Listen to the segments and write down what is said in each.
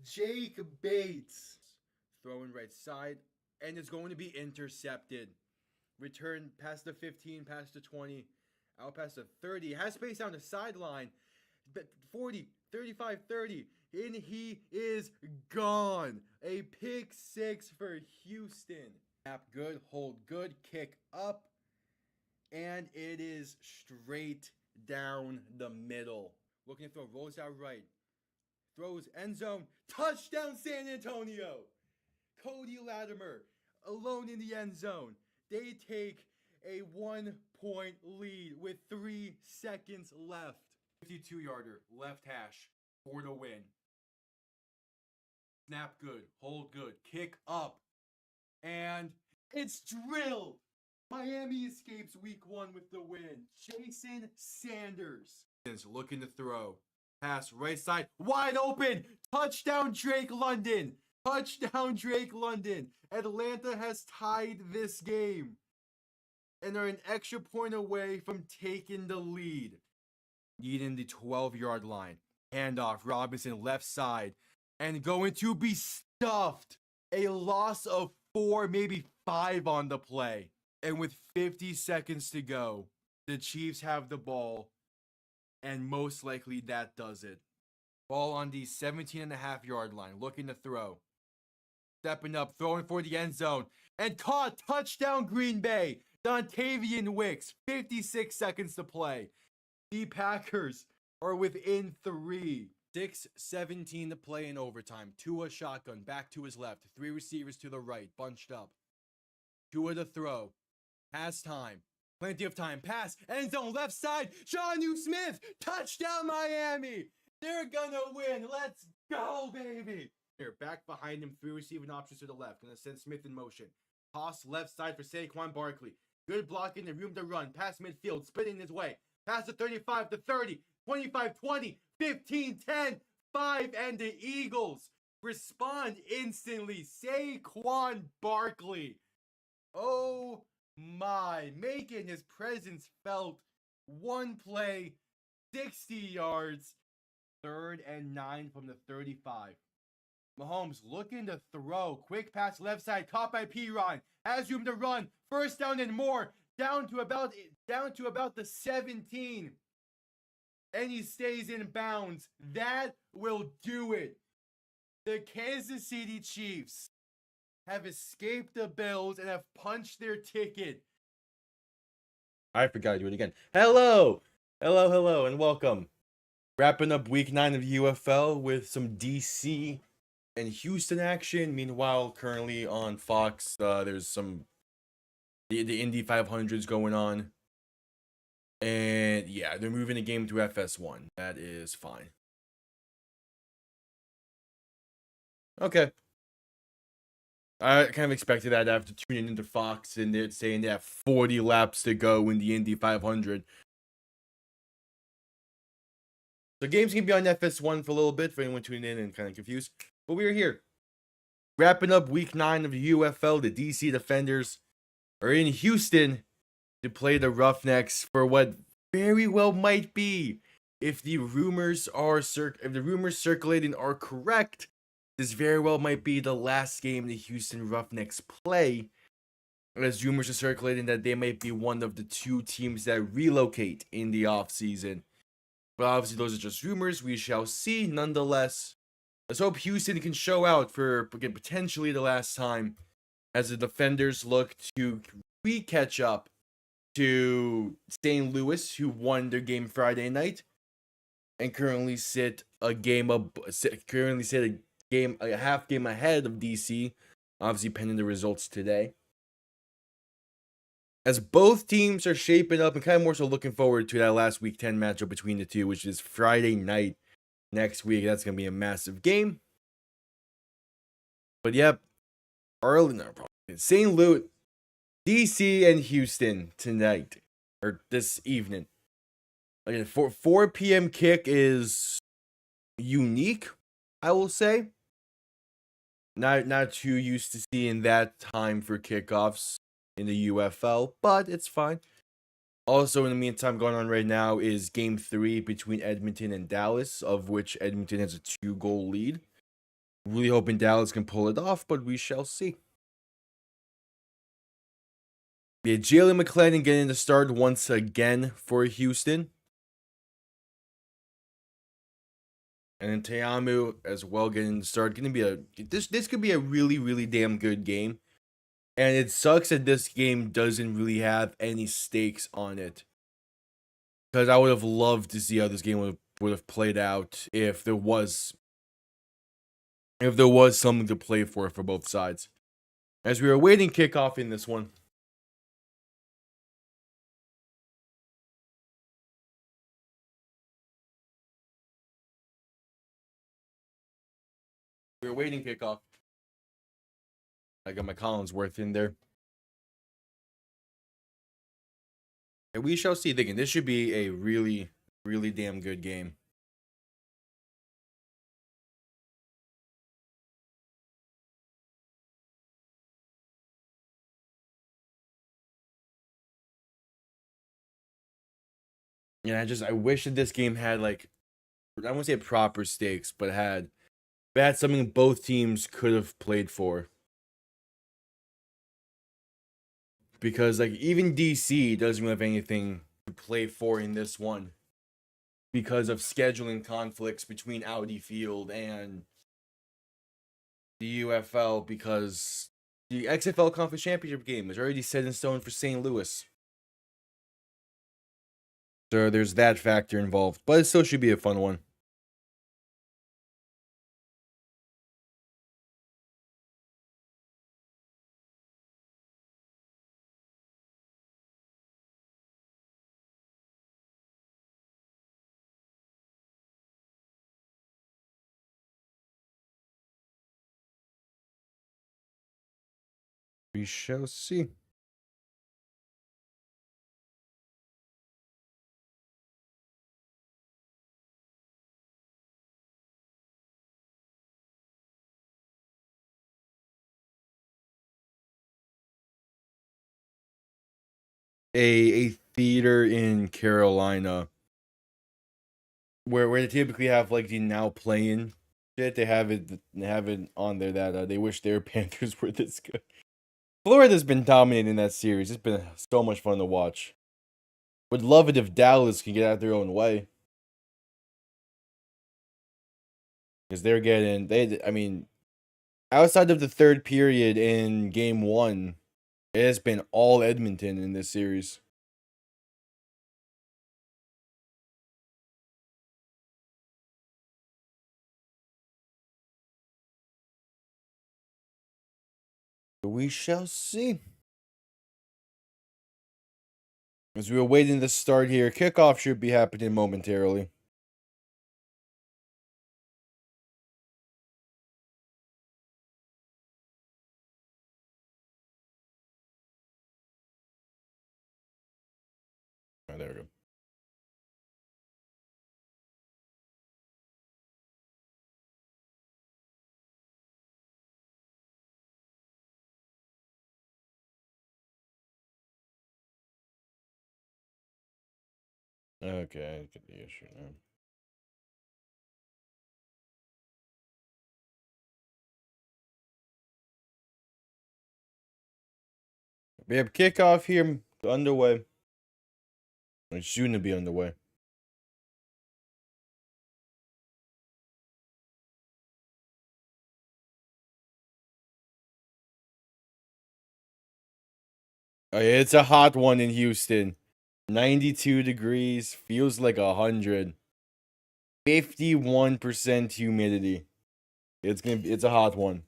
Jake Bates. Throwing right side, and it's going to be intercepted. Return past the 15, past the 20, out past the 30. Has space down the sideline. 40, 35, 30. And he is gone. A pick six for Houston. Snap good, hold good, kick up. And it is straight down the middle. Looking to throw, rolls out right. Throws end zone. Touchdown San Antonio. Cody Latimer alone in the end zone. They take a 1-point lead with 3 seconds left. 52-yarder, left hash for the win. Snap good, hold good, kick up. And it's drilled. Miami escapes week 1 with the win. Jason Sanders is looking to throw. Pass right side, wide open. Touchdown Drake London. Touchdown Drake London. Atlanta has tied this game and are an extra point away from taking the lead. Needing the 12-yard line. Handoff, Robinson left side. And going to be stuffed. A loss of 4, maybe 5 on the play. And with 50 seconds to go, the Chiefs have the ball. And most likely that does it. Ball on the 17.5-yard line. Looking to throw. Stepping up, throwing for the end zone. And caught. Touchdown Green Bay. Dontavian Wicks. 56 seconds to play. The Packers are within 3. 6:17 to play in overtime. Tua shotgun. Back to his left. 3 receivers to the right. Bunched up. Tua to throw. Pass time. Plenty of time. Pass. End zone left side. Jonnu Smith. Touchdown Miami. They're gonna win. Let's go, baby. Here, back behind him. 3 receiving options to the left. Gonna send Smith in motion. Toss left side for Saquon Barkley. Good blocking and room to run. Pass midfield. Spinning his way. Pass to 35 to 30. 25, 20, 15, 10, 5, and the Eagles respond instantly. Saquon Barkley. Oh my, making his presence felt. 1 play, 60 yards, 3rd and 9 from the 35. Mahomes looking to throw. Quick pass left side, caught by Piron. Has room to run. First down and more. Down to about the 17. And he stays in bounds. That will do it. The Kansas City Chiefs have escaped the Bills and have punched their ticket. I forgot to do it again. Hello, and welcome. Wrapping up week 9 of UFL with some DC and Houston action. Meanwhile, currently on Fox, there's some the Indy 500s going on. And yeah, they're moving the game to FS1. That is fine. Okay. I kind of expected that after tuning into Fox and they're saying they have 40 laps to go in the Indy 500. The game's going to be on FS1 for a little bit for anyone tuning in and kind of confused. But we're here. Wrapping up week 9 of the UFL, the DC Defenders are in Houston to play the Roughnecks for what very well might be, if the rumors circulating are correct, this very well might be the last game the Houston Roughnecks play, as rumors are circulating that they might be one of the 2 teams that relocate in the offseason. But obviously those are just rumors, we shall see. Nonetheless, let's hope Houston can show out for potentially the last time as the Defenders look to catch up to St. Louis, who won their game Friday night and currently sit a half game ahead of DC, obviously pending the results today. As both teams are shaping up and kind of more so looking forward to that last week 10 matchup between the two, which is Friday night next week. That's going to be a massive game. But yep, St. Louis, DC and Houston tonight, or this evening. Again, 4 p.m. kick is unique, I will say. Not too used to seeing that time for kickoffs in the UFL, but it's fine. Also, in the meantime, going on right now is Game 3 between Edmonton and Dallas, of which Edmonton has a 2-goal lead. Really hoping Dallas can pull it off, but we shall see. Yeah, Jalen McClellan getting the start once again for Houston. And then Teamu as well getting the start. Gonna be this could be a really, really damn good game. And it sucks that this game doesn't really have any stakes on it. Because I would have loved to see how this game would have played out if there was something to play for both sides. As we were awaiting kickoff in this one. We were waiting kickoff. I got my Collinsworth in there. And we shall see. Thinking this should be a really, really damn good game. Yeah, I wish that this game had like, I won't say proper stakes, but had something both teams could have played for. Because like even DC doesn't really have anything to play for in this one. Because of scheduling conflicts between Audi Field and the UFL, because the XFL Conference Championship game is already set in stone for St. Louis. So there's that factor involved, but it still should be a fun one. We shall see. A theater in Carolina where they typically have like the now playing shit. They have it on there that they wish their Panthers were this good. Florida's been dominating that series. It's been so much fun to watch. Would love it if Dallas can get out their own way. Because they're getting outside of the third period in game one, it has been all Edmonton in this series. We shall see. As we were waiting to start here, kickoff should be happening momentarily. Oh, there we go. Okay, I get the issue now. We have kickoff here underway. It's soon to be underway. Oh, yeah, it's a hot one in Houston. 92 degrees, feels like 100. 51% humidity. It's a hot one.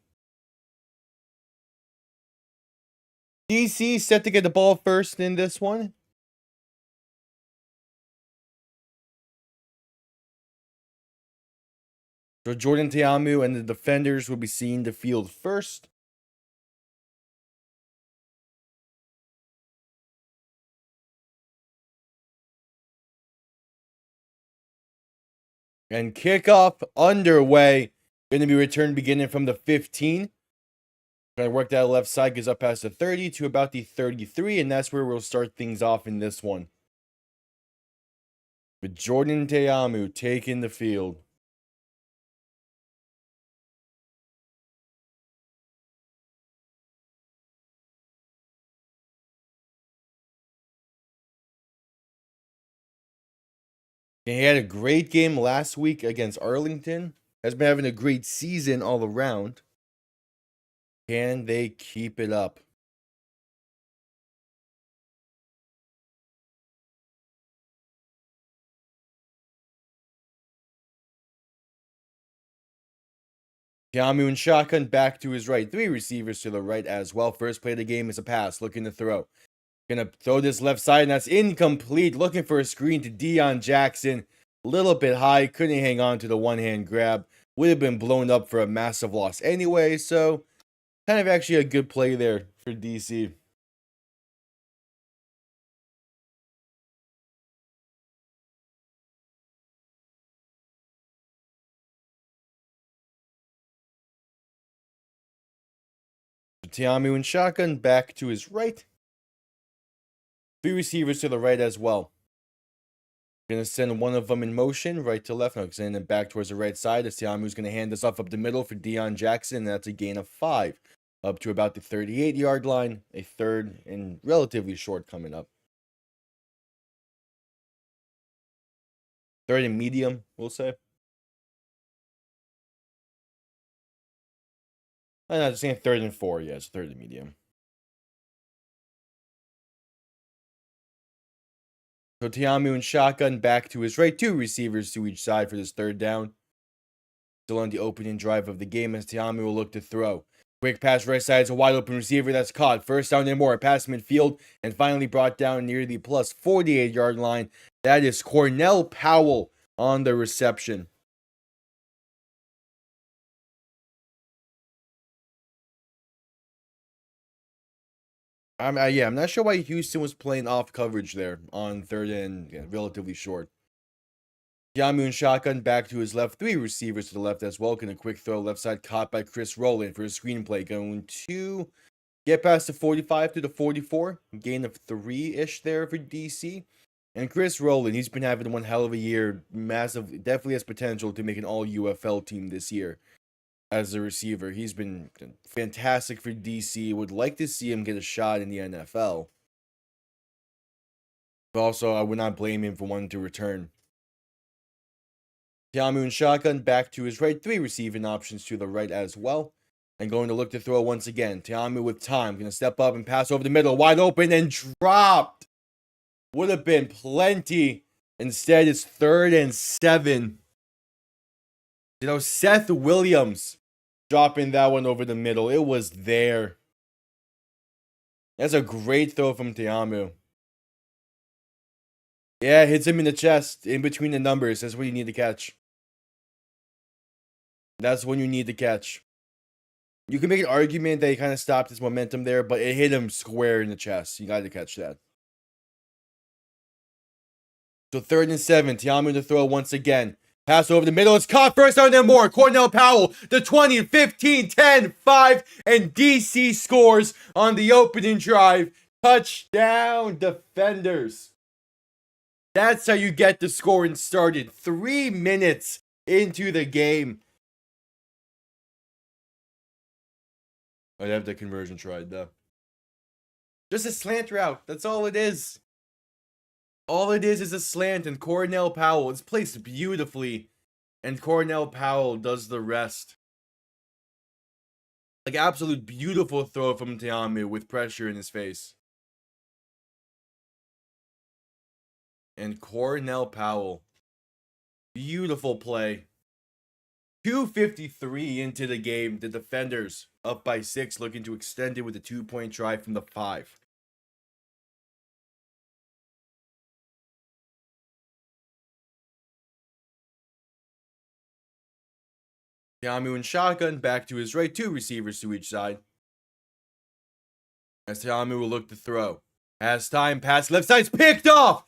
DC set to get the ball first in this one. So Jordan Teamu and the defenders will be seeing the field first. And kickoff underway. Going to be returned beginning from the 15. Going to work that left side, goes up past the 30 to about the 33, and that's where we'll start things off in this one. With Jordan Teamu taking the field. He had a great game last week against Arlington. Has been having a great season all around. Can they keep it up? Tiamu and shotgun back to his right. 3 receivers to the right as well. First play of the game is a pass. Looking to throw. Gonna throw this left side, and that's incomplete. Looking for a screen to Deion Jackson. A little bit high. Couldn't hang on to the one-hand grab. Would have been blown up for a massive loss anyway. So, kind of actually a good play there for DC. Tiamu and shotgun back to his right. 3 receivers to the right as well. Gonna send one of them in motion, right to left. No, send him back towards the right side. As Tiamu's gonna hand this off up the middle for Deion Jackson. And that's a gain of 5. Up to about the 38-yard line. A third and relatively short coming up. Third and medium, we'll say. I'm not saying 3rd and 4. Yeah, it's 3rd and medium. So Tiamu and shotgun back to his right. 2 receivers to each side for this 3rd down. Still on the opening drive of the game as Tiamu will look to throw. Quick pass right side is a wide open receiver that's caught. First down and more. Pass midfield and finally brought down near the plus 48-yard line. That is Cornell Powell on the reception. I'm not sure why Houston was playing off coverage there on 3rd and relatively short. Tiamu and shotgun back to his left. 3 receivers to the left as well. Going a quick throw left side caught by Chris Rowland for a screenplay. Going to get past the 45 to the 44. Gain of 3-ish there for DC. And Chris Rowland, he's been having one hell of a year. Massive, definitely has potential to make an all-UFL team this year as a receiver. He's been fantastic for DC. Would like to see him get a shot in the NFL. But also, I would not blame him for wanting to return. Tiamu and shotgun back to his right. 3 receiving options to the right as well. And going to look to throw once again. Tiamu with time. Going to step up and pass over the middle. Wide open and dropped. Would have been plenty. Instead, it's 3rd and 7. Seth Williams dropping that one over the middle. It was there. That's a great throw from Tiamu. Yeah, hits him in the chest, in between the numbers. That's what you need to catch. That's when you need to catch. You can make an argument that he kind of stopped his momentum there, but it hit him square in the chest. You got to catch that. So 3rd and 7. Tiamu to throw once again. Pass over the middle. It's caught. First down and more. Cornell Powell. The 20, 15, 10, 5. And DC scores on the opening drive. Touchdown, defenders. That's how you get the scoring started. 3 minutes into the game. I'd have the conversion tried, though. Just a slant route. That's all it is. All it is a slant, and Cornell Powell is placed beautifully, and Cornell Powell does the rest. Like, absolute beautiful throw from Tiamu with pressure in his face. And Cornell Powell. Beautiful play. 2:53 into the game. The defenders up by 6, looking to extend it with a 2-point try from the 5. Tiamu and shotgun back to his right. 2 receivers to each side. As Tiamu will look to throw. Has time. Pass left side's picked off.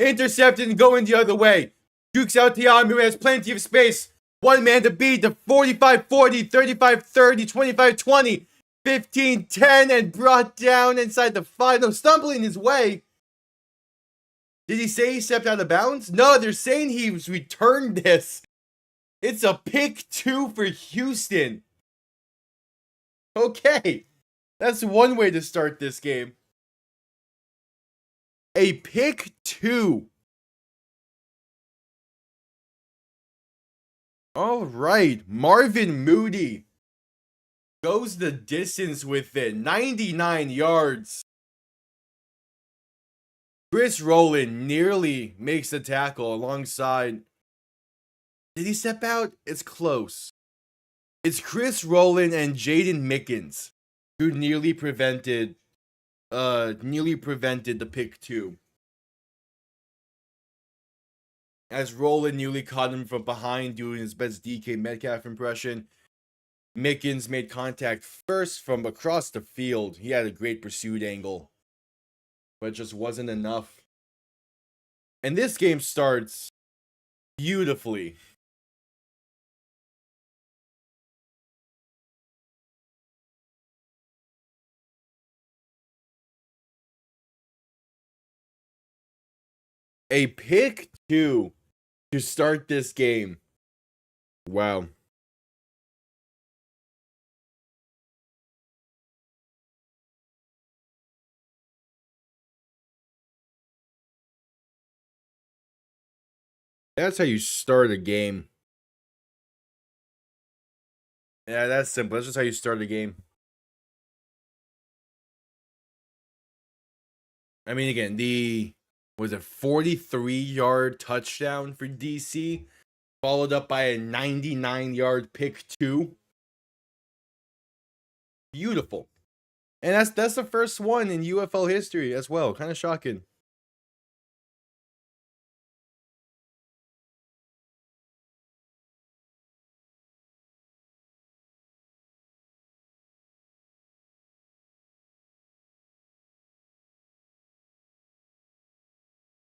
Intercepted and going the other way. Jukes out Tiamu, has plenty of space. One man to beat. The 45-40, 35-30, 25-20, 15-10, and brought down inside the 5. No, stumbling his way. Did he say he stepped out of bounds? No, they're saying he returned this. It's a pick 2 for Houston. Okay. That's one way to start this game. A pick 2. All right, Marvin Moody goes the distance with it. 99 yards. Chris Rowland nearly makes the tackle alongside. Did he step out? It's close. It's Chris Rowland and Jaden Mickens who nearly prevented the pick two. As Rowland nearly caught him from behind doing his best DK Metcalf impression. Mickens made contact first from across the field. He had a great pursuit angle, but it just wasn't enough. And this game starts beautifully. A pick two to start this game. Wow. That's how you start a game. Yeah, that's simple. That's just how you start a game. I mean, again, was a 43-yard touchdown for DC, followed up by a 99-yard pick two. Beautiful. And that's the first one in UFL history as well. Kind of shocking.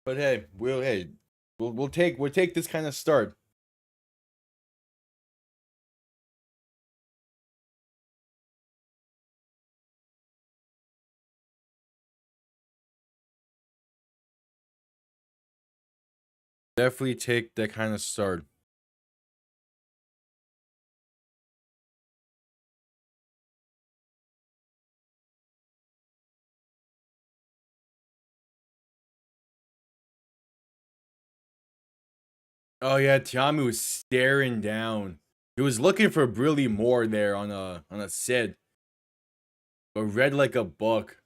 But hey, we'll take this kind of start. Definitely take that kind of start. Oh yeah, Tiamu was staring down. He was looking for Brilly Moore there on a Sid. But read like a book.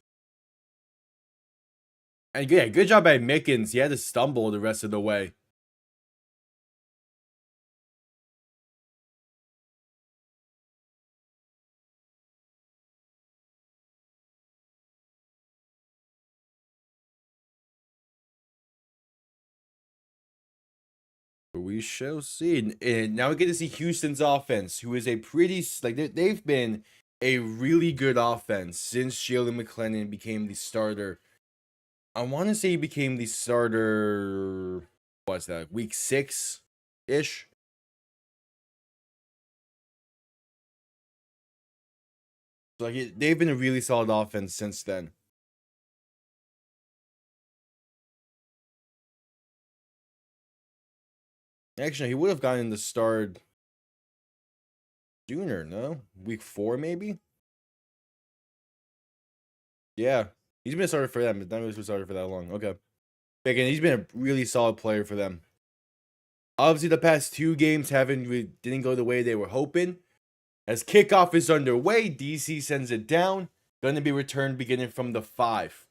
And yeah, good job by Mickens. He had to stumble the rest of the way. We shall see. And now we get to see Houston's offense, who is a pretty they've been a really good offense since Jalen McClellan became the starter. I want to say he became the starter. What's that? Week 6-ish. So they've been a really solid offense since then. Actually, he would have gotten the start sooner, no? Week 4, maybe? Yeah. He's been a starter for them, but not really been a starter for that long. Okay. Again, he's been a really solid player for them. Obviously, the past 2 games didn't go the way they were hoping. As kickoff is underway, DC sends it down. Going to be returned beginning from the 5.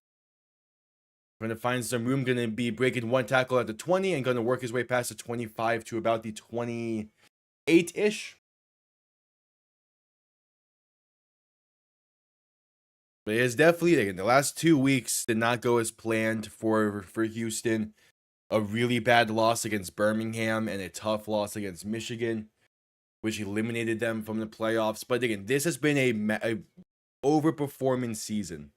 Going to find some room. Going to be breaking one tackle at the 20 and going to work his way past the 25 to about the 28-ish. But it is definitely, the last 2 weeks did not go as planned for Houston. A really bad loss against Birmingham and a tough loss against Michigan, which eliminated them from the playoffs. But again, this has been a overperforming season.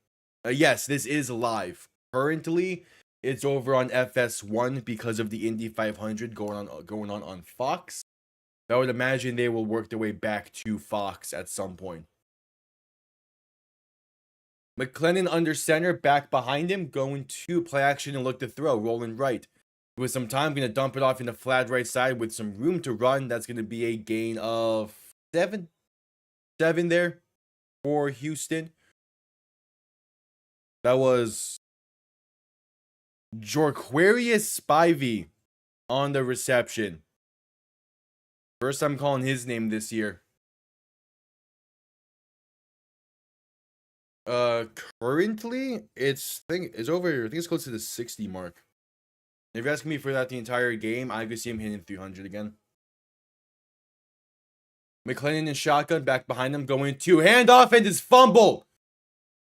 Yes, this is live. Currently, it's over on FS1 because of the Indy 500 going on Fox. I would imagine they will work their way back to Fox at some point. McClellan under center, back behind him, going to play action and look to throw, rolling right. With some time, going to dump it off in the flat right side with some room to run. That's going to be a gain of 7 there for Houston. That was Jorquarius Spivey on the reception First time calling his name this year. Currently it's over. I think it's close to the 60 mark. If you're asking me for that the entire game, I could see him hitting 300 again. McLennan and shotgun back behind him, going to handoff and his fumble,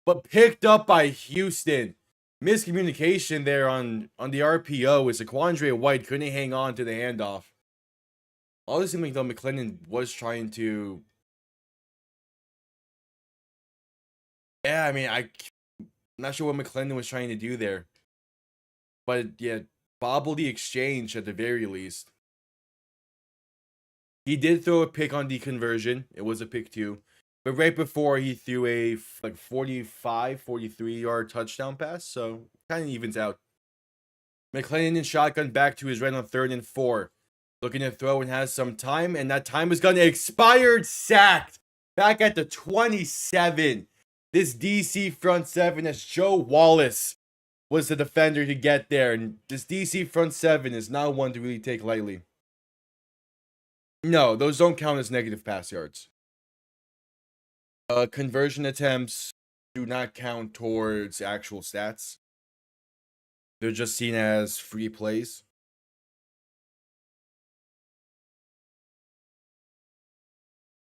but picked up by Houston. Miscommunication there on the RPO as Quandre White couldn't hang on to the handoff. All this seemed like though McLennan was trying to. Yeah, I mean, I'm not sure what McLennan was trying to do there. But yeah, bobbled the exchange at the very least. He did throw a pick on the conversion. It was a pick too. But right before he threw a 45, 43-yard touchdown pass. So kind of evens out. McLennan in shotgun back to his right on 3rd and 4. Looking to throw and has some time. And that time is going to expire. Sacked. Back at the 27. This DC front 7 as Joe Wallace was the defender to get there. And this DC front 7 is not one to really take lightly. No, those don't count as negative pass yards. Conversion attempts do not count towards actual stats. They're just seen as free plays.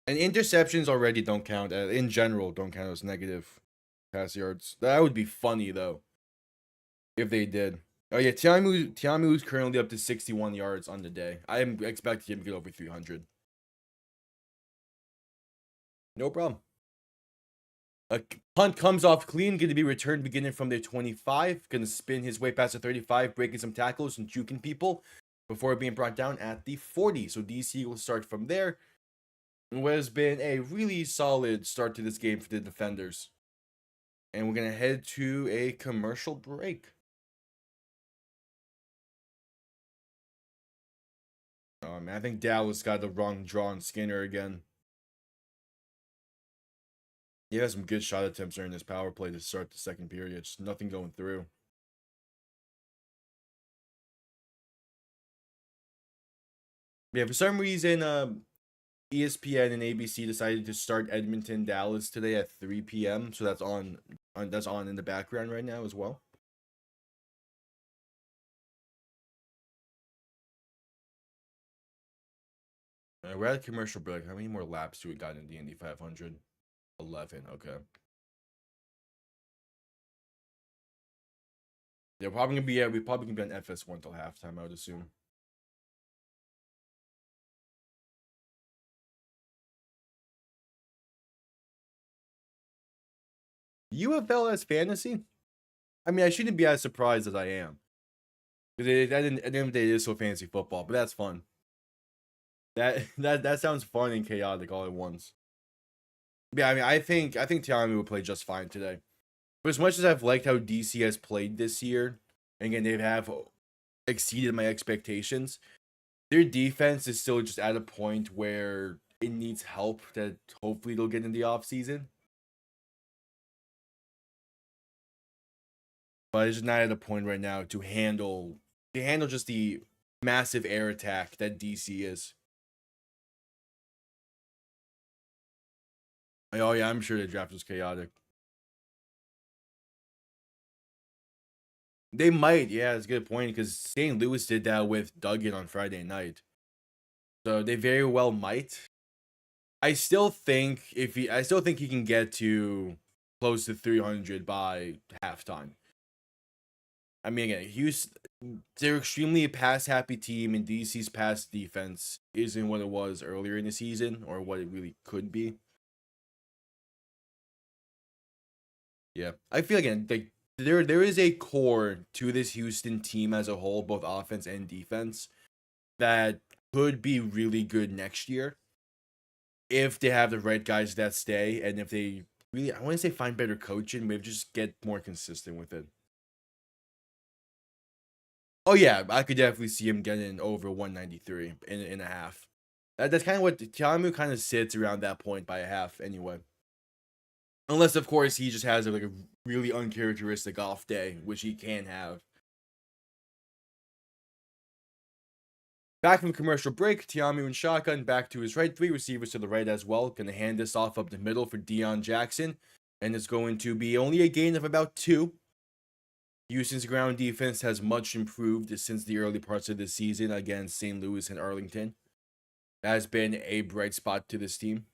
And interceptions already don't count. In general, don't count as negative pass yards. That would be funny, though, if they did. Oh, yeah, Tiamu is currently up to 61 yards on the day. I am expecting him to get over 300. No problem. A punt comes off clean, going to be returned beginning from their 25. Going to spin his way past the 35, breaking some tackles and juking people before being brought down at the 40. So DC will start from there. What has been a really solid start to this game for the defenders. And we're going to head to a commercial break. Man, I think Dallas got the wrong draw on Skinner again. He has some good shot attempts during this power play to start the second period. Just nothing going through. Yeah, for some reason, ESPN and ABC decided to start Edmonton Dallas today at 3 p.m. So that's on in the background right now as well. We're at a commercial break. How many more laps do we got in the Indy 500? 11. Okay. They're probably gonna be we probably gonna be on FS1 till halftime, I would assume. UFL as fantasy? I mean, I shouldn't be as surprised as I am. Because at the end of the day, it is so fantasy football, but that's fun. That sounds fun and chaotic all at once. Yeah, I mean, I think Tiami will play just fine today. But as much as I've liked how DC has played this year, and again, they have exceeded my expectations, their defense is still just at a point where it needs help that hopefully they'll get in the offseason. But it's just not at a point right now to handle just the massive air attack that DC is. Oh yeah, I'm sure the draft was chaotic. They might, yeah, that's a good point, because St. Louis did that with Duggan on Friday night. So they very well might. I still think he can get to close to 300 by halftime. I mean, again, Houston, they're extremely a pass-happy team, and DC's pass defense isn't what it was earlier in the season, or what it really could be. Yeah, I feel again like there is a core to this Houston team as a whole, both offense and defense, that could be really good next year if they have the right guys that stay, and if they really, I want to say find better coaching, maybe just get more consistent with it. Oh yeah, I could definitely see him getting over 193 in a half. That's kind of what Tiamu kind of sits around that point by a half anyway. Unless, of course, he just has a really uncharacteristic off day, which he can have. Back from commercial break, Tiamu and shotgun back to his right. 3 receivers to the right as well. Going to hand this off up the middle for Deion Jackson. And it's going to be only a gain of about 2. Houston's ground defense has much improved since the early parts of the season against St. Louis and Arlington. That has been a bright spot to this team.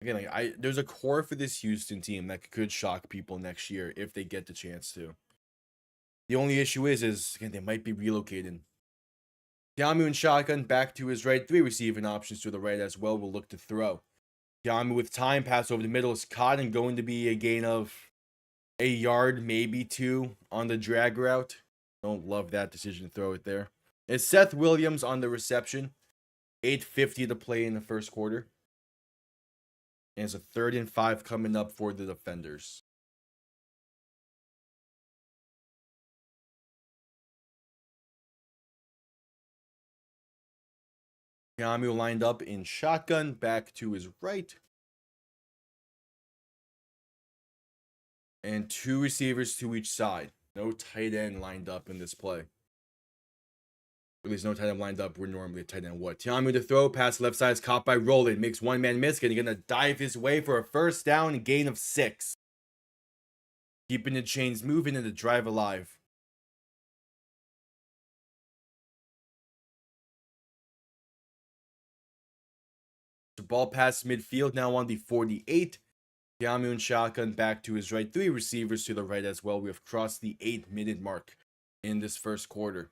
Again, there's a core for this Houston team that could shock people next year if they get the chance to. The only issue is again, they might be relocated. Tiamu and shotgun back to his right. 3 receiving options to the right as well will look to throw. Tiamu with time, pass over the middle is caught and going to be a gain of a yard, maybe 2 on the drag route. Don't love that decision to throw it there. It's Seth Williams on the reception. 8:50 to play in the first quarter. And it's a 3rd and 5 coming up for the defenders. Tiamu lined up in shotgun, back to his right. And 2 receivers to each side. No tight end lined up in this play. At least no tight end lined up where normally a tight end would. Tiamu to throw, pass left side is caught by Roland. Makes one man miss. Going to dive his way for a first down and gain of 6. Keeping the chains moving and the drive alive. The ball past midfield now on the 48. Tiamu and shotgun back to his right. 3 receivers to the right as well. We have crossed the 8-minute mark in this first quarter.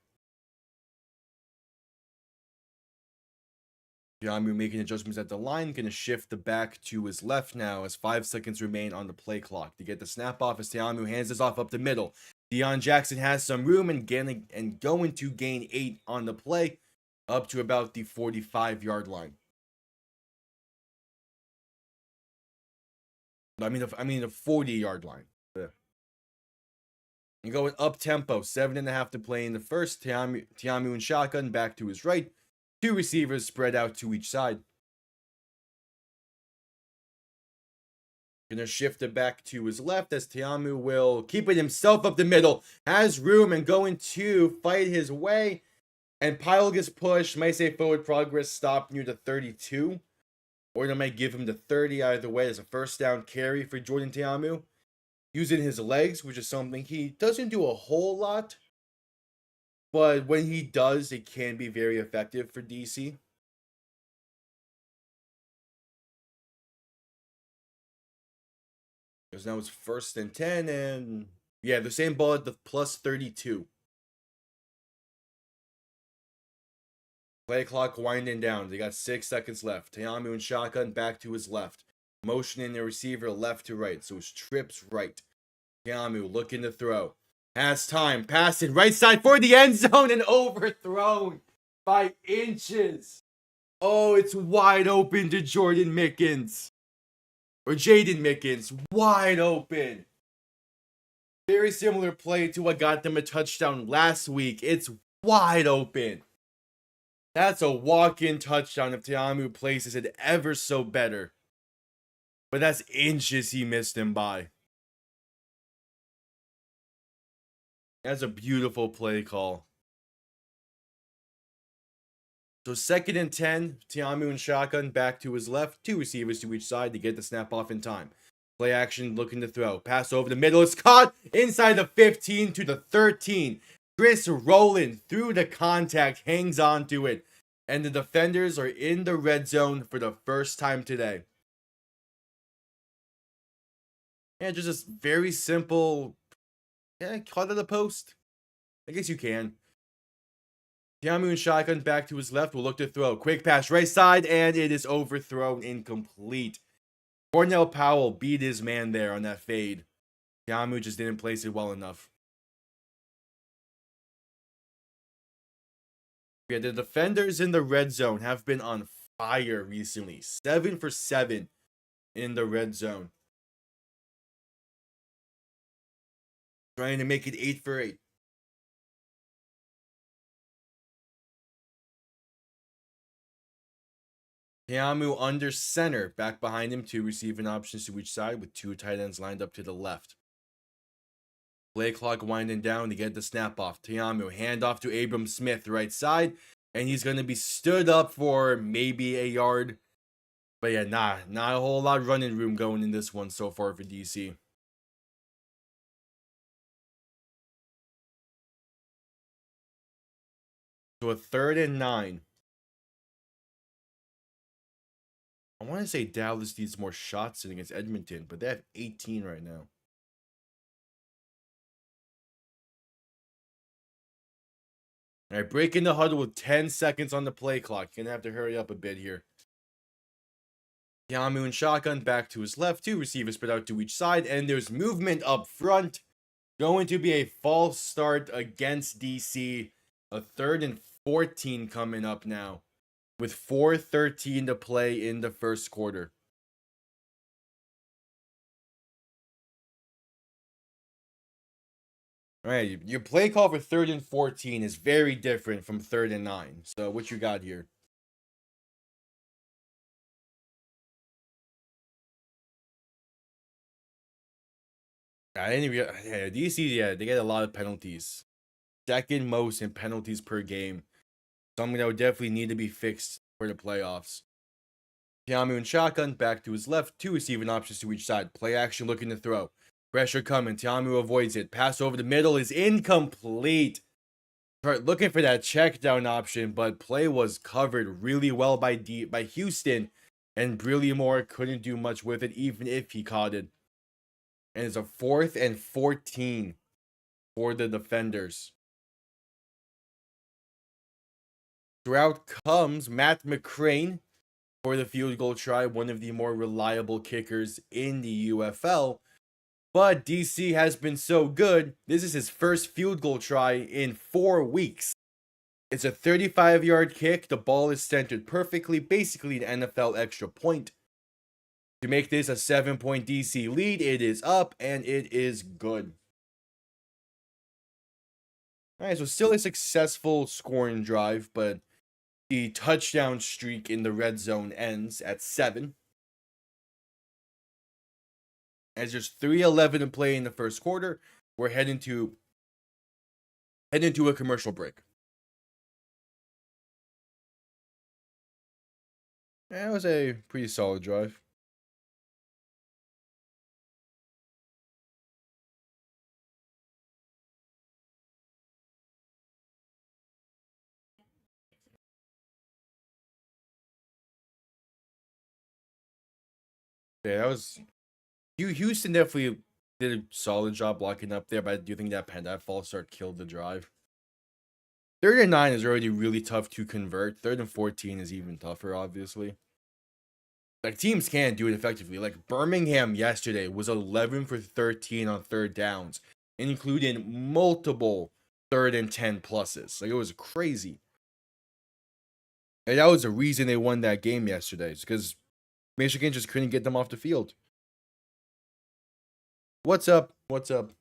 Tiamu making adjustments at the line. Going to shift the back to his left now as 5 seconds remain on the play clock. To get the snap off as Tiamu hands this off up the middle. Deion Jackson has some room and going to gain 8 on the play up to about the 45-yard line. I mean the 40-yard line. Yeah. And going up tempo, 7.5 to play in the first. Tiamu and shotgun back to his right. 2 receivers spread out to each side. Gonna shift it back to his left as Tiamu will keep it himself up the middle. Has room and going to fight his way. And Pyle gets pushed. Might say forward progress stop near the 32. Or they might give him the 30 either way as a first down carry for Jordan Tiamu. Using his legs, which is something he doesn't do a whole lot. But when he does, it can be very effective for DC. Because now it's 1st and 10 and yeah, the same ball at the plus 32. Play clock winding down. They got 6 seconds left. Tiamu and shotgun back to his left. Motioning the receiver left to right. So his trips right. Tiamu looking to throw. Has time. Passing right side for the end zone and overthrown by inches. Oh, it's wide open to Jordan Mickens. Or Jaden Mickens. Wide open. Very similar play to what got them a touchdown last week. It's wide open. That's a walk-in touchdown if Tiamu places it ever so better. But that's inches he missed him by. That's a beautiful play call. So 2nd and 10, Tiamu and shotgun back to his left. 2 receivers to each side to get the snap off in time. Play action looking to throw. Pass over the middle. It's caught inside the 15 to the 13. Chris Rowland through the contact hangs on to it. And the defenders are in the red zone for the first time today. Yeah, just a very simple. Yeah, caught at the post. I guess you can. Tiamu and shotgun back to his left will look to throw. Quick pass right side, and it is overthrown incomplete. Cornell Powell beat his man there on that fade. Tiamu just didn't place it well enough. Yeah, the defenders in the red zone have been on fire recently. 7 for 7 in the red zone. Trying to make it 8 for 8. Tiamu under center. Back behind him, 2 receiving options to each side with 2 tight ends lined up to the left. Play clock winding down to get the snap off. Tiamu, hand off to Abram Smith, right side. And he's going to be stood up for maybe a yard. But yeah, not a whole lot of running room going in this one so far for DC. So a 3rd and 9. I want to say Dallas needs more shots in against Edmonton, but they have 18 right now. All right, breaking the huddle with 10 seconds on the play clock. Gonna have to hurry up a bit here. Tiamu and shotgun back to his left. 2 receivers spread out to each side, and there's movement up front. Going to be a false start against DC. A 3rd and 14 coming up now, with 4:13 to play in the first quarter. All right, your play call for 3rd and 14 is very different from 3rd and 9. So what you got here? DC, they get a lot of penalties. 2nd most in penalties per game. Something that would definitely need to be fixed for the playoffs. Tiamu and shotgun back to his left. 2 receiving options to each side. Play action looking to throw. Pressure coming. Tiamu avoids it. Pass over the middle is incomplete. Looking for that check down option, but play was covered really well by Houston, and Brilliamore couldn't do much with it even if he caught it. And it's a 4th and 14 for the defenders. Throughout comes Matt McCrane for the field goal try, one of the more reliable kickers in the UFL. But DC has been so good, this is his first field goal try in 4 weeks. It's a 35-yard kick. The ball is centered perfectly, basically an NFL extra point. To make this a 7-point DC lead, it is up, and it is good. Alright, so still a successful scoring drive, but the touchdown streak in the red zone ends at 7. As there's 3:11 to play in the first quarter, we're heading to a commercial break. That was a pretty solid drive. Yeah, that was Houston definitely did a solid job blocking up there, but I do think that false start killed the drive. 3rd and 9 is already really tough to convert. 3rd and 14 is even tougher, obviously. Like, teams can't do it effectively. Like, Birmingham yesterday was 11 for 13 on 3rd downs, including multiple 3rd and 10 pluses. Like, it was crazy. And that was the reason they won that game yesterday. It's because Michigan just couldn't get them off the field. What's up? What's up?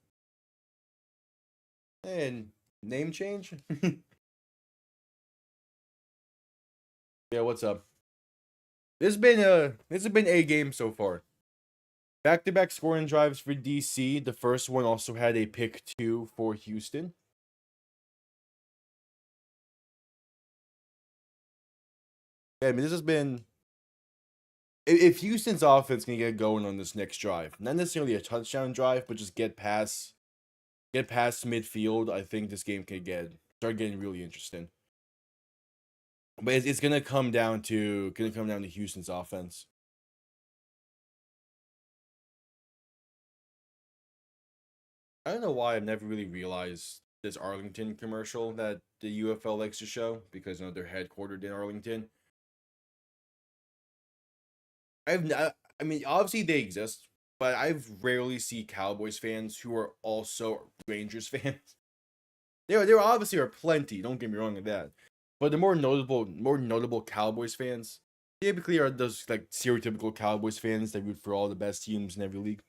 And name change? Yeah, what's up? This has been a game so far. Back-to-back scoring drives for DC. The first one also had a pick 2 for Houston. Yeah, I mean, this has been, if Houston's offense can get going on this next drive, not necessarily a touchdown drive, but just get past midfield, I think this game can start getting really interesting. But it's gonna come down to Houston's offense. I don't know why I've never really realized this Arlington commercial that the UFL likes to show, because they're headquartered in Arlington. I mean, obviously they exist, but I've rarely see Cowboys fans who are also Rangers fans. There obviously are plenty. Don't get me wrong with that, but the more notable Cowboys fans typically are those like stereotypical Cowboys fans that root for all the best teams in every league.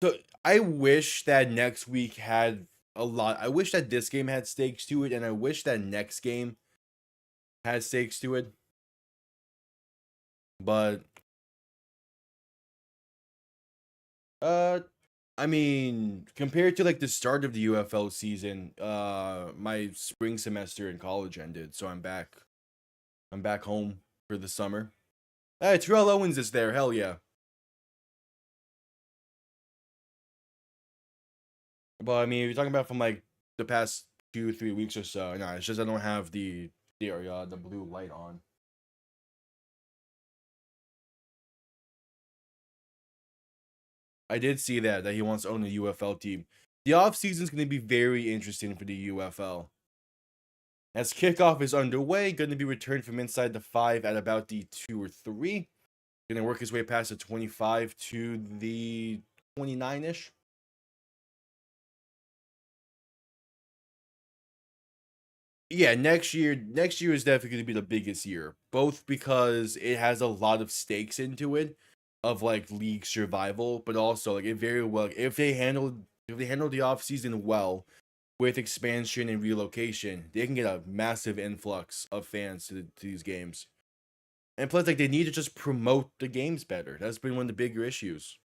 So I wish that next week had a lot. I wish that this game had stakes to it, and I wish that next game had stakes to it. But Uh, I mean, compared to like the start of the UFL season, my spring semester in college ended, so I'm back. I'm back home for the summer. Hey, Terrell Owens is there. Hell yeah. But I mean, if you're talking about from like the past 2 3 weeks or so, no, it's just I don't have the blue light on. I did see that he wants to own a UFL team. The offseason is going to be very interesting for the UFL. As kickoff is underway, going to be returned from inside the 5 at about the 2 or 3. Going to work his way past the 25 to the 29 ish. Yeah, next year is definitely going to be the biggest year, both because it has a lot of stakes into it of like league survival, but also like it very well if they handle the offseason well with expansion and relocation, they can get a massive influx of fans to these games. And plus, like they need to just promote the games better. That's been one of the bigger issues.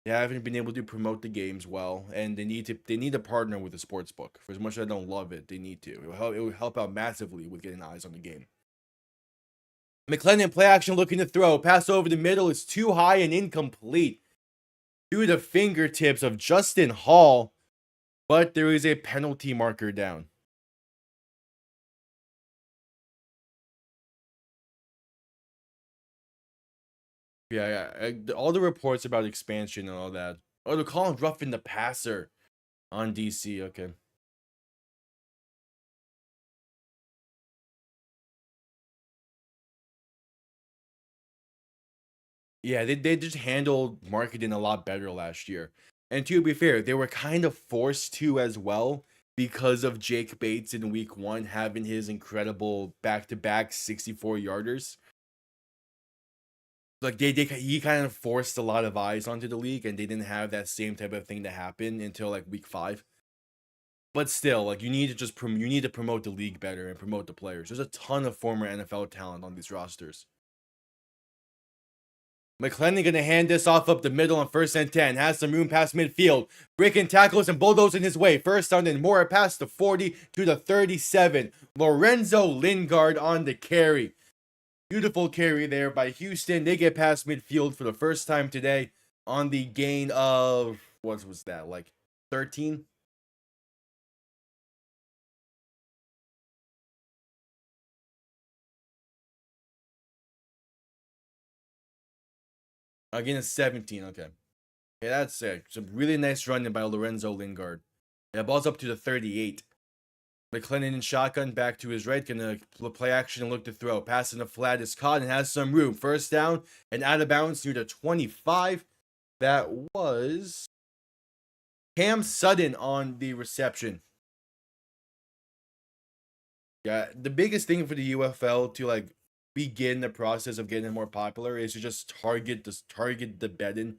They haven't been able to promote the games well, and they need to partner with the sports book. For as much as I don't love it, they need to. It will help out massively with getting eyes on the game. McClendon play action looking to throw. Pass over the middle is too high and incomplete. Through the fingertips of Justin Hall, but there is a penalty marker down. Yeah. All the reports about expansion and all that. Oh, they're calling roughing the passer on DC. Okay. Yeah, they just handled marketing a lot better last year. And to be fair, they were kind of forced to as well because of Jake Bates in week 1 having his incredible back-to-back 64 yarders. Like he kind of forced a lot of eyes onto the league, and they didn't have that same type of thing to happen until like week 5. But still, like you need to promote the league better and promote the players. There's a ton of former NFL talent on these rosters. McClendon gonna hand this off up the middle on 1st and 10. Has some room past midfield. Breaking tackles and bulldozing his way. First down and more past the 40 to the 37. Lorenzo Lingard on the carry. Beautiful carry there by Houston. They get past midfield for the first time today on the gain of, what was that, like 13? Again, it's 17. Okay. Okay, that's it. Some really nice running by Lorenzo Lingard. Yeah, ball's up to the 38. McClendon in shotgun back to his right, gonna play action and look to throw. Passing the flat is caught and has some room. First down and out of bounds near the 25. That was Cam Sutton on the reception. Yeah, the biggest thing for the UFL to like begin the process of getting more popular is to just target the betting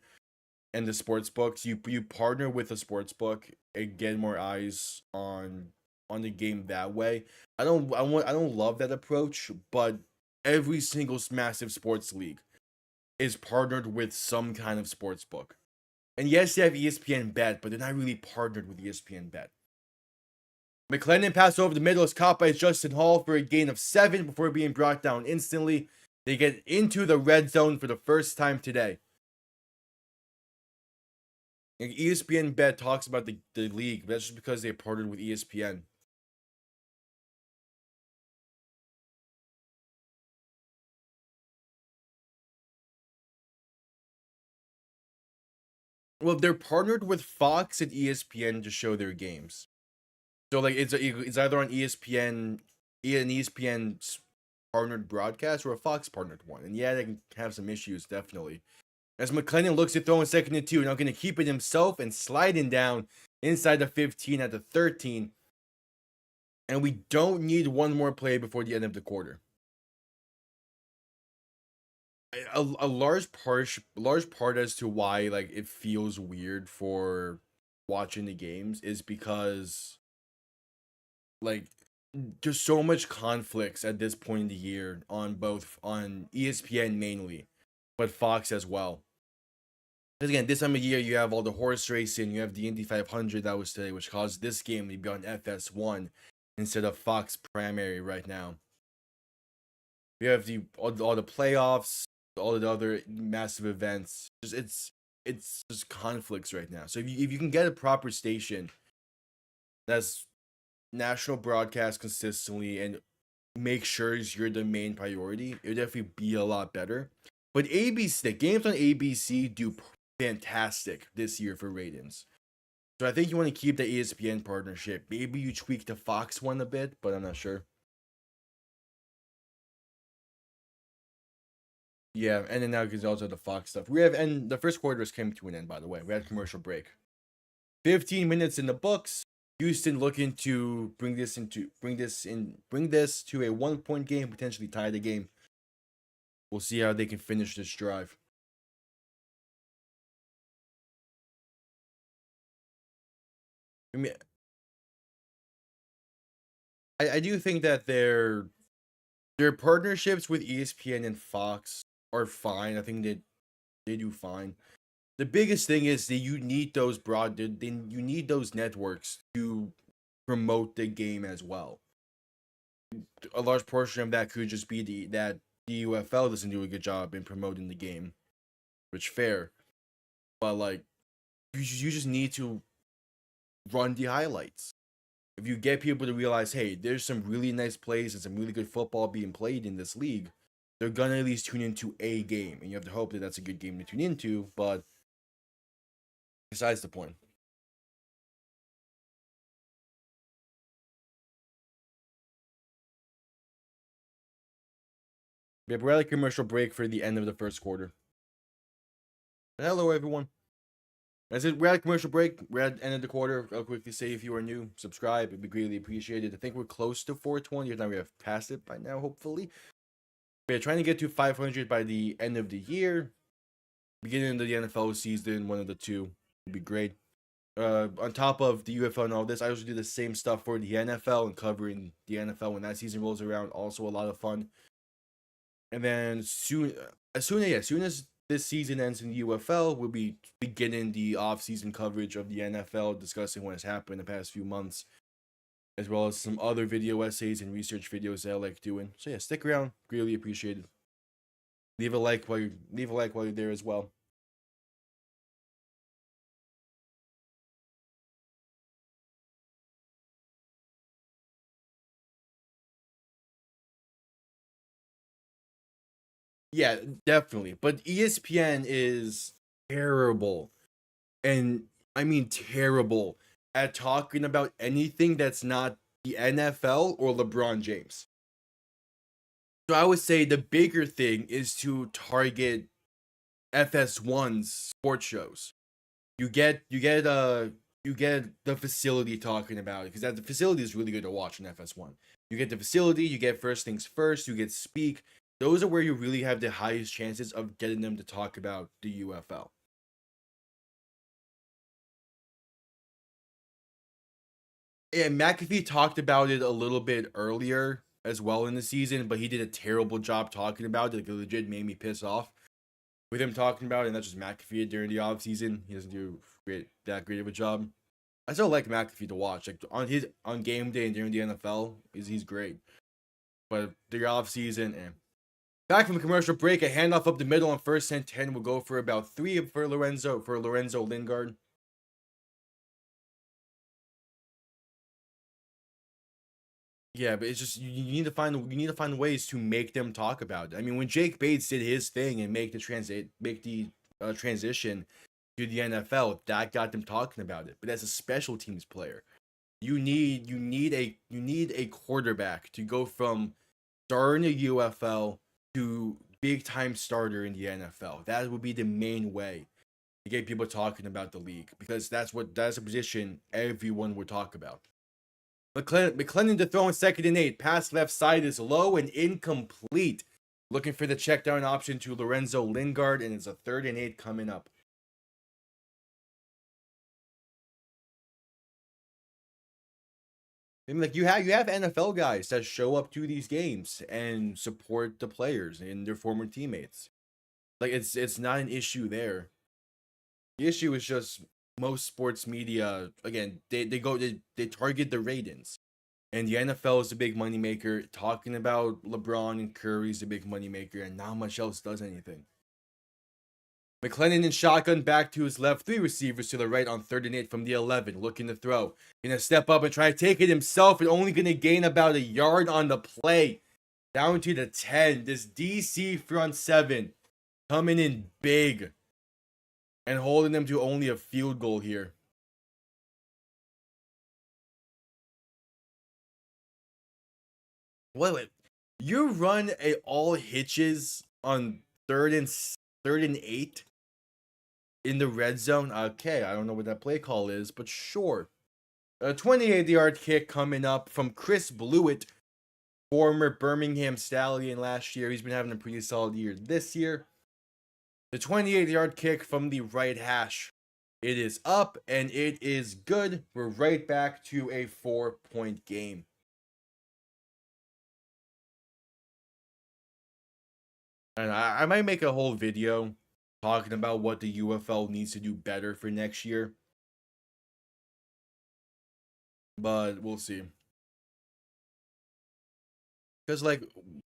and the sports books. You partner with a sports book and get more eyes on the game that way. I don't love that approach, but every single massive sports league is partnered with some kind of sports book. And yes, they have ESPN Bet, but they're not really partnered with ESPN Bet. McClendon pass over the middle is caught by Justin Hall for a gain of 7 before being brought down instantly. They get into the red zone for the first time today. And ESPN Bet talks about the league, but that's just because they partnered with ESPN. Well, they're partnered with Fox and ESPN to show their games. So like it's either on ESPN, an ESPN partnered broadcast or a Fox partnered one. And yeah, they can have some issues definitely. As McClendon looks to throw in 2nd and 2, now going to keep it himself and sliding down inside the 15 at the 13. And we don't need one more play before the end of the quarter. A large part as to why like it feels weird for watching the games is because like there's so much conflicts at this point in the year on ESPN mainly, but Fox as well. Because again, this time of year, you have all the horse racing, you have the Indy 500 that was today, which caused this game to be on FS1 instead of Fox Primary right now. We have all the playoffs, all the other massive events. It's just conflicts right now. So if you can get a proper station that's national broadcast consistently and make sure you're the main priority, it would definitely be a lot better. But ABC, the games on ABC do fantastic this year for ratings. So I think you want to keep the ESPN partnership. Maybe you tweak the Fox one a bit, but I'm not sure. Yeah, and then now because also the Fox stuff. And the first quarter has came to an end, by the way. We had a commercial break. 15 minutes in the books. Houston looking to bring this to a 1-point game, potentially tie the game. We'll see how they can finish this drive. I mean, I do think that their partnerships with ESPN and Fox are fine. I think they do fine. The biggest thing is that you need those you need those networks to promote the game as well. A large portion of that could just be that the UFL doesn't do a good job in promoting the game, which fair. But like, you just need to run the highlights. If you get people to realize, hey, there's some really nice plays and some really good football being played in this league, they're gonna at least tune into a game, and you have to hope that that's a good game to tune into. But besides the point. We're at a commercial break for the end of the first quarter. Hello, everyone. As we're at a commercial break. We're at the end of the quarter. I'll quickly say if you are new, subscribe. It'd be greatly appreciated. I think we're close to 420. If not, we have passed it by now, hopefully. We're trying to get to 500 by the end of the year. Beginning of the NFL season, one of the two would be great. On top of the UFL and all this, I also do the same stuff for the NFL and covering the NFL when that season rolls around. Also a lot of fun. And then as soon as this season ends in the UFL, we'll be beginning the off-season coverage of the NFL, discussing what has happened in the past few months, as well as some other video essays and research videos that I like doing. So yeah, stick around. Greatly appreciated. Leave a like while you're there as well. Yeah, definitely. But ESPN is terrible. And I mean terrible at talking about anything that's not the NFL or LeBron James. So I would say the bigger thing is to target FS1's sports shows. You get the facility talking about it, because the facility is really good to watch in FS1. You get the facility, you get first things first, you get speak. Those are where you really have the highest chances of getting them to talk about the UFL. Yeah, McAfee talked about it a little bit earlier as well in the season, but he did a terrible job talking about it. Like, it legit made me piss off with him talking about it, and that's just McAfee during the off season. He doesn't do that great of a job. I still like McAfee to watch. Like on game day and during the NFL, he's great. But the off season, Back from the commercial break, a handoff up the middle on first and 10 will go for about 3 for Lorenzo Lingard. Yeah, but it's just you need to find ways to make them talk about it. I mean, when Jake Bates did his thing and make the transition to the NFL, that got them talking about it. But as a special teams player, you need a quarterback to go from starting a UFL to big time starter in the NFL. That would be the main way to get people talking about the league, because that's a position everyone would talk about. McClendon to throw in 2nd and 8. Pass left side is low and incomplete. Looking for the check down option to Lorenzo Lingard, and it's a 3rd and 8 coming up. I mean, like, you have NFL guys that show up to these games and support the players and their former teammates. Like, it's not an issue there. The issue is just most sports media, again, they target the ratings. And the NFL is a big moneymaker. Talking about LeBron and Curry is a big moneymaker, and not much else does anything. McLennan in shotgun back to his left. 3 receivers to the right on 3rd and 8 from the 11. Looking to throw. Gonna step up and try to take it himself, and only gonna gain about a yard on the play. Down to the 10. This DC front 7 coming in big and holding them to only a field goal here. Wait. You run a all hitches on 3rd and 8 in the red zone? Okay, I don't know what that play call is, but sure. A 28-yard kick coming up from Chris Blewett, former Birmingham Stallion last year. He's been having a pretty solid year this year. The 28-yard kick from the right hash. It is up, and it is good. We're right back to a 4-point game. And I might make a whole video talking about what the UFL needs to do better for next year. But we'll see. Because, like,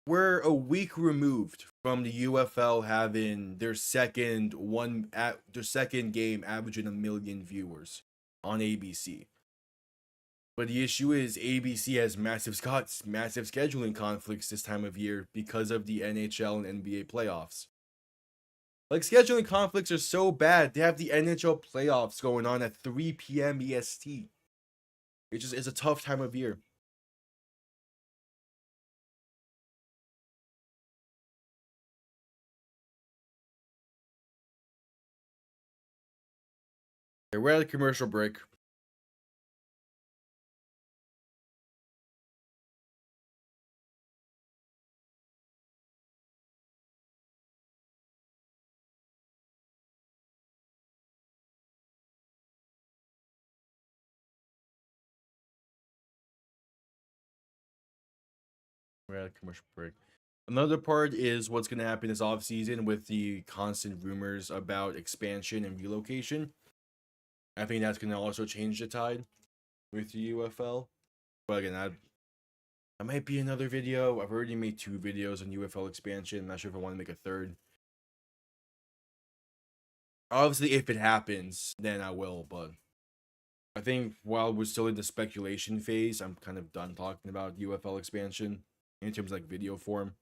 we're a week removed from the UFL having their second game averaging 1 million viewers on ABC. But the issue is ABC has massive scheduling conflicts this time of year because of the NHL and NBA playoffs. Like, scheduling conflicts are so bad. They have the NHL playoffs going on at 3 p.m. EST. It's a tough time of year. Okay, we're at a commercial break. We're at a commercial break. Another part is what's going to happen this offseason with the constant rumors about expansion and relocation. I think that's going to also change the tide with the UFL. But again, that might be another video. I've already made 2 videos on UFL expansion. I'm not sure if I want to make a third. Obviously, if it happens, then I will. But I think while we're still in the speculation phase, I'm kind of done talking about UFL expansion in terms of like video form.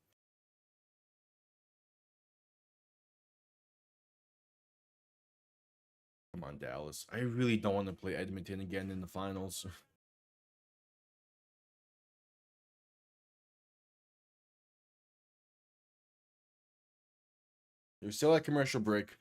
Come on, Dallas. I really don't want to play Edmonton again in the finals. They're still at commercial break.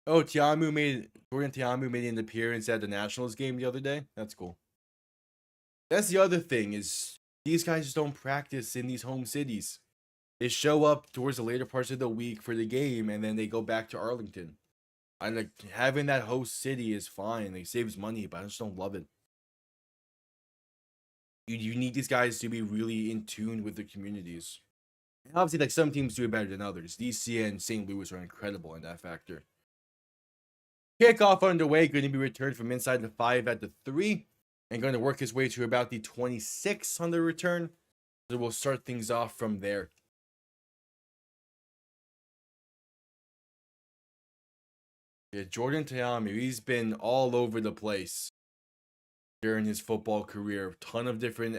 Oh, Jordan Tiamu made an appearance at the Nationals game the other day. That's cool. That's the other thing is these guys just don't practice in these home cities. They show up towards the later parts of the week for the game, and then they go back to Arlington. I like having that host city is fine. It saves money, but I just don't love it. You need these guys to be really in tune with the communities. And obviously, like some teams do it better than others. DC and St. Louis are incredible in that factor. Kickoff underway, going to be returned from inside the 5 at the 3, and going to work his way to about the 26 on the return. So we'll start things off from there. Yeah, Jordan Tiamu, he's been all over the place during his football career. Ton of different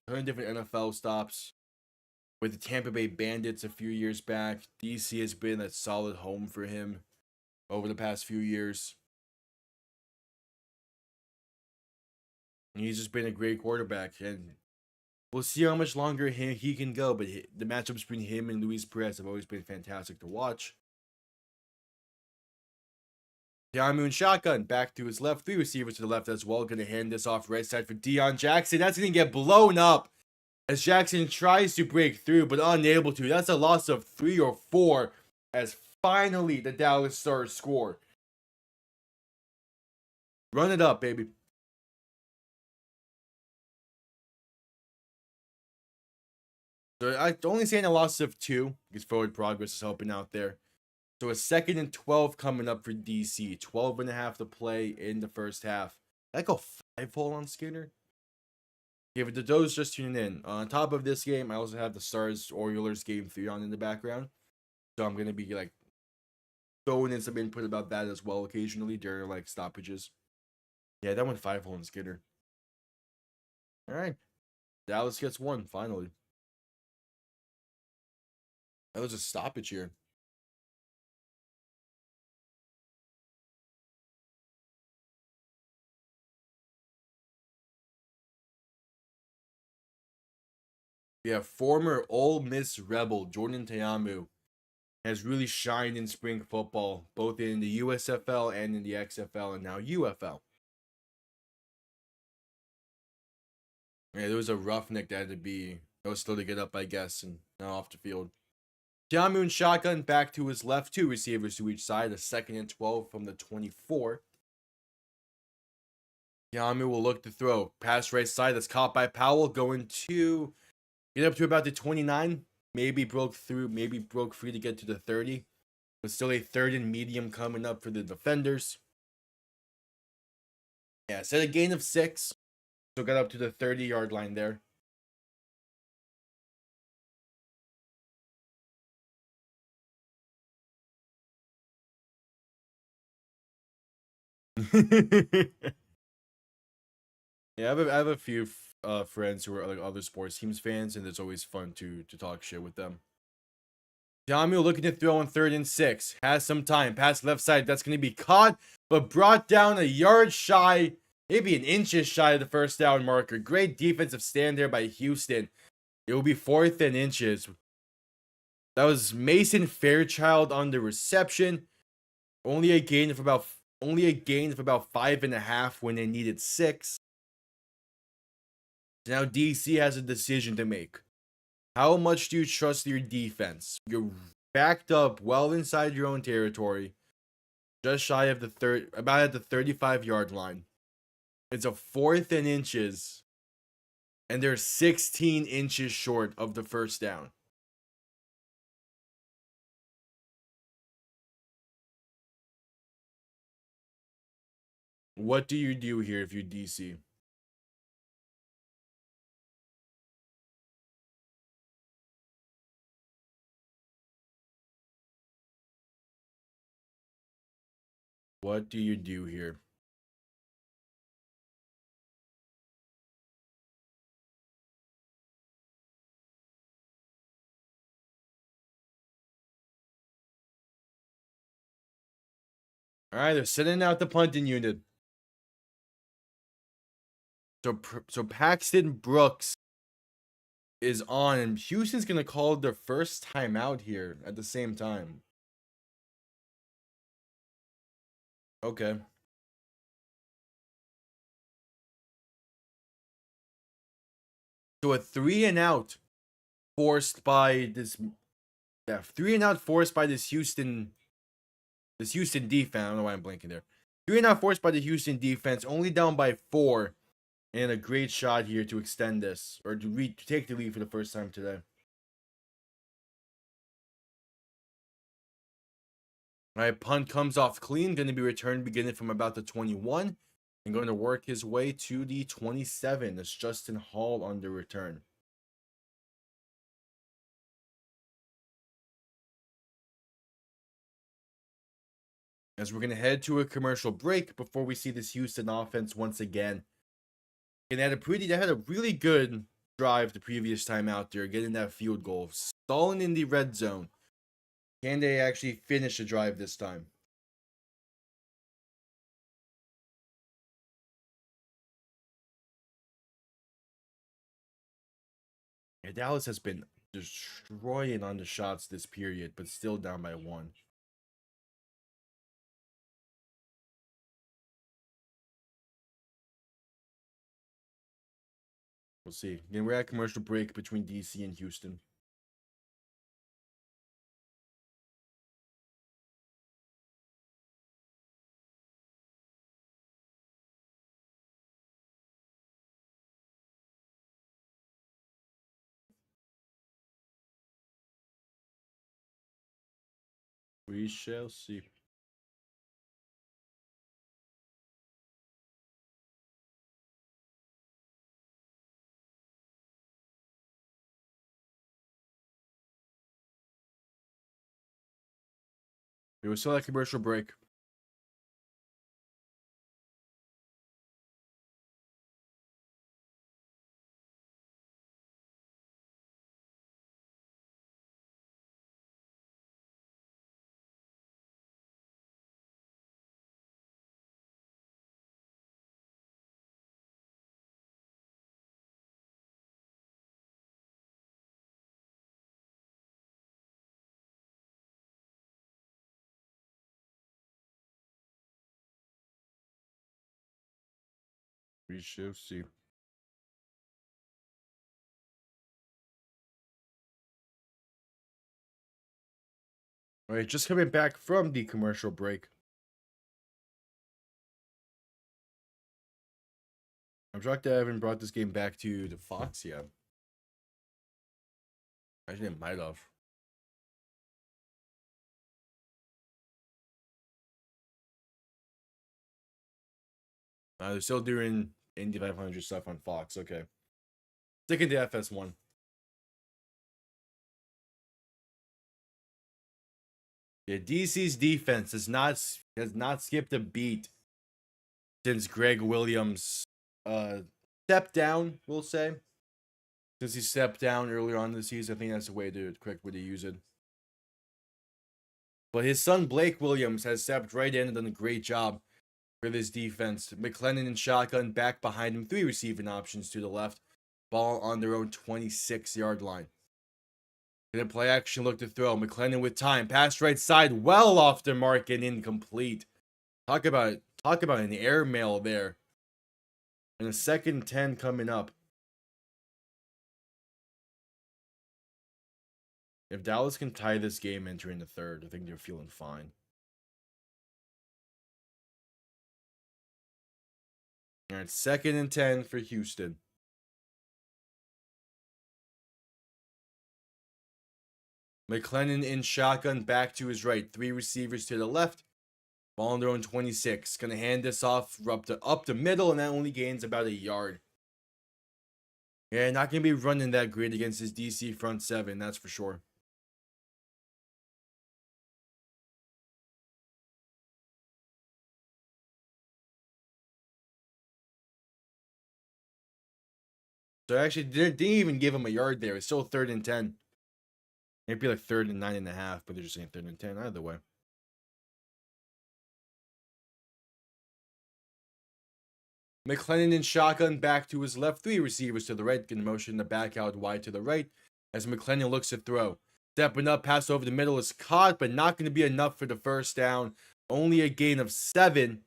NFL stops. With the Tampa Bay Bandits a few years back, DC has been a solid home for him over the past few years. And he's just been a great quarterback, and we'll see how much longer he can go. But the matchups between him and Luis Perez have always been fantastic to watch. Tiamu in shotgun, back to his left. 3 receivers to the left as well. Going to hand this off right side for Deion Jackson. That's going to get blown up as Jackson tries to break through, but unable to. That's a loss of 3 or 4. as finally the Dallas Stars score. Run it up, baby. So I only saying a loss of 2 because forward progress is helping out there. So a 2nd and 12 coming up for DC. 12.5 to play in the first half. I go 5-hole on Skinner. Yeah, but those just tuning in. On top of this game, I also have the Stars Oilers game 3 on in the background. So I'm gonna be like throwing in some input about that as well occasionally during like stoppages. Yeah, that went 5-hole on Skinner. Alright. Dallas gets 1, finally. That was a stoppage here. Yeah, former Ole Miss Rebel Jordan Ta'amu has really shined in spring football, both in the USFL and in the XFL and now UFL. Yeah, there was a roughneck that was still to get up, I guess, and now off the field. Ta'amu and shotgun back to his left, 2 receivers to each side, a 2nd and 12 from the 24. Ta'amu will look to throw. Pass right side that's caught by Powell, going to get up to about the 29. Maybe broke free to get to the 30. But still a 3rd and medium coming up for the defenders. Yeah, set a gain of 6. So got up to the 30-yard line there. Yeah, I have a few friends who are like other sports teams fans, and it's always fun to talk shit with them. Jamil looking to throw on 3rd and 6. Has some time. Pass left side. That's going to be caught, but brought down a yard shy, maybe an inches shy of the first down marker. Great defensive stand there by Houston. It will be 4th and inches. That was Mason Fairchild on the reception. Only a gain of about 5.5 when they needed 6. Now DC has a decision to make. How much do you trust your defense? You're backed up well inside your own territory, just shy of about at the 35-yard line. It's a 4th and inches, and they're 16 inches short of the first down. What do you do here if you're DC? What do you do here? All right, they're sending out the punting unit. So Paxton Brooks is on, and Houston's gonna call their first timeout here at the same time. Okay. So a 3 and out forced by this. Yeah, 3 and out forced by this Houston defense. I don't know why I'm blanking there. 3 and out forced by the Houston defense, only down by 4, and a great shot here to extend this or to take the lead for the first time today. All right, punt comes off clean, going to be returned beginning from about the 21 and going to work his way to the 27. It's Justin Hall on the return. As we're going to head to a commercial break before we see this Houston offense once again. And they had a really good drive the previous time out there, getting that field goal, stalling in the red zone. Can they actually finish the drive this time? Yeah, Dallas has been destroying on the shots this period, but still down by 1. We'll see. Again, we're at commercial break between DC and Houston. We shall see. It was still that commercial break. We shall see. All right, just coming back from the commercial break. I'm shocked I haven't brought this game back to the Fox yet. Actually, it might have. They're still doing Indy 500 stuff on Fox. Okay. Sticking to FS1. Yeah, DC's defense has not skipped a beat since Greg Williams stepped down, we'll say. Since he stepped down earlier on in the season, I think that's the correct way to use it. But his son Blake Williams has stepped right in and done a great job for this defense. McLennan and shotgun back behind him, 3 receiving options to the left. Ball on their own 26-yard line. Gonna play action, look to throw. McLennan with time. Pass right side, well off the mark and incomplete. Talk about an airmail there. And a 2nd and 10 coming up. If Dallas can tie this game entering the 3rd, I think they're feeling fine. All right, 2nd and 10 for Houston. McLennan in shotgun, back to his right. 3 receivers to the left. Ball on their own 26. Gonna hand this off up the middle, and that only gains about a yard. Yeah, not gonna be running that great against his DC front 7, that's for sure. So actually, didn't even give him a yard there. It's still 3rd and 10. It'd be like 3rd and 9.5, but they're just saying 3rd and 10 either way. McLennan in shotgun, back to his left. 3 receivers to the right. Can motion the back out wide to the right as McLennan looks to throw. Stepping up, pass over the middle is caught, but not going to be enough for the first down. Only a gain of 7,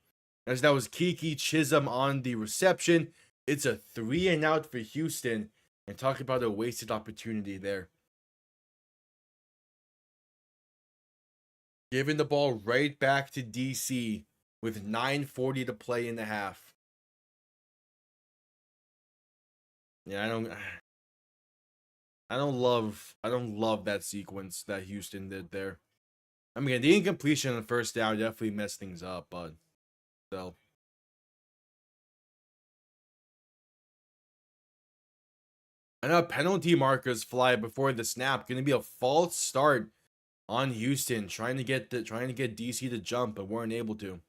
as that was Kiki Chisholm on the reception. It's a 3 and out for Houston, and talk about a wasted opportunity there. Giving the ball right back to DC with 9:40 to play in the half. Yeah, I don't love that sequence that Houston did there. I mean, the incompletion on the first down definitely messed things up, but still. I know penalty markers fly before the snap. Going to be a false start on Houston, trying to get DC to jump, but weren't able to.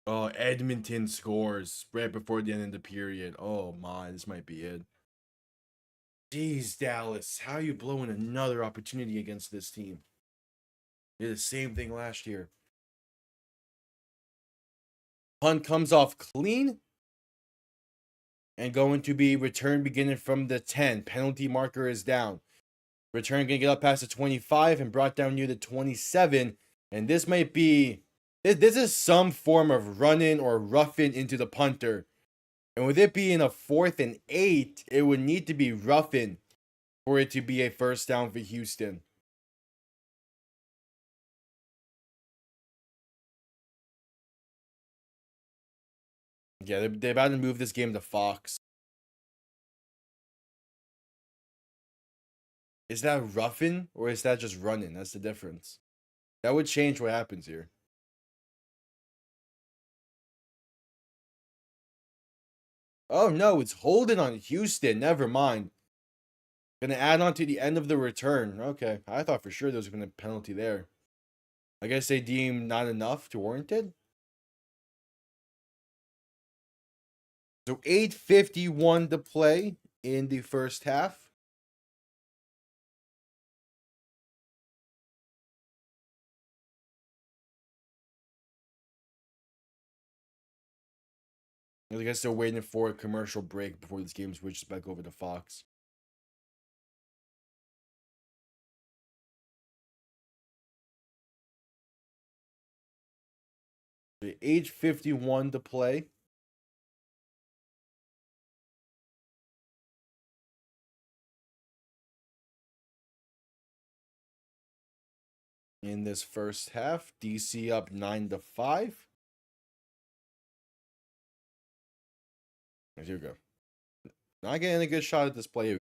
Oh, Edmonton scores right before the end of the period. Oh my, this might be it. Jeez, Dallas, how are you blowing another opportunity against this team? They did the same thing last year. Punt comes off clean and going to be returned beginning from the 10. Penalty marker is down. Return going to get up past the 25 and brought down near the 27. And this might be... This is some form of run-in or rough-in into the punter. And with it being a 4th and 8, it would need to be rough-in for it to be a first down for Houston. Yeah, they're about to move this game to Fox. Is that roughing or is that just running? That's the difference. That would change what happens here. Oh no, it's holding on Houston. Never mind. Gonna add on to the end of the return. Okay, I thought for sure there was gonna be a penalty there. I guess they deemed not enough to warrant it. So 8:51 to play in the first half. I guess they're waiting for a commercial break before this game switches back over to Fox. So 8:51 to play. In this first half, DC up 9-5. Here we go. Not getting a good shot at this play.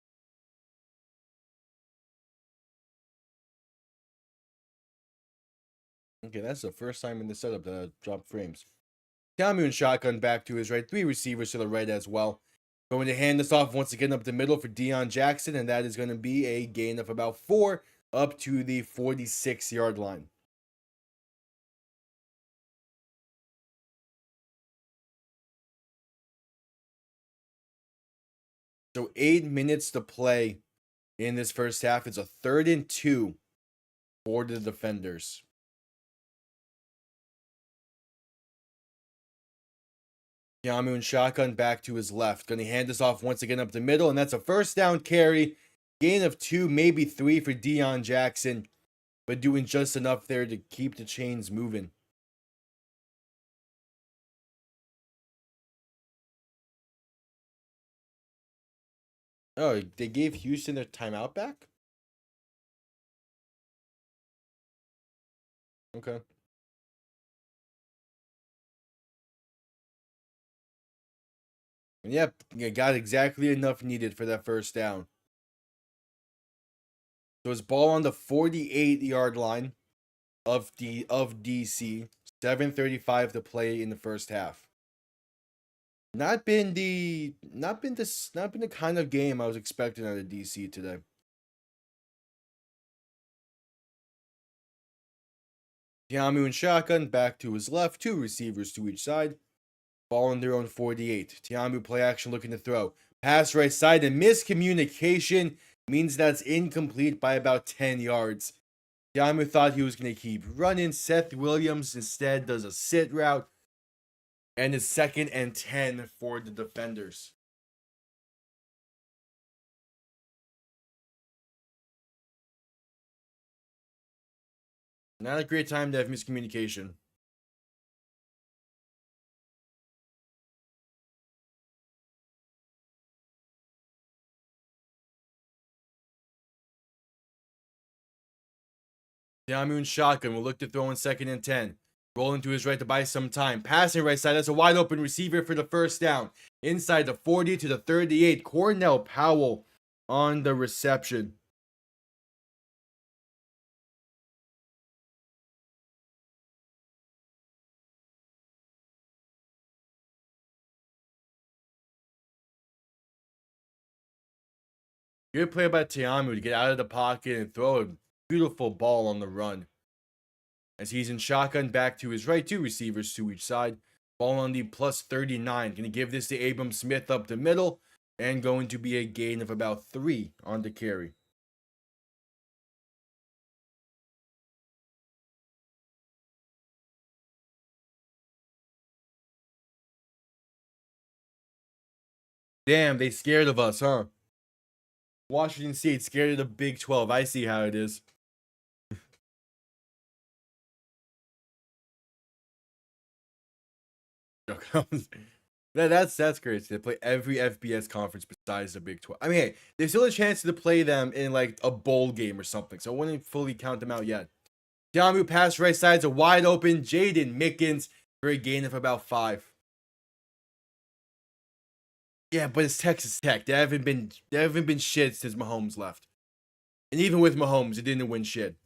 Okay, that's the first time in the setup that I dropped frames. Tiamu and shotgun back to his right. 3 receivers to the right as well. Going to hand this off once again up the middle for Deion Jackson, and that is going to be a gain of about 4 up to the 46-yard line. So 8 minutes to play in this first half. It's a 3rd and 2 for the defenders. Tiamu and shotgun back to his left. Going to hand this off once again up the middle, and that's a first down carry. Gain of 2, maybe 3 for Deion Jackson, but doing just enough there to keep the chains moving. Oh, they gave Houston their timeout back? Okay. And yep, you got exactly enough needed for that first down. So it's ball on the 48-yard line of DC. 7:35 to play in the first half. Not been the kind of game I was expecting out of DC today. Tiamu and shotgun back to his left, 2 receivers to each side. Ball on their own 48. Tiamu play action looking to throw. Pass right side and miscommunication means that's incomplete by about 10 yards. Tiamu thought he was going to keep running. Seth Williams instead does a sit route. And it's 2nd and 10 for the defenders. Not a great time to have miscommunication. Tiamu and shotgun will look to throw in 2nd and 10. Rolling to his right to buy some time. Passing right side. That's a wide open receiver for the first down. Inside the 40 to the 38. Cornell Powell on the reception. Good play by Tiamu to get out of the pocket and throw a beautiful ball on the run. As he's in shotgun back to his right, 2 receivers to each side. Ball on the plus 39. Going to give this to Abram Smith up the middle. And going to be a gain of about 3 on the carry. Damn, they scared of us, huh? Washington State scared of the Big 12. I see how it is. That's crazy. They play every FBS conference besides the Big 12. I mean, hey, there's still a chance to play them in like a bowl game or something, so I wouldn't fully count them out yet. Tiamu pass right side's a wide open Jaden Mickens for a gain of about 5. Yeah, but it's Texas Tech. They haven't been shit since Mahomes left. And even with Mahomes, it didn't win shit.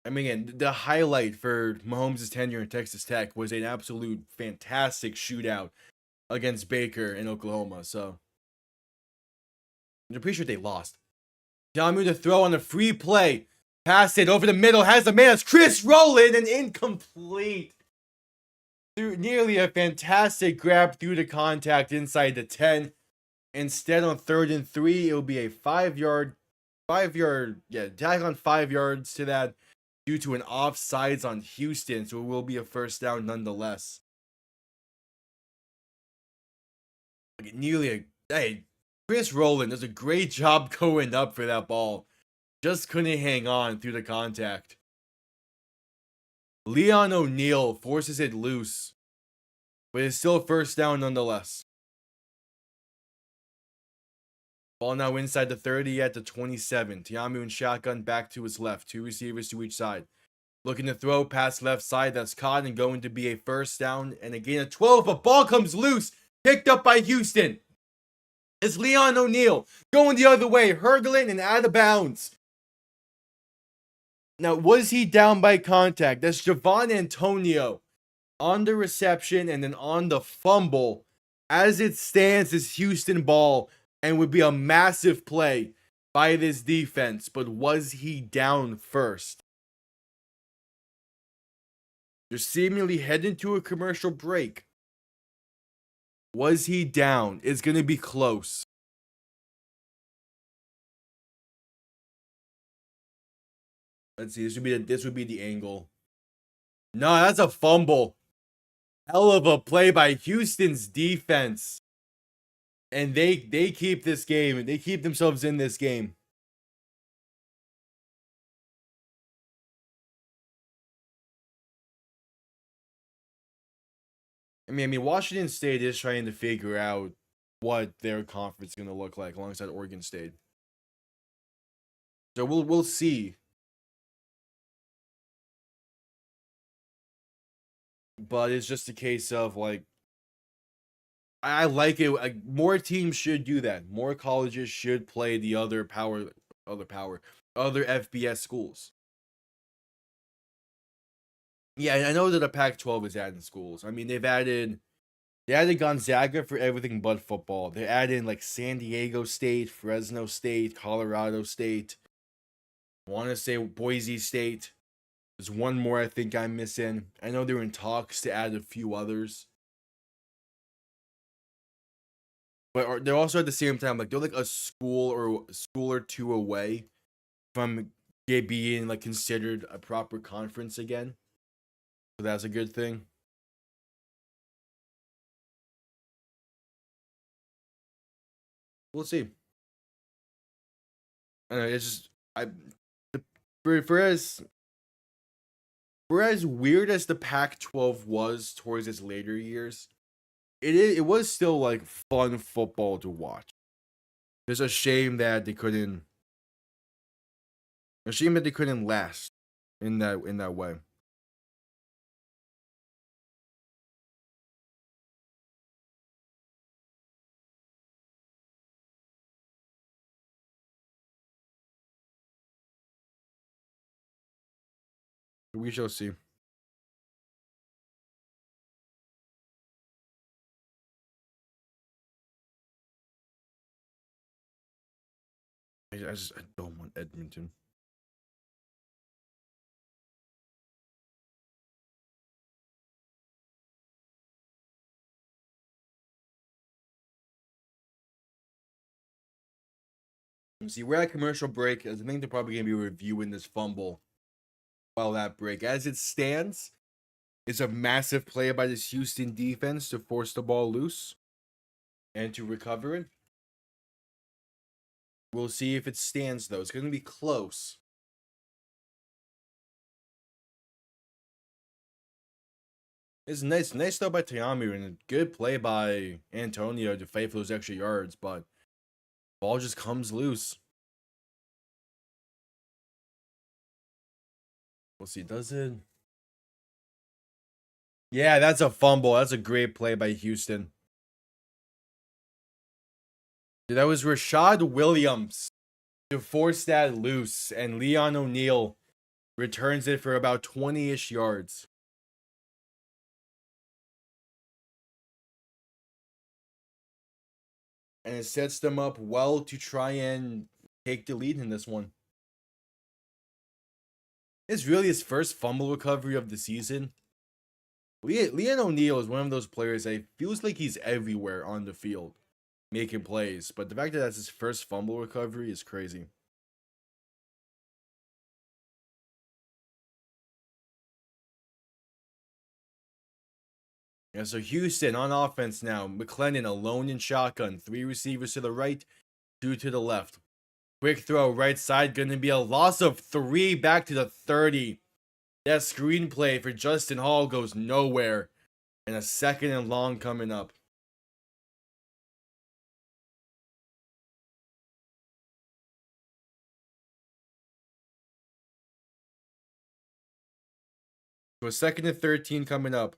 I mean, again, the highlight for Mahomes' tenure in Texas Tech was an absolute fantastic shootout against Baker in Oklahoma. So I'm pretty sure they lost. Jamu to throw on a free play. Pass it over the middle. Has the man. It's Chris Rowland and incomplete. Through nearly a fantastic grab through the contact inside the 10. Instead, on 3rd and 3, it'll be a 5-yard, tag on 5 yards to that due to an offsides on Houston. So it will be a first down nonetheless. Hey, Chris Rowland does a great job going up for that ball. Just couldn't hang on through the contact. Leon O'Neal forces it loose, but it's still a first down nonetheless. Ball now inside the 30 at the 27. Tiamu and shotgun back to his left. 2 receivers to each side. Looking to throw past left side. That's caught and going to be a first down. And a gain of 12. But ball comes loose. Picked up by Houston. It's Leon O'Neal going the other way. Hurdling and out of bounds. Now, was he down by contact? That's Javon Antonio on the reception and then on the fumble. As it stands, this Houston ball and would be a massive play by this defense. But was he down first? They're seemingly heading to a commercial break. Was he down? It's going to be close. Let's see. This would be the angle. No, that's a fumble. Hell of a play by Houston's defense. And they keep this game. They keep themselves in this game. I mean, Washington State is trying to figure out what their conference is going to look like alongside Oregon State. So we'll see. But it's just a case of like, I like it. Like, more teams should do that. More colleges should play the other FBS schools. Yeah, I know that the Pac-12 is adding schools. I mean, they added Gonzaga for everything but football. They added like San Diego State, Fresno State, Colorado State. I want to say Boise State. There's one more I think I'm missing. I know they're in talks to add a few others. But they're also at the same time like they're like a school or two away from being like considered a proper conference again. So that's a good thing. We'll see. I know, it's just for as weird as the Pac-12 was towards its later years, it was still like fun football to watch. It's a shame that they couldn't. A shame that they couldn't last in that way. We shall see. I don't want Edmonton. See, we're at commercial break. I think they're probably gonna be reviewing this fumble while that break. As it stands, it's a massive play by this Houston defense to force the ball loose and to recover it. We'll see if it stands though. It's gonna be close. It's nice though by Tiamu and a good play by Antonio to fight for those extra yards, but ball just comes loose. We'll see. Does it? Yeah, that's a fumble. That's a great play by Houston. Dude, that was Rashad Williams to force that loose, and Leon O'Neal returns it for about 20-ish yards. And it sets them up well to try and take the lead in this one. It's really his first fumble recovery of the season. Leon O'Neal is one of those players that feels like he's everywhere on the field, making plays. But the fact that that's his first fumble recovery is crazy. Yeah, so Houston on offense now. McClendon alone in shotgun. 3 receivers to the right, 2 to the left. Quick throw right side. Going to be a loss of 3 back to the 30. That screenplay for Justin Hall goes nowhere. And a 2nd and long coming up. So a 2nd and 13 coming up.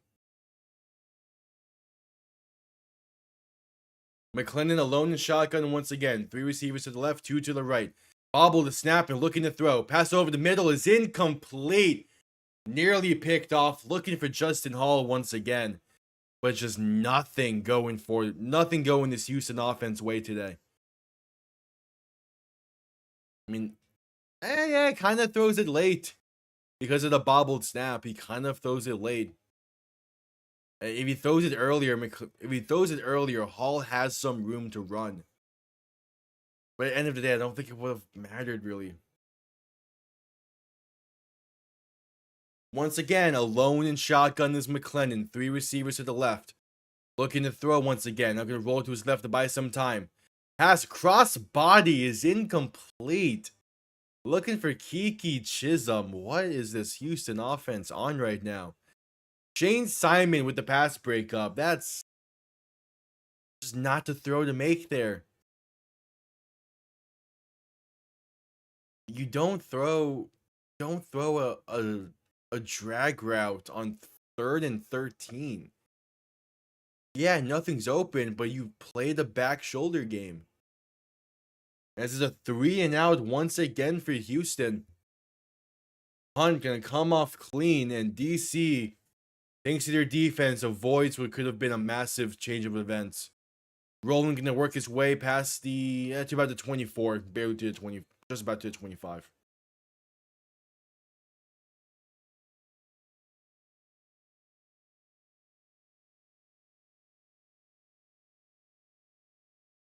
McClendon alone in shotgun once again. 3 receivers to the left, 2 to the right. Bobble the snap and looking to throw. Pass over the middle is incomplete. Nearly picked off. Looking for Justin Hall once again. But just nothing going this Houston offense way today. I mean, yeah, kind of throws it late. Because of the bobbled snap, he kind of throws it late. If he throws it earlier, Hall has some room to run. But at the end of the day, I don't think it would have mattered really. Once again, alone in shotgun is McClendon. 3 receivers to the left. Looking to throw once again. I'm going to roll to his left to buy some time. Pass cross body is incomplete. Looking for Kiki Chisholm. What is this Houston offense on right now? Shane Simon with the pass breakup. That's just not the throw to make there. You don't throw a drag route on 3rd and 13. Yeah, nothing's open, but you play the back shoulder game. This is a 3 and out once again for Houston. Hunt gonna come off clean, and DC, thanks to their defense, avoids what could have been a massive change of events. Roland gonna work his way past to about the 24, barely to the 20, just about to the 25.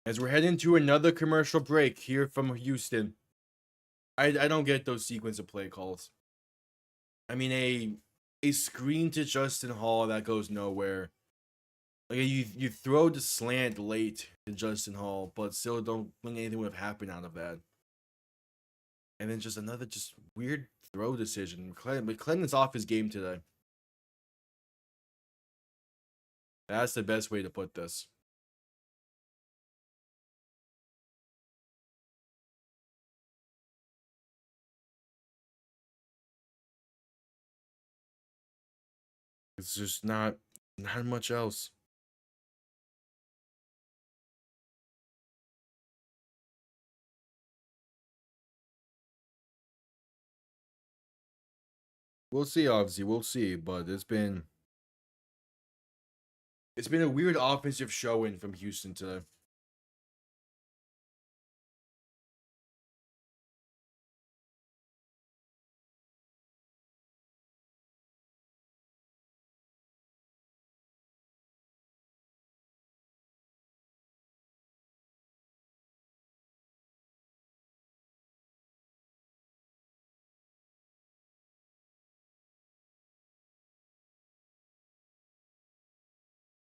As we're heading to another commercial break here from Houston. I don't get those sequence of play calls. I mean, a screen to Justin Hall that goes nowhere. Like you throw the slant late to Justin Hall, but still don't think anything would have happened out of that. And then just another weird throw decision. McClendon's off his game today. That's the best way to put this. It's just not much else. We'll see, obviously. We'll see, but it's been a weird offensive showing from Houston today.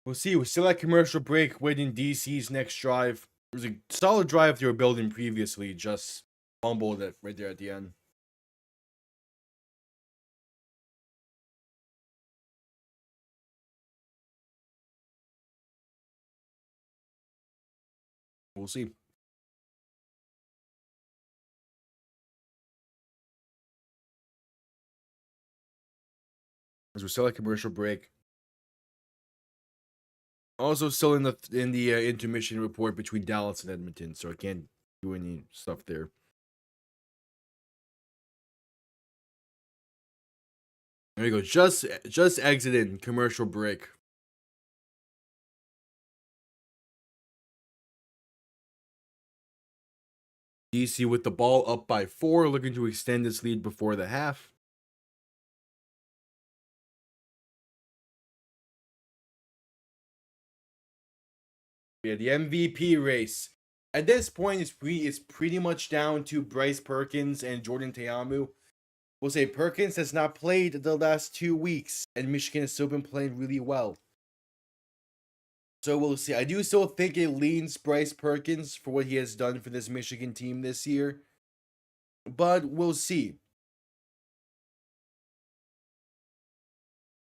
We'll see. We're still at commercial break, waiting DC's next drive. It was a solid drive they were building previously, just fumbled it right there at the end. We'll see. As we're still at commercial break. Also, still in the intermission report between Dallas and Edmonton, so I can't do any stuff there. There you go. Just exited commercial break. DC with the ball up by 4, looking to extend its lead before the half. Yeah, the MVP race. At this point, it's pretty much down to Bryce Perkins and Jordan Ta'amu. We'll say Perkins has not played the last 2 weeks, and Michigan has still been playing really well. So we'll see. I do still think it leans Bryce Perkins for what he has done for this Michigan team this year, but we'll see.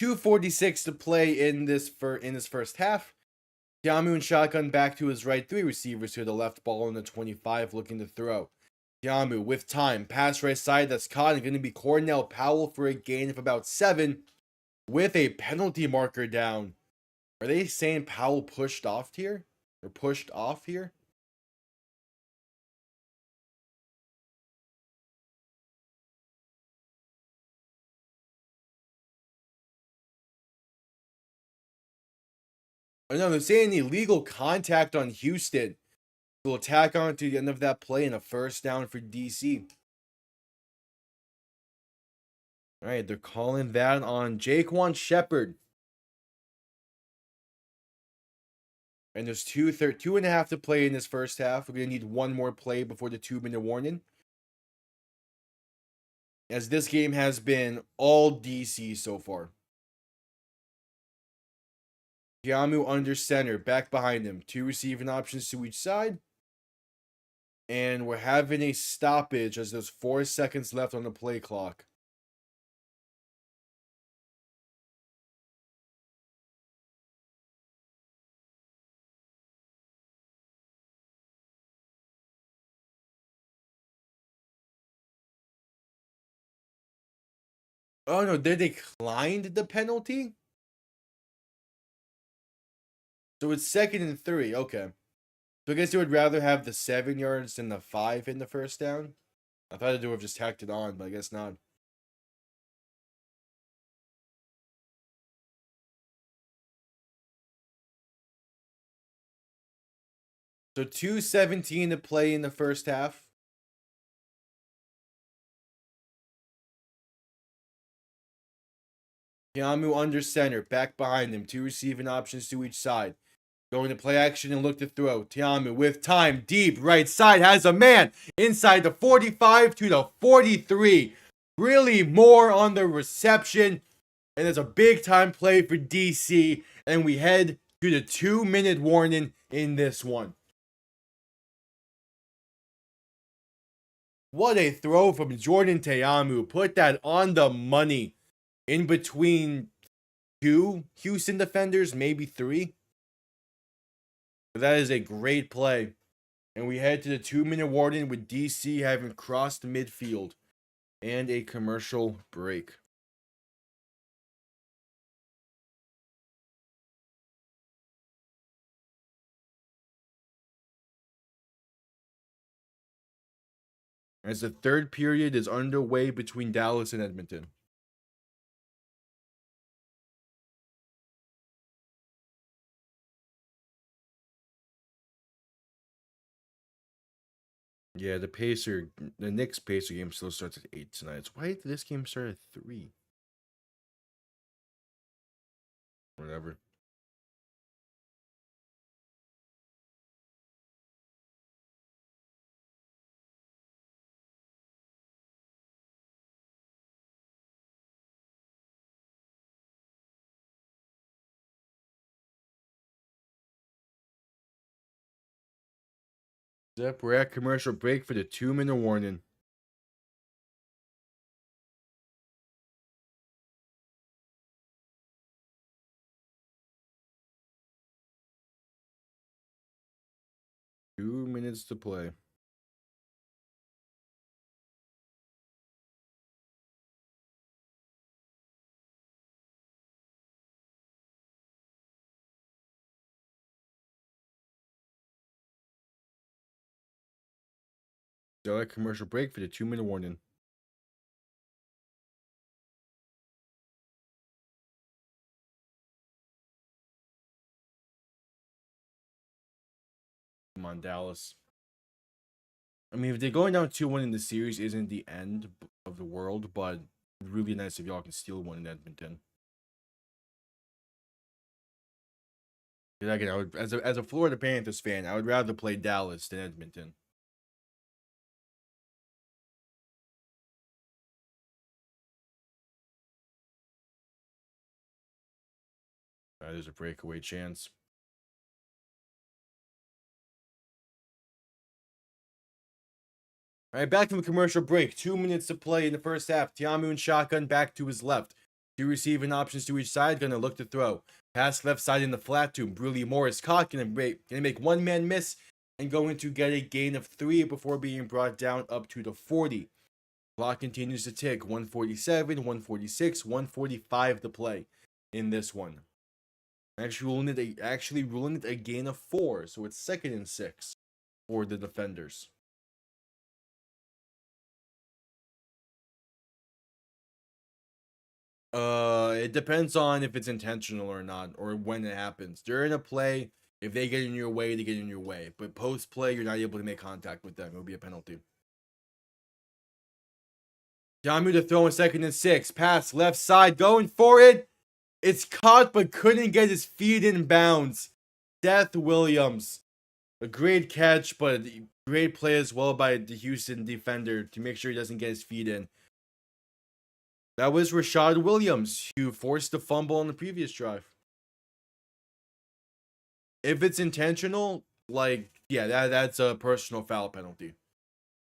2:46 to play in this first half. Ta'amu and shotgun back to his right, 3 receivers to the left, ball in the 25 looking to throw. Ta'amu with time, pass right side that's caught, and going to be Cornell Powell for a gain of about 7 with a penalty marker down. Are they saying Powell pushed off here? Or pushed off here? Oh no, they're saying illegal contact on Houston. Will attack on to the end of that play and a first down for DC. Alright, they're calling that on Jaquan Shepard. And there's 2.5 to play in this first half. We're going to need one more play before the 2-minute warning. As this game has been all DC so far. Ta'amu under center, back behind him. 2 receiving options to each side. And we're having a stoppage as there's 4 seconds left on the play clock. Oh no, they declined the penalty? So it's 2nd and 3, okay. So I guess they would rather have the 7 yards than the 5 in the first down? I thought they would have just tacked it on, but I guess not. So 2:17 to play in the first half. Ta'amu under center, back behind him. 2 receiving options to each side. Going to play action and look to throw. Ta'amu with time, deep right side, has a man inside the 45 to the 43. Really more on the reception. And it's a big time play for DC. And we head to the 2-minute warning in this one. What a throw from Jordan Ta'amu. Put that on the money. In between 2 Houston defenders, maybe 3. But that is a great play. And we head to the 2-minute warning with DC having crossed midfield. And a commercial break. As the third period is underway between Dallas and Edmonton. Yeah, the Knicks Pacer game still starts at 8 tonight. So why did this game start at 3? Whatever. Yep, we're at commercial break for the 2-minute warning. Two minutes to play. So a commercial break for the 2-minute warning. Come on, Dallas. I mean, if they're going down 2-1 in the series, isn't the end of the world, but really nice if y'all can steal one in Edmonton. Again, I would, as a Florida Panthers fan, I would rather play Dallas than Edmonton. There's a breakaway chance. All right, back from the commercial break. 2 minutes to play in the first half. Tiamu and shotgun back to his left. Two receiving options to each side. Gonna look to throw. Pass left side in the flat to Bruley Morris. Caught. Gonna make one man miss and going to get a gain of 3 before being brought down up to the 40. Clock continues to tick. 147, 146, 145 to play in this one. Actually ruling it a gain of 4, so it's 2nd and 6 for the defenders. It depends on if it's intentional or not, or when it happens. During a play, if they get in your way, they get in your way. But post play, you're not able to make contact with them. It will be a penalty. Jamu to throw in 2nd and 6. Pass left side, going for it. It's caught, but couldn't get his feet in bounds. Seth Williams. A great catch, but a great play as well by the Houston defender to make sure he doesn't get his feet in. That was Rashad Williams, who forced the fumble on the previous drive. If it's intentional, that's a personal foul penalty.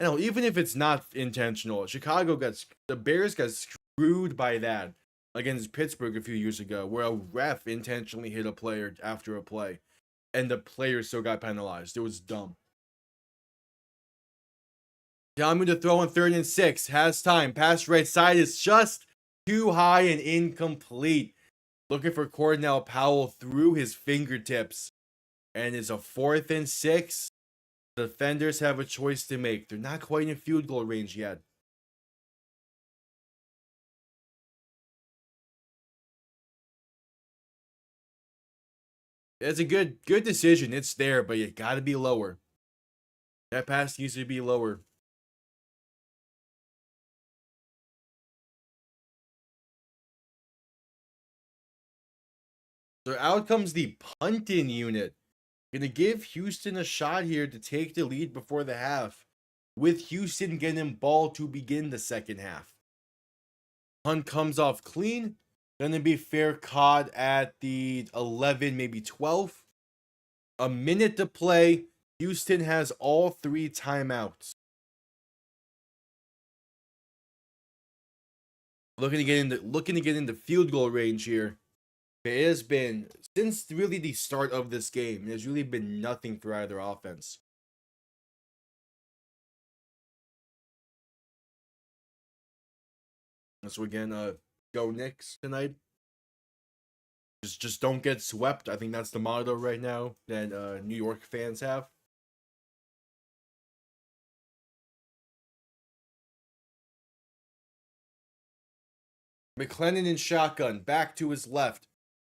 No, even if it's not intentional, the Bears got screwed by that against Pittsburgh a few years ago, where a ref intentionally hit a player after a play, and the player still got penalized. It was dumb. Yamu to throw on 3rd and 6. Has time. Pass right side is just too high and incomplete. Looking for Cornell Powell through his fingertips. And it's a 4th and 6. The defenders have a choice to make. They're not quite in field goal range yet. It's a good decision. It's there, but you gotta be lower. That pass needs to be lower. So out comes the punting unit. Gonna give Houston a shot here to take the lead before the half, with Houston getting ball to begin the second half. Punt comes off clean. Gonna be fair caught at the 11, maybe 12. A minute to play. Houston has all 3 timeouts. Looking to get into field goal range here. It has been, since really the start of this game, there's really been nothing for either offense. So again, go Knicks tonight. Just don't get swept. I think that's the motto right now that New York fans have. McLennan in shotgun, back to his left.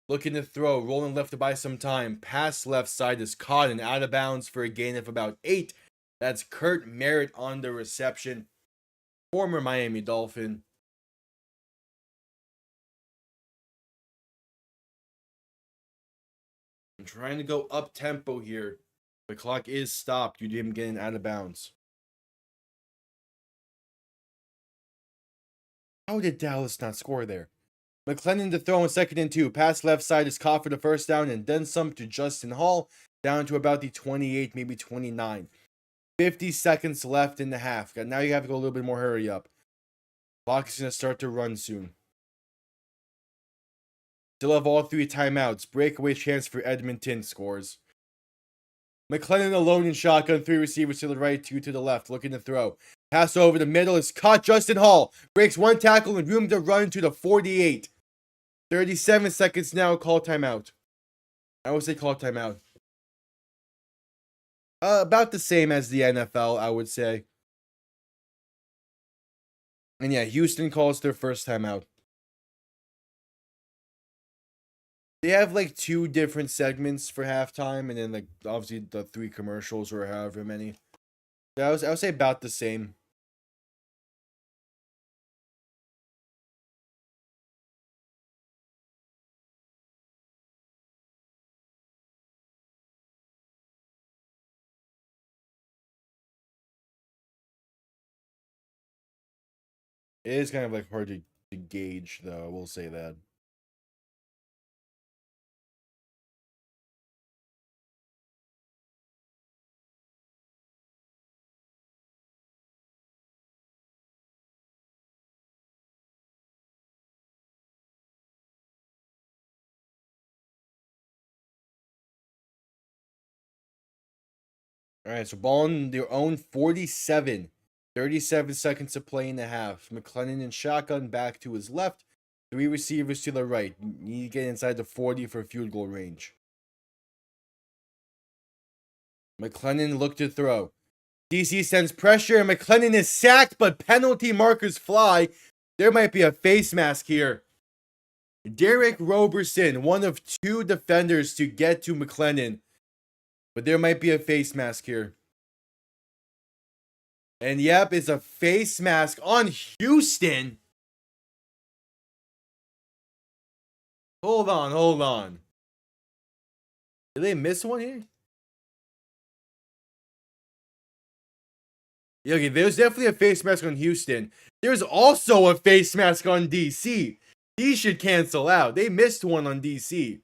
Looking to throw, rolling left to buy some time. Pass left side is caught and out of bounds for a gain of about 8. That's Kurt Merritt on the reception. Former Miami Dolphin. I'm trying to go up tempo here. The clock is stopped due to him getting out of bounds. How did Dallas not score there? McLennan to throw in 2nd and 2. Pass left side is caught for the first down and then some to Justin Hall. Down to about the 28, maybe 29. 50 seconds left in the half. Now you have to go a little bit more hurry up. Clock is going to start to run soon. Still have all 3 timeouts. Breakaway chance for Edmonton scores. McLennan alone in shotgun. 3 receivers to the right, 2 to the left. Looking to throw. Pass over the middle is caught. Justin Hall breaks 1 tackle and room to run to the 48. 37 seconds now. Call timeout. I would say call timeout. About the same as the NFL, I would say. And yeah, Houston calls their first time out. They have like 2 different segments for halftime, and then like obviously the 3 commercials or however many. Yeah, I would say about the same. It is kind of like hard to gauge, though. I will say that. All right, so ball in their own 47. 37 seconds to play in the half. McLennan in shotgun back to his left. 3 receivers to the right. Need to get inside the 40 for field goal range. McLennan looked to throw. DC sends pressure and McLennan is sacked, but penalty markers fly. There might be a face mask here. Derek Roberson, one of 2 defenders to get to McLennan. But there might be a face mask here. And yep, it's a face mask on Houston. Hold on. Did they miss one here? Yeah, okay, there's definitely a face mask on Houston. There's also a face mask on DC. These should cancel out. They missed one on DC.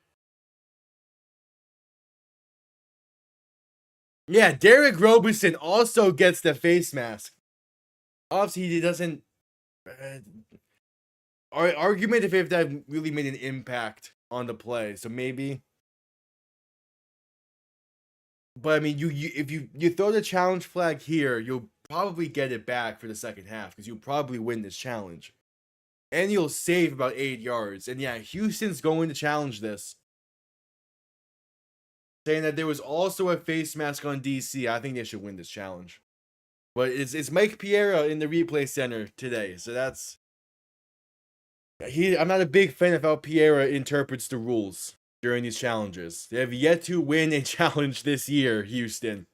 Yeah, Derek Roberson also gets the face mask. Obviously, he doesn't. Argument if that really made an impact on the play. So maybe. But I mean, you if you throw the challenge flag here, you'll probably get it back for the second half because you'll probably win this challenge, and you'll save about 8 yards. And yeah, Houston's going to challenge this, saying that there was also a face mask on DC. I think they should win this challenge. But it's Mike Piera in the replay center today, so that's I'm not a big fan of how Piera interprets the rules during these challenges. They have yet to win a challenge this year, Houston.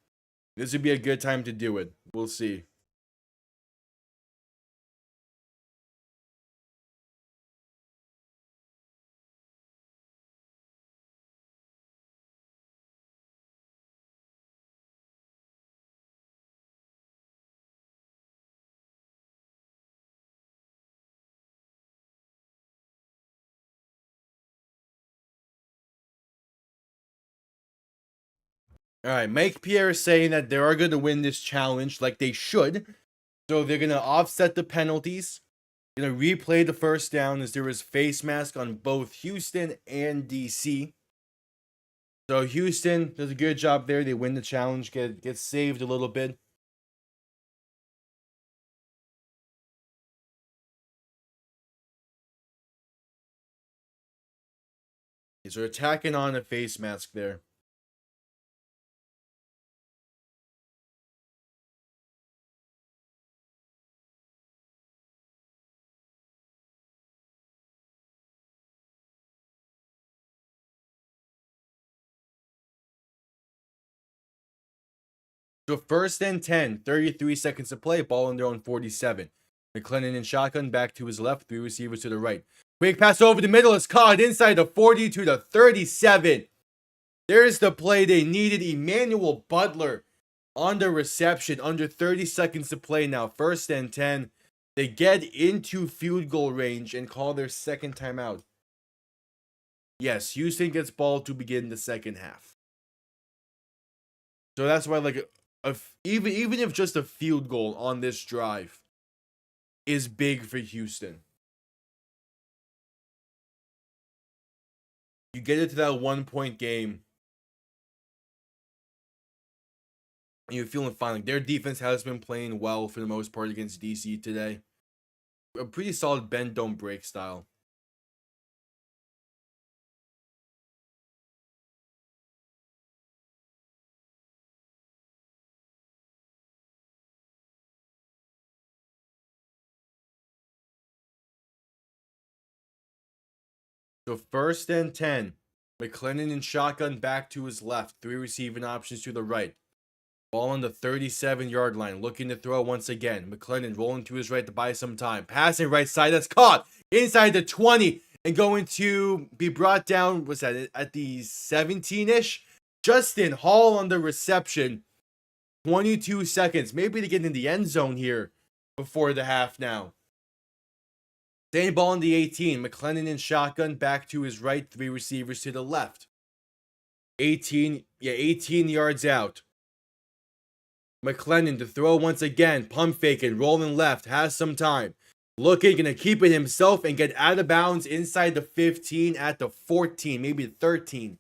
This would be a good time to do it. We'll see. All right, Mike Pierre is saying that they are going to win this challenge like they should. So they're going to offset the penalties. Going to replay the first down as there was face mask on both Houston and DC. So Houston does a good job there. They win the challenge, get saved a little bit. So they're attacking on a face mask there. So first and 10, 33 seconds to play, ball in their own 47. McLennan in shotgun back to his left, 3 receivers to the right. Quick pass over the middle is caught inside the 40 to the 37. There's the play they needed. Emmanuel Butler on the reception. Under 30 seconds to play now. First and 10. They get into field goal range and call their second timeout. Yes, Houston gets ball to begin the second half. So that's why, like, even if just a field goal on this drive is big for Houston. You get it to that 1-point game. And you're feeling fine. Like, their defense has been playing well for the most part against DC today. A pretty solid bend don't break style. So 1st and 10. McClendon in shotgun back to his left. 3 receiving options to the right. Ball on the 37-yard line. Looking to throw once again. McClendon rolling to his right to buy some time. Passing right side. That's caught. Inside the 20. And going to be brought down. What's that? At the 17-ish. Justin Hall on the reception. 22 seconds. Maybe to get in the end zone here before the half now. Same ball in the 18. McClendon in shotgun back to his right. 3 receivers to the left. 18 yards out. McClendon to throw once again. Pump faking. Rolling left. Has some time. Looking. Going to keep it himself and get out of bounds inside the 15 at the 14. Maybe the 13.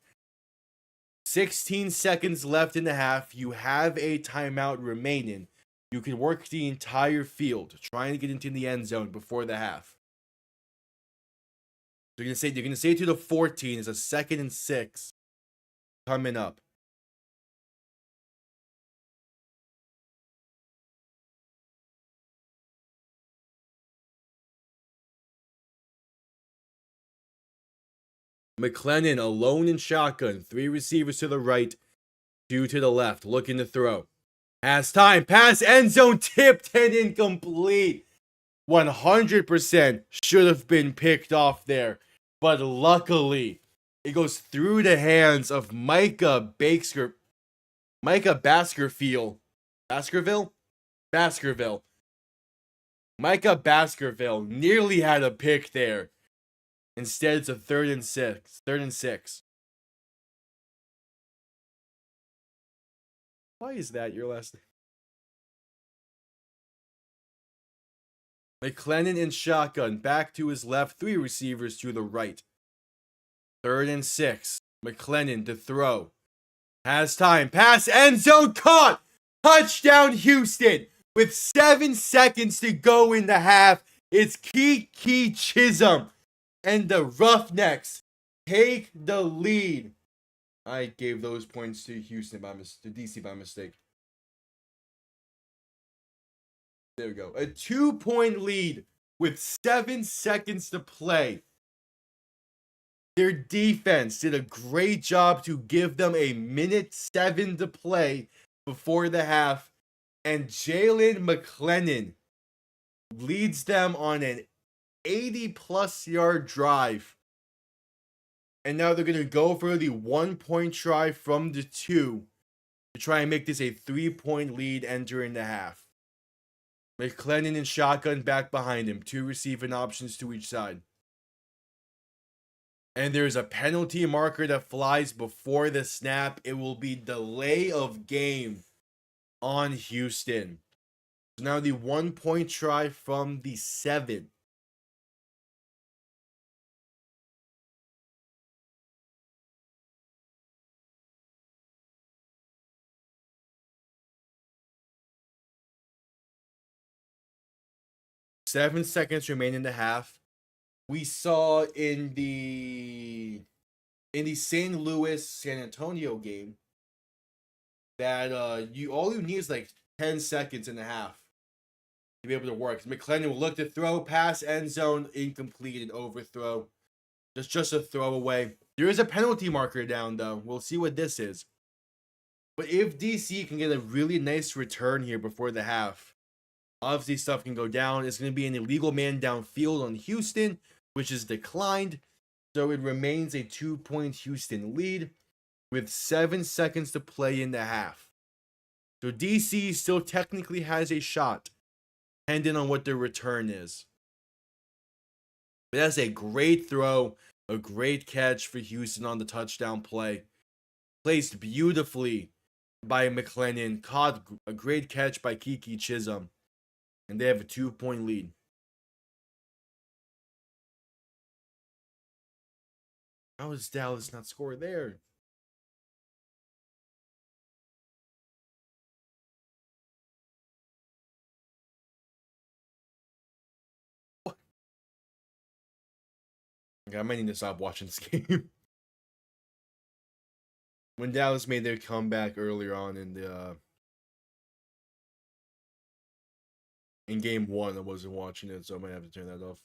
16 seconds left in the half. You have a timeout remaining. You can work the entire field trying to get into the end zone before the half. So you're gonna say to the 14 is a 2nd and 6 coming up. McClendon alone in shotgun. 3 receivers to the right, 2 to the left. Looking to throw. Has time. Pass end zone tipped and incomplete. 100% should have been picked off there. But luckily, it goes through the hands of Micah Baskerville. Micah Baskerville nearly had a pick there. Instead, it's a 3rd and 6. 3rd and 6. Why is that your last name? McClendon in shotgun. Back to his left. 3 receivers to the right. 3rd and 6. McClendon to throw. Has time. Pass end zone caught. Touchdown Houston. With 7 seconds to go in the half. It's Kiki Chisholm. And the Roughnecks take the lead. I gave those points to Houston to DC by mistake. There we go. A 2-point lead with 7 seconds to play. Their defense did a great job to give them a 1:07 to play before the half. And Jalen McClendon leads them on an 80-plus yard drive. And now they're going to go for the 1-point try from the 2 to try and make this a 3-point lead entering the half. McClendon in shotgun back behind him. 2 receiving options to each side. And there's a penalty marker that flies before the snap. It will be delay of game on Houston. So now the 1-point try from the 7. Seven seconds remain in the half. We saw in the St. Louis San Antonio game that all you need is like 10 seconds in the half to be able to work. McClendon will look to throw, pass, end zone, incomplete, and overthrow. Just a throwaway. There is a penalty marker down though. We'll see what this is. But if DC can get a really nice return here before the half, obviously stuff can go down. It's going to be an illegal man downfield on Houston, which is declined. So it remains a 2-point Houston lead with 7 seconds to play in the half. So DC still technically has a shot, depending on what their return is. But that's a great throw, a great catch for Houston on the touchdown play. Placed beautifully by McClendon, caught a great catch by Kiki Chisholm. And they have a 2-point lead. How does Dallas not score there? Okay, I might need to stop watching this game. When Dallas made their comeback earlier on in game 1, I wasn't watching it, so I might have to turn that off.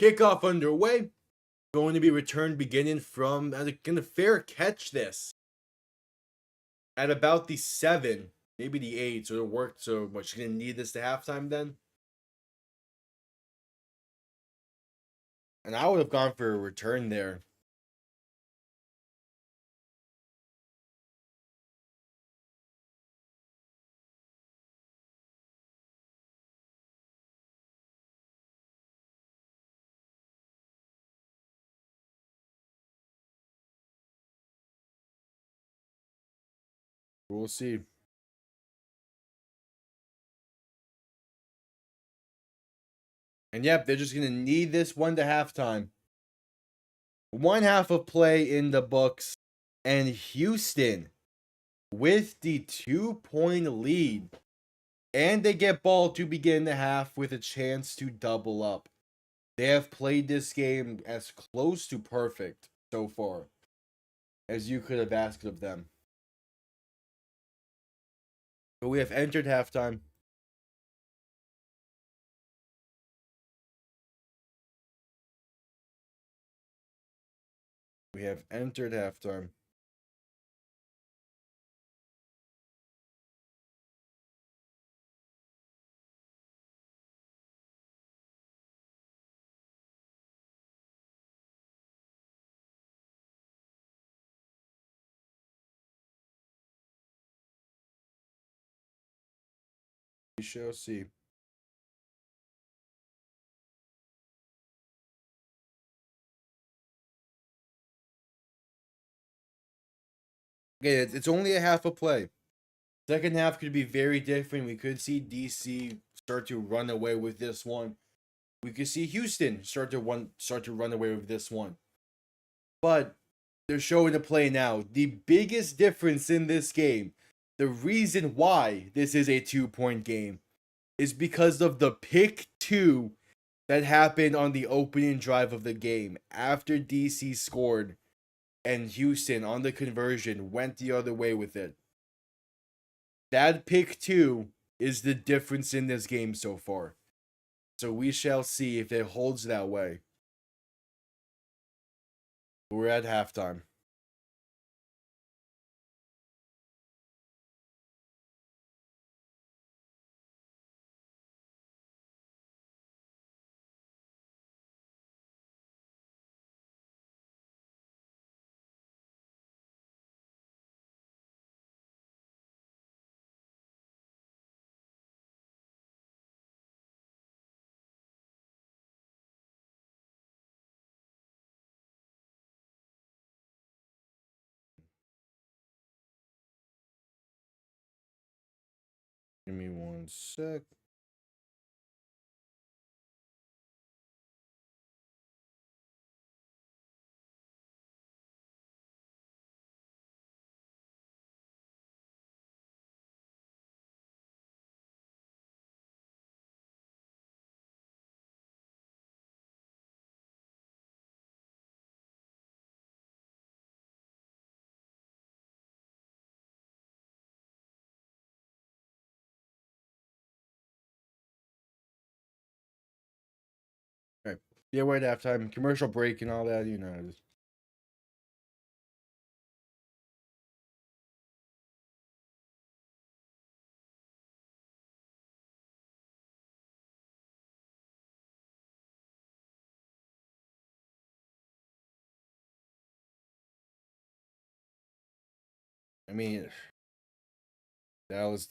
Kickoff underway. Going to be returned beginning from, going to fair catch this at about the 7, maybe the 8. So it worked. So what, she's going to need this to halftime then? And I would have gone for a return there. We'll see. And yep, they're just going to need this one to halftime. 1/2 of play in the books. And Houston with the 2-point lead. And they get ball to begin the half with a chance to double up. They have played this game as close to perfect so far as you could have asked of them. But we have entered halftime. We have entered halftime. We shall see. Okay, it's only a half a play. Second half could be very different. We could see DC start to run away with this one. We could see Houston start to run away with this one. But they're showing the play now. The biggest difference in this game, the reason why this is a 2-point game, is because of the pick 2 that happened on the opening drive of the game after DC scored and Houston on the conversion went the other way with it. That pick 2 is the difference in this game so far. So we shall see if it holds that way. We're at halftime. Give me one sec. Okay. Yeah, we're at halftime. Commercial break and all that, you know. I mean, Dallas.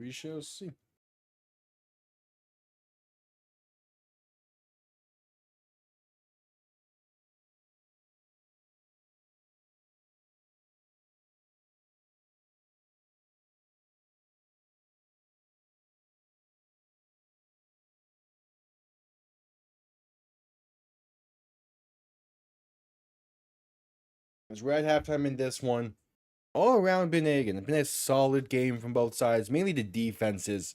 We shall see. As we're at halftime in this one, all around it's been a solid game from both sides. Mainly the defenses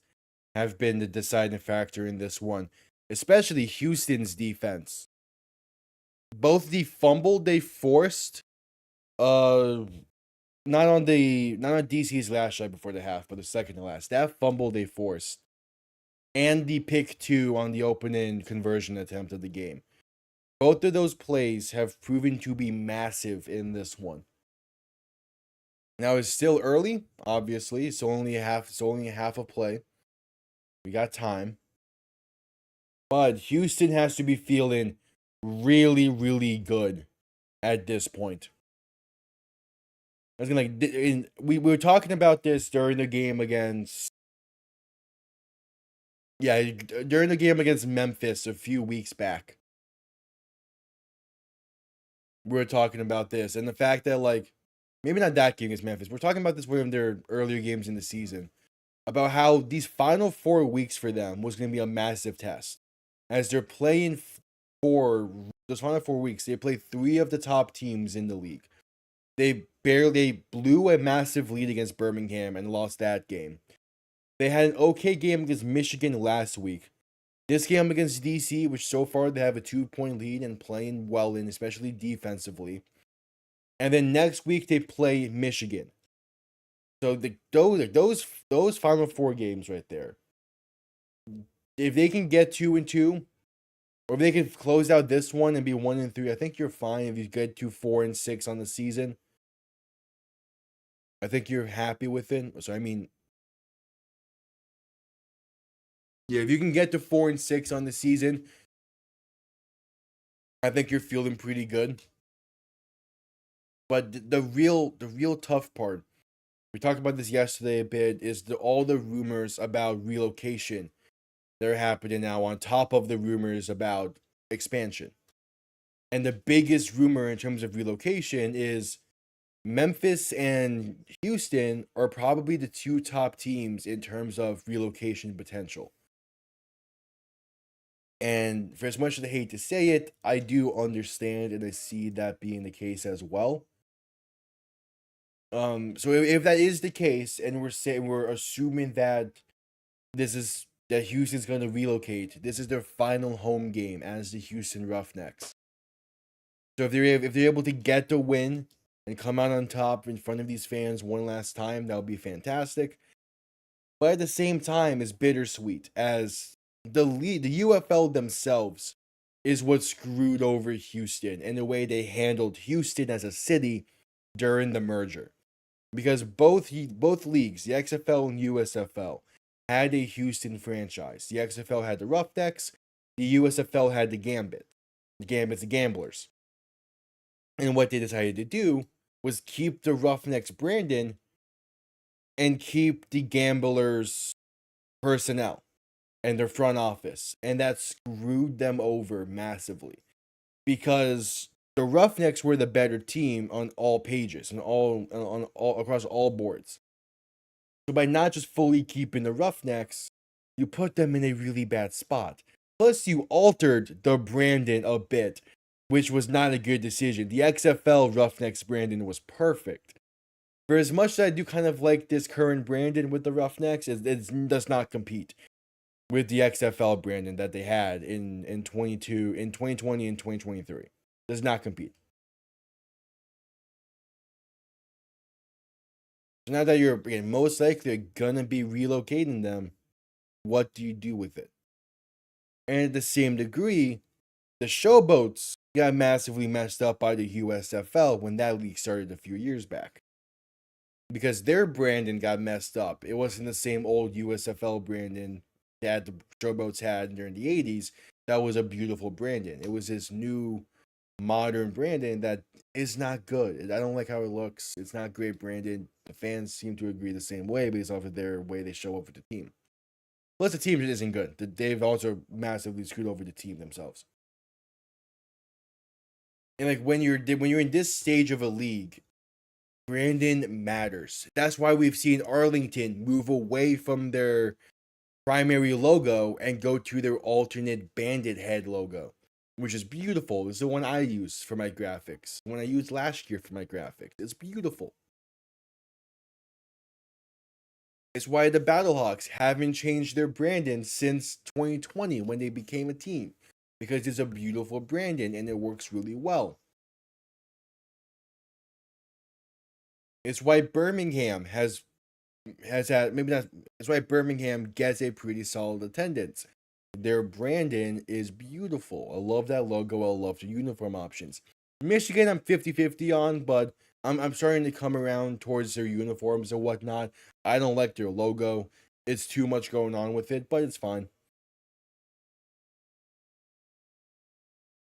have been the deciding factor in this one, especially Houston's defense. both the fumble they forced, not on DC's last shot before the half, but the second to last. That fumble they forced, and the pick 2 on the open-end conversion attempt of the game. Both of those plays have proven to be massive in this one. Now it's still early, obviously. It's only half a play. We got time. But Houston has to be feeling really, really good at this point. I was gonna we were talking about this during the game against during the game against Memphis a few weeks back. We were talking about this and the fact that like maybe not that game against Memphis. We're talking about this one of their earlier games in the season about how these final 4 weeks for them was going to be a massive test as they're playing for those final 4 weeks. They play 3 of the top teams in the league. They blew a massive lead against Birmingham and lost that game. They had an okay game against Michigan last week. This game against DC, which so far they have a 2-point lead and playing well in, especially defensively. And then next week they play Michigan. So those final 4 games right there, if they can get 2-2, or if they can close out this one and be 1-3, I think you're fine. If you get to 4-6 on the season, I think you're happy with it. So I mean, yeah, if you can get to 4-6 on the season, I think you're feeling pretty good. But the real tough part, we talked about this yesterday a bit, is all the rumors about relocation that are happening now on top of the rumors about expansion. And the biggest rumor in terms of relocation is Memphis and Houston are probably the 2 top teams in terms of relocation potential. And for as much as I hate to say it, I do understand and I see that being the case as well. So if that is the case, and we're assuming that Houston's going to relocate, this is their final home game as the Houston Roughnecks. So if they're able to get the win and come out on top in front of these fans one last time, that would be fantastic. But at the same time, it's bittersweet as the UFL themselves is what screwed over Houston in the way they handled Houston as a city during the merger. Because both leagues, the XFL and USFL, had a Houston franchise. The XFL had the Roughnecks, the USFL had the Gambit. The Gambit's the Gamblers. And what they decided to do was keep the Roughnecks branding and keep the Gamblers personnel and their front office. And that screwed them over massively. Because the Roughnecks were the better team on all pages and all across all boards. So by not just fully keeping the Roughnecks, you put them in a really bad spot. Plus, you altered the branding a bit, which was not a good decision. The XFL Roughnecks branding was perfect. For as much as I do kind of like this current branding with the Roughnecks, it does not compete with the XFL branding that they had in 2020 and 2023. Does not compete. So now that you're most likely gonna be relocating them, what do you do with it? And at the same degree, the Showboats got massively messed up by the USFL when that league started a few years back. Because their branding got messed up. It wasn't the same old USFL branding that the Showboats had during the 80s. That was a beautiful branding. It was this new modern branding that is not good. I don't like how it looks. It's not great branding. The fans seem to agree the same way based off of their way they show up with the team. Plus, the team isn't good. They've also massively screwed over the team themselves. And like when you're in this stage of a league, branding matters. That's why we've seen Arlington move away from their primary logo and go to their alternate bandit head logo, which is beautiful. It's the one I use for my graphics. The one I used last year for my graphics. It's beautiful. It's why the Battlehawks haven't changed their branding since 2020 when they became a team. because it's a beautiful branding and it works really well. It's why Birmingham has had, maybe not, it's why Birmingham gets a pretty solid attendance. Their branding is beautiful. I love that logo. I love the uniform options. Michigan, I'm 50-50 on, but I'm starting to come around towards their uniforms and whatnot. I don't like their logo. It's too much going on with it, but it's fine.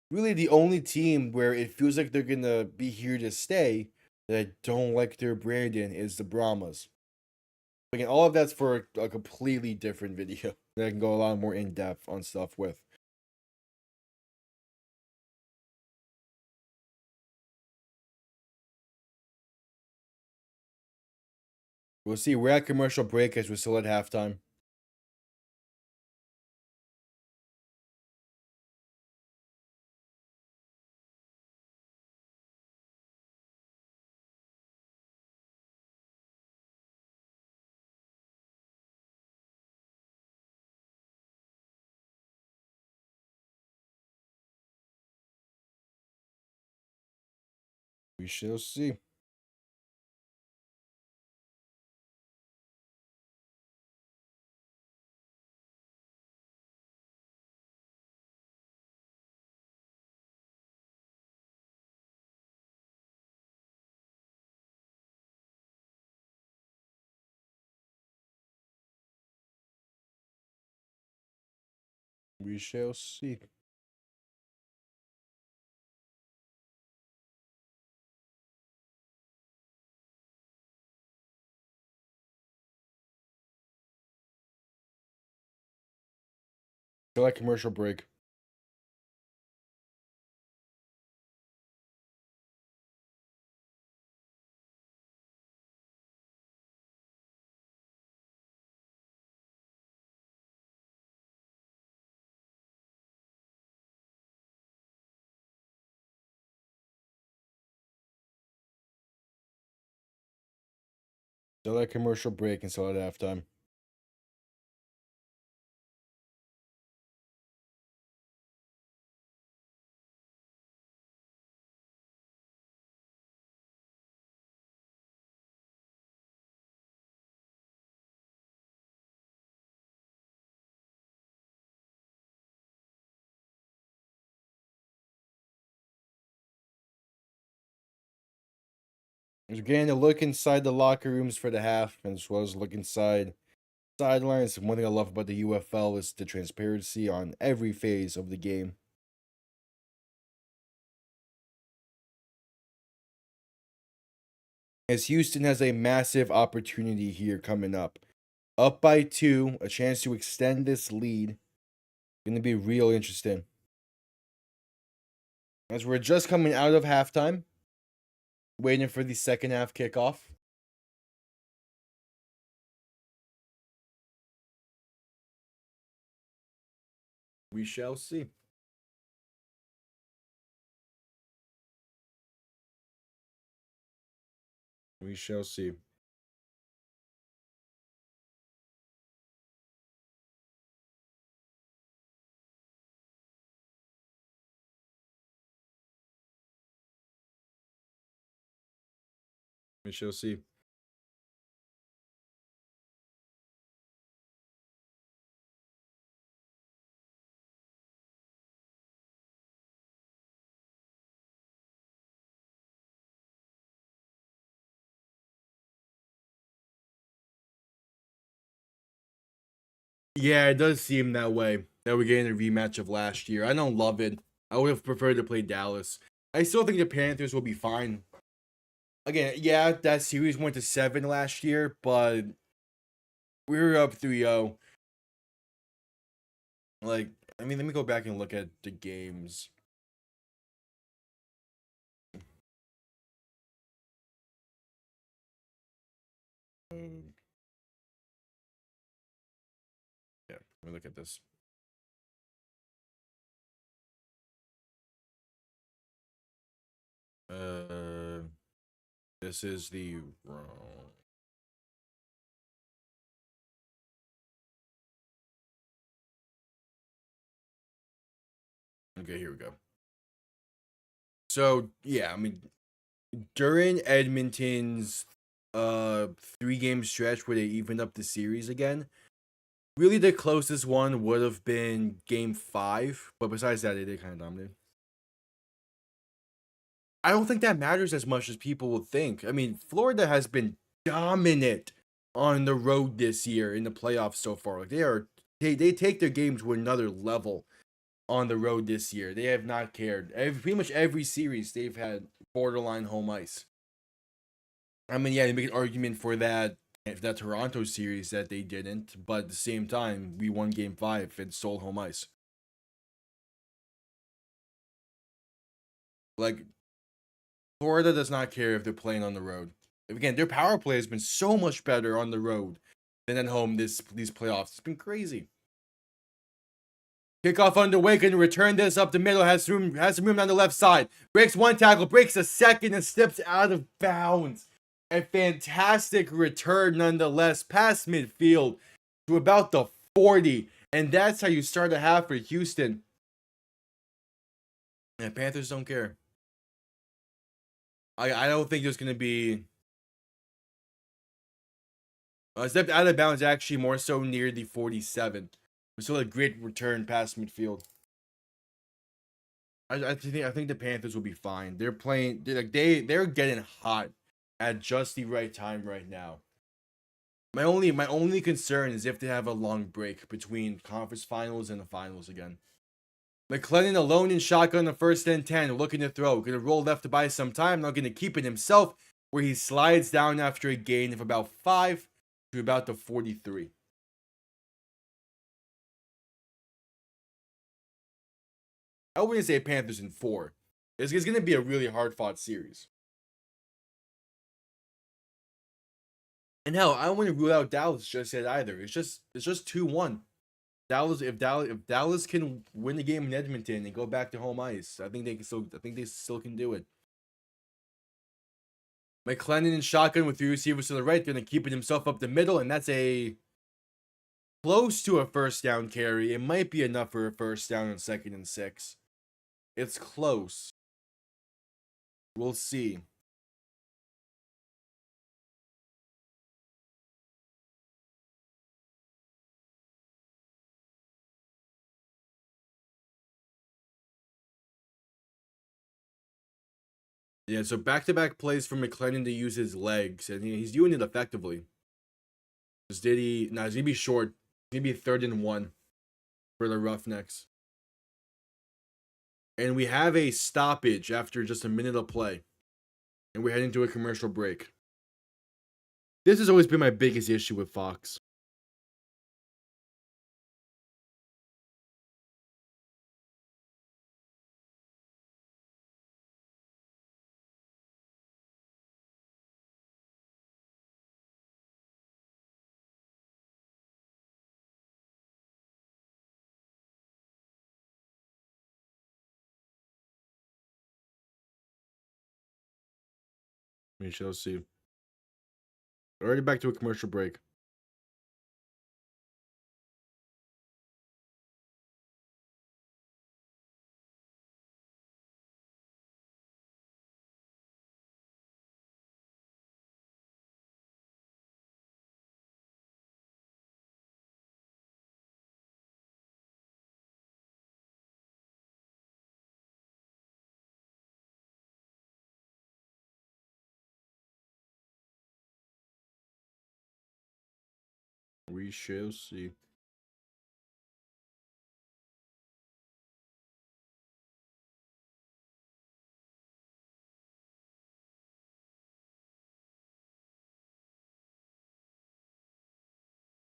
Really, the only team where it feels like they're gonna be here to stay that I don't like their branding is the Brahmas. Again, all of that's for a completely different video that I can go a lot more in depth on stuff with. We'll see. We're at commercial break as we're still at halftime. We shall see. We shall see. Still at commercial break. Still at commercial break and still at halftime. We're getting a look inside the locker rooms for the half, as well as look inside sidelines. One thing I love about the UFL is the transparency on every phase of the game. As Houston has a massive opportunity here coming up. Up by 2, a chance to extend this lead. Going to be real interesting. As we're just coming out of halftime, waiting for the second half kickoff. We shall see. We shall see. We shall see. Yeah, it does seem that way. That we're getting a rematch of last year. I don't love it. I would have preferred to play Dallas. I still think the Panthers will be fine. Again, yeah, that series went to 7 last year, but we were up 3-0. Like, I mean, let me go back and look at the games. Yeah, let me look at this. This is the wrong. Okay, here we go. So yeah, I mean, during Edmonton's 3-game stretch where they evened up the series again, really the closest one would have been Game 5, but besides that, they did kind of dominate. I don't think that matters as much as people will think. I mean, Florida has been dominant on the road this year in the playoffs so far. Like they take their game to another level on the road this year. They have not cared. Pretty much every series they've had borderline home ice. I mean, yeah, they make an argument for that Toronto series that they didn't, but at the same time, we won Game 5 and stole home ice. Like, Florida does not care if they're playing on the road. Again, their power play has been so much better on the road than at home these playoffs. It's been crazy. Kickoff underway, can return this up the middle, has some room on the left side. Breaks one tackle, breaks a second, and steps out of bounds. A fantastic return nonetheless, past midfield to about the 40. And that's how you start a half for Houston. And Panthers don't care. I don't think there's going to be... stepped out of bounds actually more so near the 47. But still a great return past midfield. I think the Panthers will be fine. They're playing. They're getting hot at just the right time right now. My only concern is if they have a long break between conference finals and the finals again. McLennan alone in shotgun the first and 10, looking to throw. Gonna roll left to buy some time. Not gonna keep it himself, where he slides down after a gain of about 5 to about the 43. I wouldn't say Panthers in 4. It's gonna be a really hard fought series. And hell, I don't want to rule out Dallas just yet either. It's just 2-1. If Dallas can win the game in Edmonton and go back to home ice, I think they still can do it. McLennan in shotgun with 3 receivers to the right, gonna keep it himself up the middle, and that's a close to a first down carry. It might be enough for a first down on 2nd and 6. It's close. We'll see. Yeah, so back-to-back plays for McLennan to use his legs, and he's doing it effectively. It's gonna be short. It's gonna be 3rd and 1 for the Roughnecks. And we have a stoppage after just a minute of play. And we're heading to a commercial break. This has always been my biggest issue with Fox. We shall see. Already back to a commercial break. We shall see.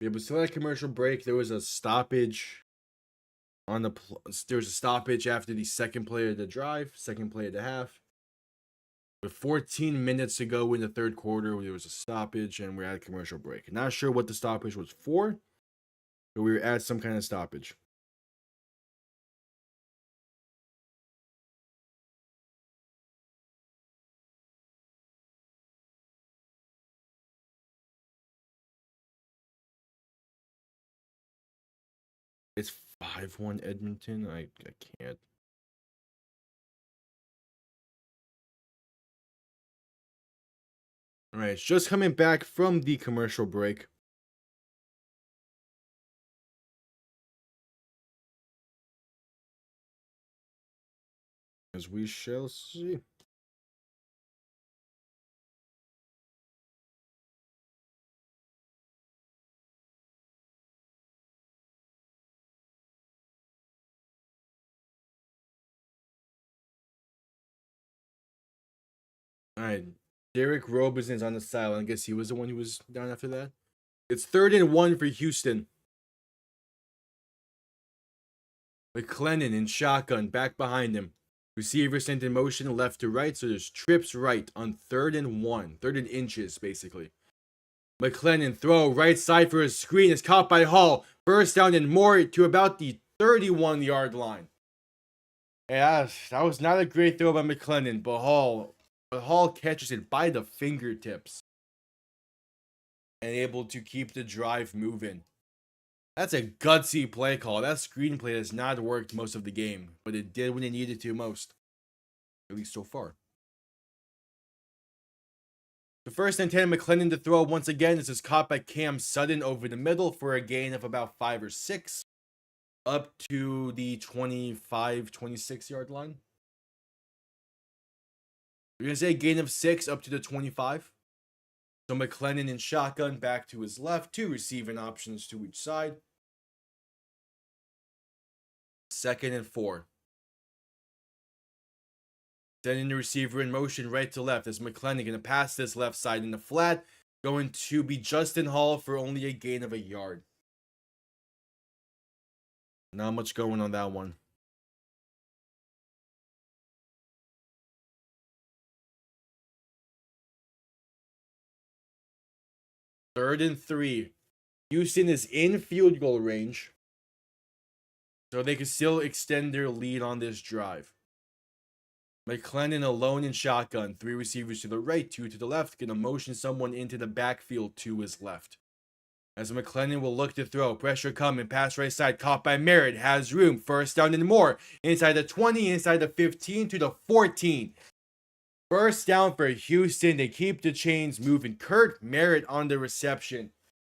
Yeah, but still at commercial break, there was a stoppage on there was a stoppage after the second play of the drive, second play of the half. With 14 minutes to go in the 3rd quarter, there was a stoppage, and we're at a commercial break. Not sure what the stoppage was for, but we were at some kind of stoppage. It's 5-1 Edmonton. I can't. All right, it's just coming back from the commercial break. As we shall see. All right, Derek Robison's on the sideline. I guess he was the one who was down after that. It's 3rd and 1 for Houston. McClellan in shotgun, back behind him. Receiver sent in motion left to right, so there's trips right on 3rd and 1. 3rd and inches, basically. McClellan throw right side for a screen is caught by Hall. First down and more to about the 31-yard line. Yeah, that was not a great throw by McClellan, but Hall catches it by the fingertips and able to keep the drive moving. That's a gutsy play call. That screenplay has not worked most of the game, but it did when it needed to most. At least so far. The 1st and 10, McClellan to throw once again. This is caught by Cam Sutton over the middle for a gain of about 5 or 6. Up to the 25, 26-yard line. We're going to say gain of 6 up to the 25. So McClellan in shotgun back to his left. 2 receiving options to each side. 2nd and 4. Sending the receiver in motion right to left as McClellan going to pass this left side in the flat. Going to be Justin Hall for only a gain of a yard. Not much going on that one. Third and 3. Houston is in field goal range, so they can still extend their lead on this drive. McClellan alone in shotgun. 3 receivers to the right, 2 to the left. Gonna motion someone into the backfield to his left. As McClellan will look to throw. Pressure coming. Pass right side. Caught by Merritt. Has room. First down and more. Inside the 20. Inside the 15 to the 14. First down for Houston. They keep the chains moving. Kurt Merritt on the reception.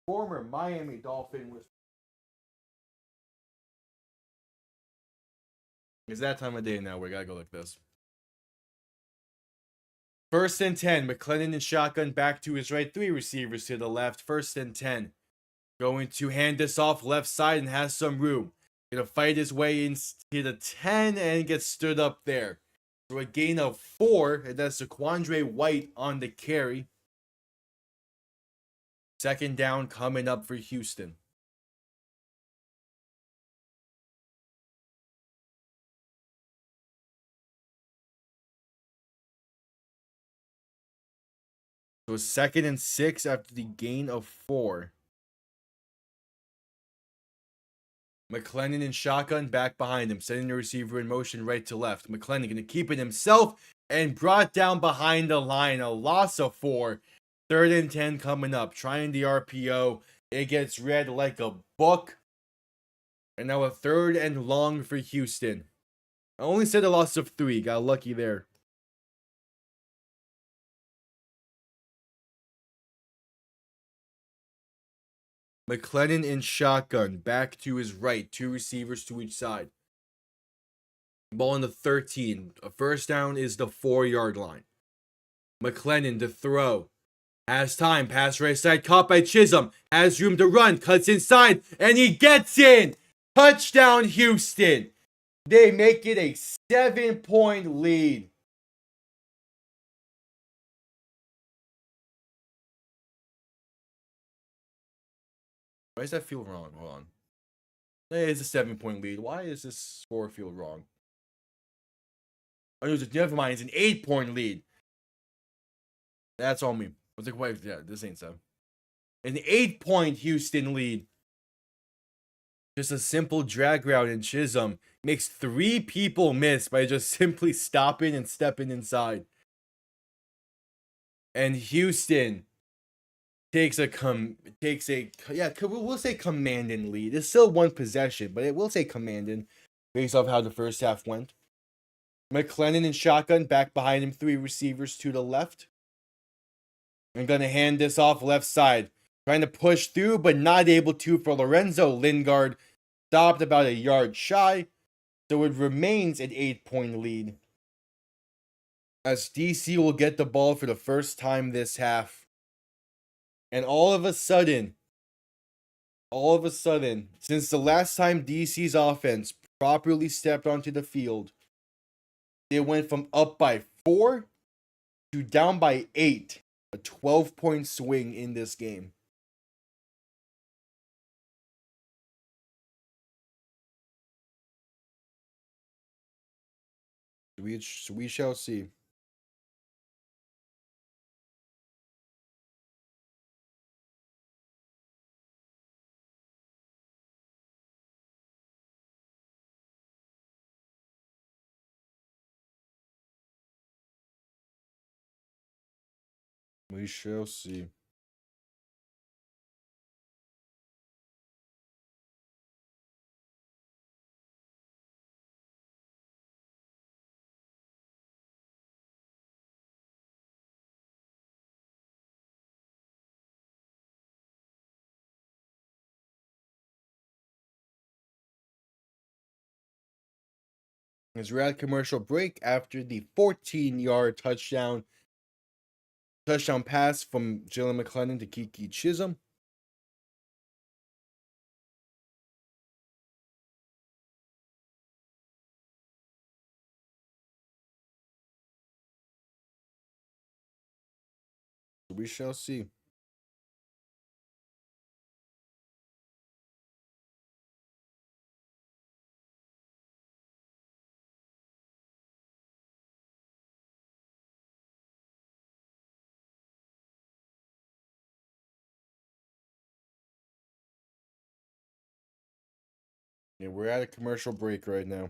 Former Miami Dolphin was. It's that time of day now. We gotta go like this. 1st and 10. McClellan in shotgun back to his right. 3 receivers to the left. 1st and 10. Going to hand this off left side and has some room. Gonna fight his way into the 10 and get stood up there. For a gain of 4, and that's Zaquandre White on the carry. 2nd down coming up for Houston. So 2nd and 6 after the gain of 4. McClellan in shotgun back behind him, sending the receiver in motion right to left. McClellan going to keep it himself and brought down behind the line. A loss of 4. 3rd and 10 coming up. Trying the RPO. It gets read like a book. And now a 3rd and long for Houston. I only said a loss of 3. Got lucky there. McClellan in shotgun, back to his right, 2 receivers to each side. Ball in the 13. A first down is the 4-yard line. McClellan to throw. Has time, pass right side, caught by Chisholm. Has room to run, cuts inside, and he gets in! Touchdown Houston! They make it a 7-point lead. Why does that feel wrong? Hold on. It's a 7-point lead. Why does this score feel wrong? Oh, never mind. It's an 8-point lead. That's on me. I was like, wait, yeah, this ain't so. An 8-point Houston lead. Just a simple drag route in Chisholm makes 3 people miss by just simply stopping and stepping inside. And Houston we'll say commanding lead. It's still 1 possession, but it will say commanding based off how the first half went. McClellan in shotgun, back behind him, 3 receivers to the left. I'm going to hand this off left side. Trying to push through, but not able to for Lorenzo. Lingard stopped about a yard shy. So it remains an 8-point lead. As DC will get the ball for the first time this half. And all of a sudden, since the last time DC's offense properly stepped onto the field, they went from up by 4 to down by 8. A 12-point swing in this game. We shall see. We shall see. As we're at commercial break after the 14-yard touchdown pass from Jalen McClellan to Kiki Chisholm. We shall see. Yeah, we're at a commercial break right now.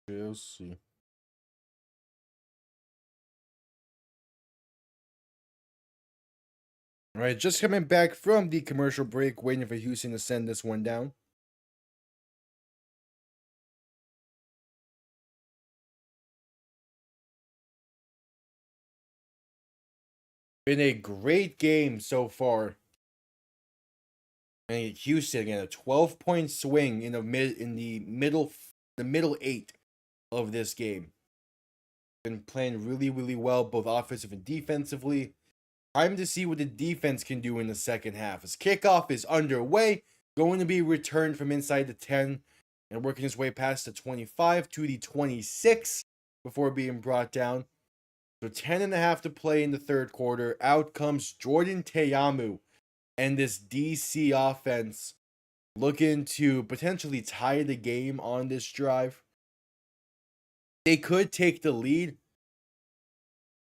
We'll see. All right, just coming back from the commercial break, waiting for Houston to send this one down. Been a great game so far. And Houston again, a 12-point swing in the middle 8 of this game. Been playing really, really well, both offensive and defensively. Time to see what the defense can do in the second half. As kickoff is underway, going to be returned from inside the 10 and working his way past the 25 to the 26 before being brought down. So 10.5 to play in the third quarter. Out comes Jordan Teyamu and this DC offense looking to potentially tie the game on this drive. They could take the lead.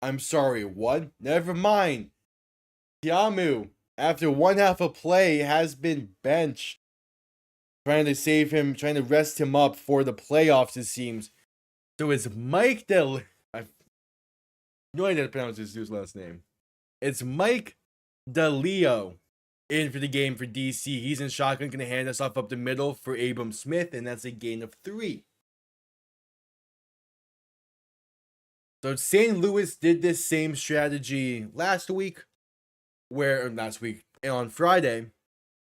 I'm sorry, what? Never mind. Teyamu, after one half of play, has been benched. Trying to save him, trying to rest him up for the playoffs, it seems. So it's Mike Del... I no idea how to pronounce this dude's last name. It's Mike DeLeo in for the game for DC. He's in shotgun, going to hand us off up the middle for Abram Smith, and that's a gain of 3. So St. Louis did this same strategy last week, on Friday,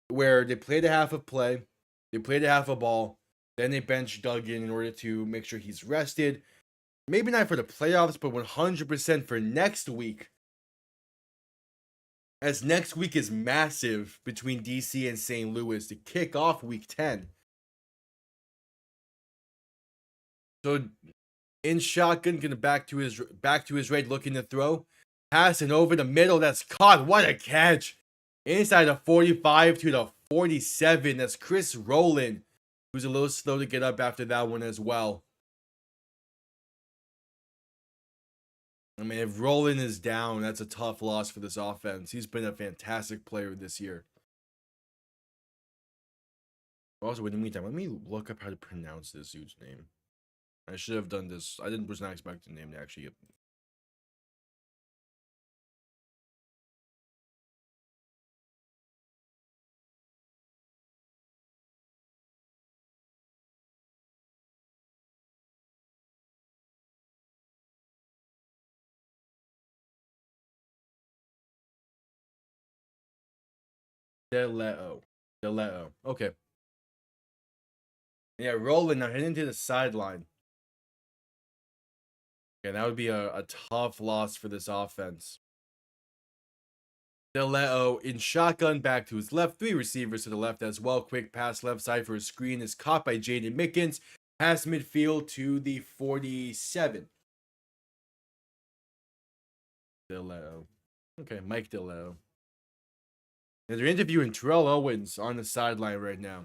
where they played a half of play, they played a half of ball, then they benched Duggan in order to make sure he's rested. Maybe not for the playoffs, but 100% for next week. As next week is massive between DC and St. Louis to kick off week 10. So in shotgun, gonna back to his right, looking to throw. Passing over the middle, that's caught. What a catch. Inside the 45 to the 47. That's Chris Rowland, who's a little slow to get up after that one as well. I mean, if Rowland is down, that's a tough loss for this offense. He's been a fantastic player this year. Also, in the meantime, let me look up how to pronounce this dude's name. I should have done this. Was not expecting the name to actually get. Deleo. Okay. Yeah, rolling now, heading to the sideline. Yeah, that would be a tough loss for this offense. Deleo in shotgun back to his left. 3 receivers to the left as well. Quick pass left side for a screen is caught by Jaden Mickens. Pass midfield to the 47. Deleo. Okay, Mike Deleo. And they're interviewing Terrell Owens on the sideline right now.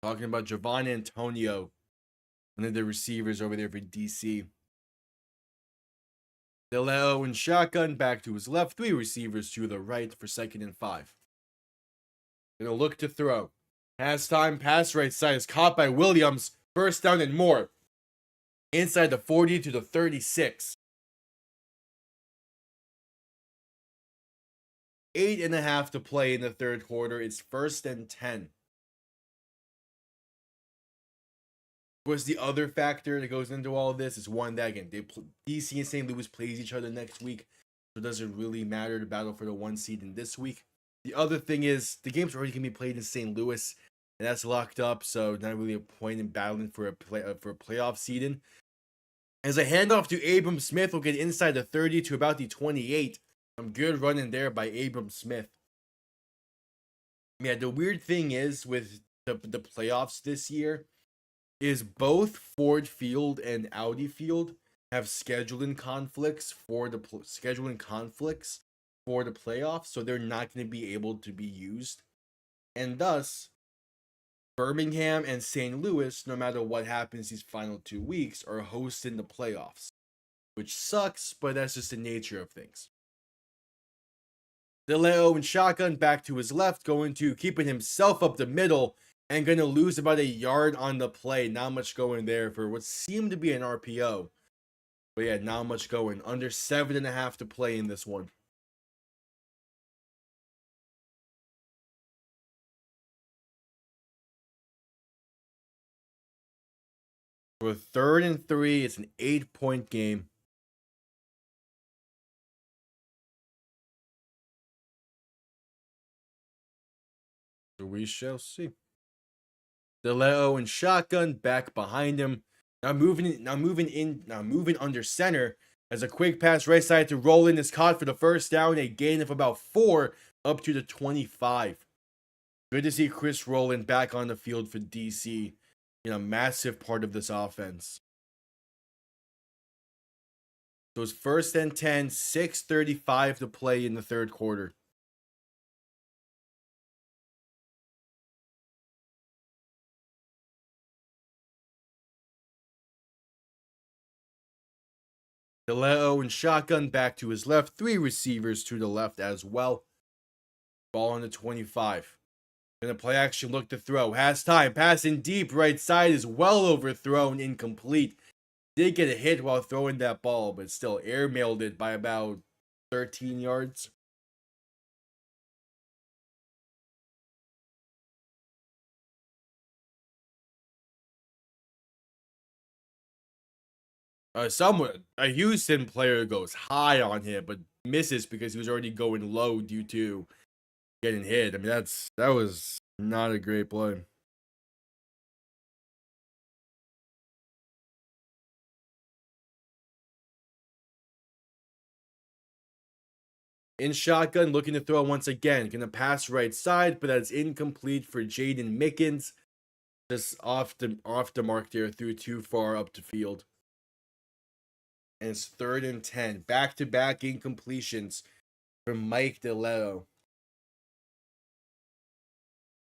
Talking about Javon Antonio, one of the receivers over there for DC. Deleo in shotgun back to his left. 3 receivers to the right for 2nd and 5. Gonna look to throw. Has time, pass right side is caught by Williams. First down and more. Inside the 40 to the 36. 8.5 to play in the third quarter. It's 1st and 10. Was the other factor that goes into all of this is one that again, DC and St. Louis plays each other next week, so it doesn't really matter to battle for the 1 seed in this week. The other thing is the game's already gonna be played in St. Louis, and that's locked up, so not really a point in battling for a playoff seeding. As a handoff to Abram Smith, will get inside the 30 to about the 28. Some good running there by Abram Smith. Yeah, the weird thing is with the playoffs this year is both Ford Field and Audi Field have scheduling conflicts for the playoffs, so they're not going to be able to be used, and thus Birmingham and St. Louis, no matter what happens these final 2 weeks, are hosting the playoffs, which sucks, but that's just the nature of things. DeLeo and shotgun back to his left, going to keeping himself up the middle and going to lose about a yard on the play. Not much going there for what seemed to be an RPO. But yeah, not much going. Under 7.5 to play in this one. For 3rd and 3, it's an 8-point game. So we shall see. DeLeo and shotgun back behind him. Now moving under center as a quick pass right side to Roland is caught for the first down, a gain of about 4 up to the 25. Good to see Chris Rowland back on the field for DC in a massive part of this offense. So it's 1st and 10, 6:35 to play in the third quarter. DeLeo and shotgun back to his left. 3 receivers to the left as well. Ball on the 25. Gonna play action, look to throw. Has time. Passing deep right side is well overthrown. Incomplete. Did get a hit while throwing that ball, but still airmailed it by about 13 yards. A Houston player goes high on him, but misses because he was already going low due to getting hit. I mean, that was not a great play. In shotgun, looking to throw once again. Gonna pass right side, but that's incomplete for Jaden Mickens. Just off the mark there, threw too far up the field. And it's 3rd and 10. Back-to-back incompletions from Mike DeLeo.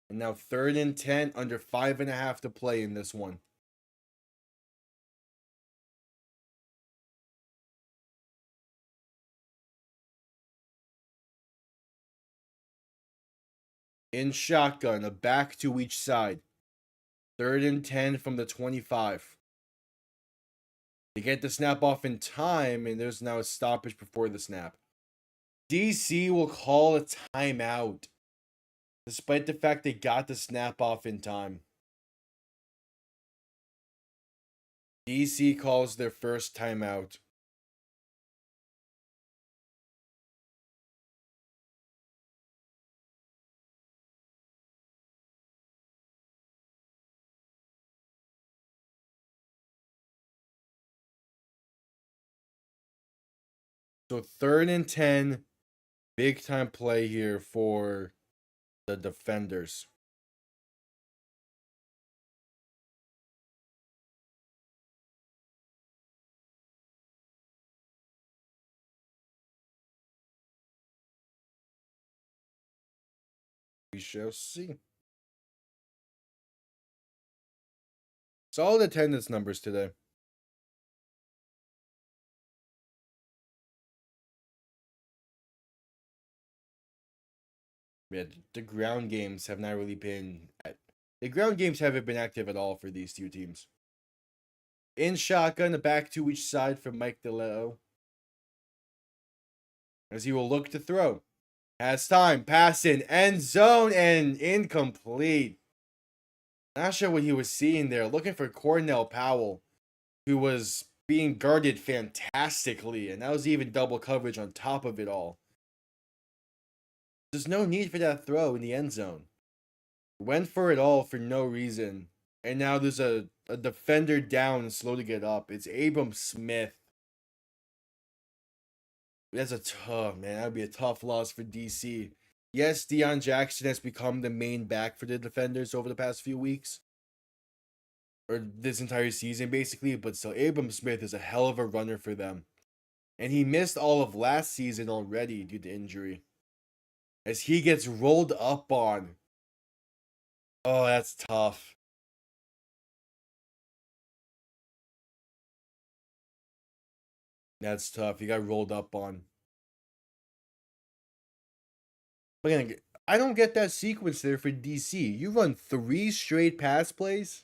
And now 3rd and 10, under 5.5 to play in this one. In shotgun, a back to each side. 3rd and 10 from the 25. They get the snap off in time, and there's now a stoppage before the snap. DC will call a timeout, despite the fact they got the snap off in time. DC calls their first timeout. So 3rd and 10, big time play here for the defenders. We shall see. Solid attendance numbers today. Yeah, the ground games have not really been. The ground games haven't been active at all for these two teams. In shotgun, a back to each side from Mike DeLeo. As he will look to throw. Has time. Pass in. End zone and incomplete. Not sure what he was seeing there. Looking for Cornell Powell, who was being guarded fantastically. And that was even double coverage on top of it all. There's no need for that throw in the end zone. Went for it all for no reason. And now there's a defender down and slow to get up. It's Abram Smith. That's a tough, man. That would be a tough loss for DC. Yes, Deion Jackson has become the main back for the defenders over the past few weeks. Or this entire season, basically. But still, Abram Smith is a hell of a runner for them. And he missed all of last season already due to injury. As he gets rolled up on. Oh, that's tough. That's tough. He got rolled up on. But again, I don't get that sequence there for DC. You run 3 straight pass plays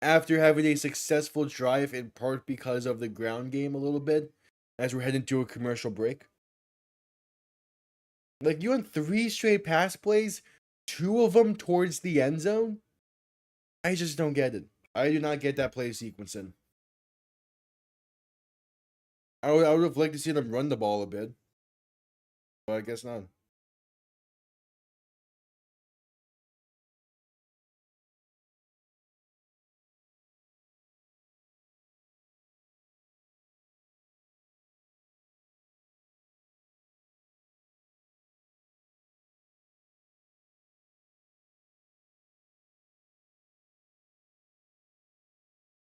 after having a successful drive, in part because of the ground game a little bit, as we're heading to a commercial break. Like, you run 3 straight pass plays, 2 of them towards the end zone? I just don't get it. I do not get that play sequencing. I would have liked to see them run the ball a bit. But I guess not.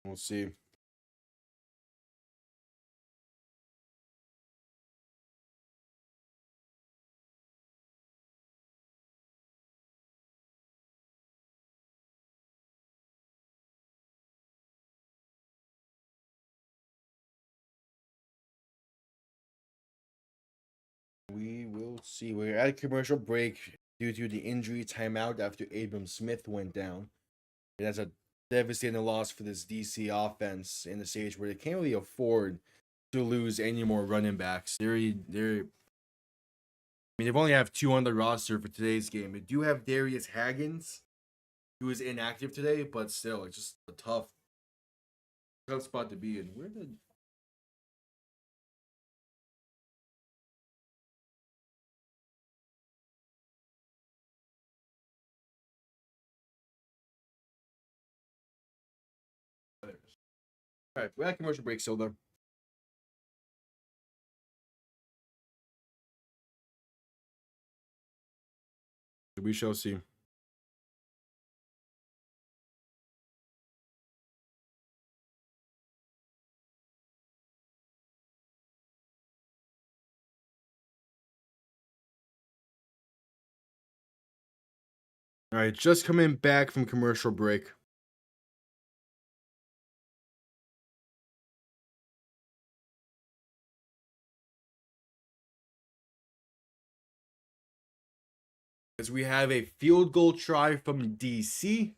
We'll see. We will see. We're at a commercial break due to the injury timeout after Abram Smith went down. That's a devastating loss for this DC offense in the stage where they can't really afford to lose any more running backs. They've only have 2 on the roster for today's game. They do have Darius Haggins, who is inactive today, but still, it's just a tough spot to be in. Where did All right, we're at commercial break still though. We shall see. All right, just coming back from commercial break. As we have a field goal try from DC.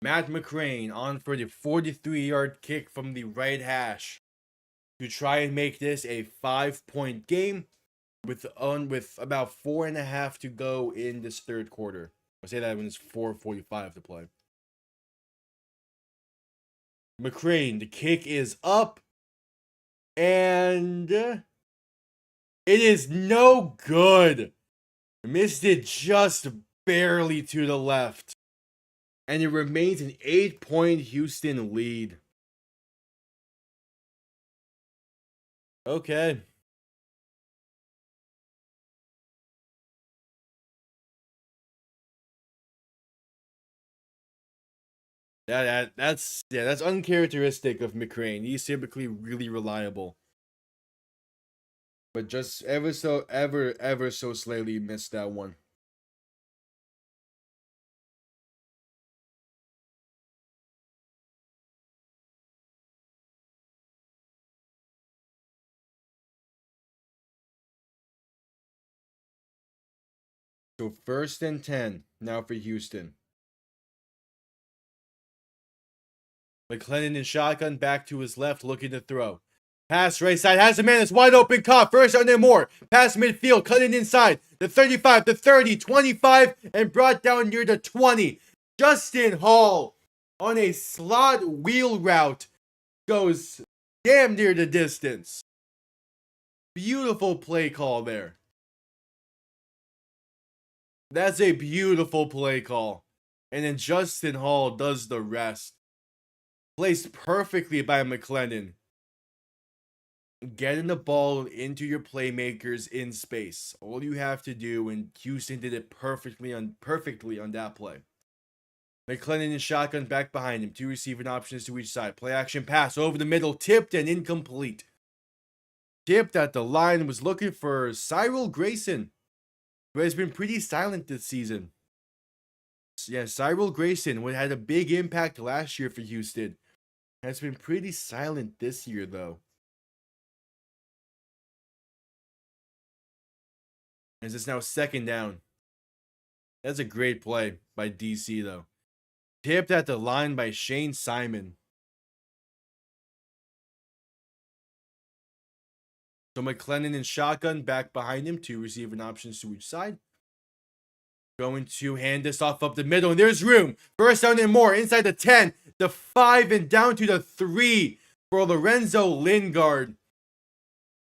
Matt McCrane on for the 43-yard kick from the right hash to try and make this a 5-point game with about 4.5 to go in this third quarter. I say that when it's 4:45 to play. McCrane, the kick is up, and it is no good. Missed it just barely to the left. And it remains an 8-point Houston lead. Okay. That's uncharacteristic of McCrane. He's typically really reliable. But just ever so slightly missed that one. So 1st and 10 now for Houston. McClellan in shotgun, back to his left, looking to throw. Pass right side, has a man that's wide open, caught. First down and more. Pass midfield, cutting inside. The 35, the 30, 25, and brought down near the 20. Justin Hall on a slot wheel route goes damn near the distance. Beautiful play call there. That's a beautiful play call. And then Justin Hall does the rest. Placed perfectly by McClellan. Getting the ball into your playmakers in space. All you have to do, and Houston did it perfectly on that play. McClellan in shotgun, back behind him. 2 receiving options to each side. Play action pass over the middle, tipped and incomplete. Tipped at the line, was looking for Cyril Grayson, who has been pretty silent this season. Yeah, Cyril Grayson, who had a big impact last year for Houston, has been pretty silent this year, though. As it's now 2nd down. That's a great play by DC, though. Tipped at the line by Shane Simon. So McClellan in shotgun, back behind him. 2 receiving options to each side. Going to hand this off up the middle, and there's room. 1st down and more, inside the 10, the 5, and down to the 3 for Lorenzo Lingard,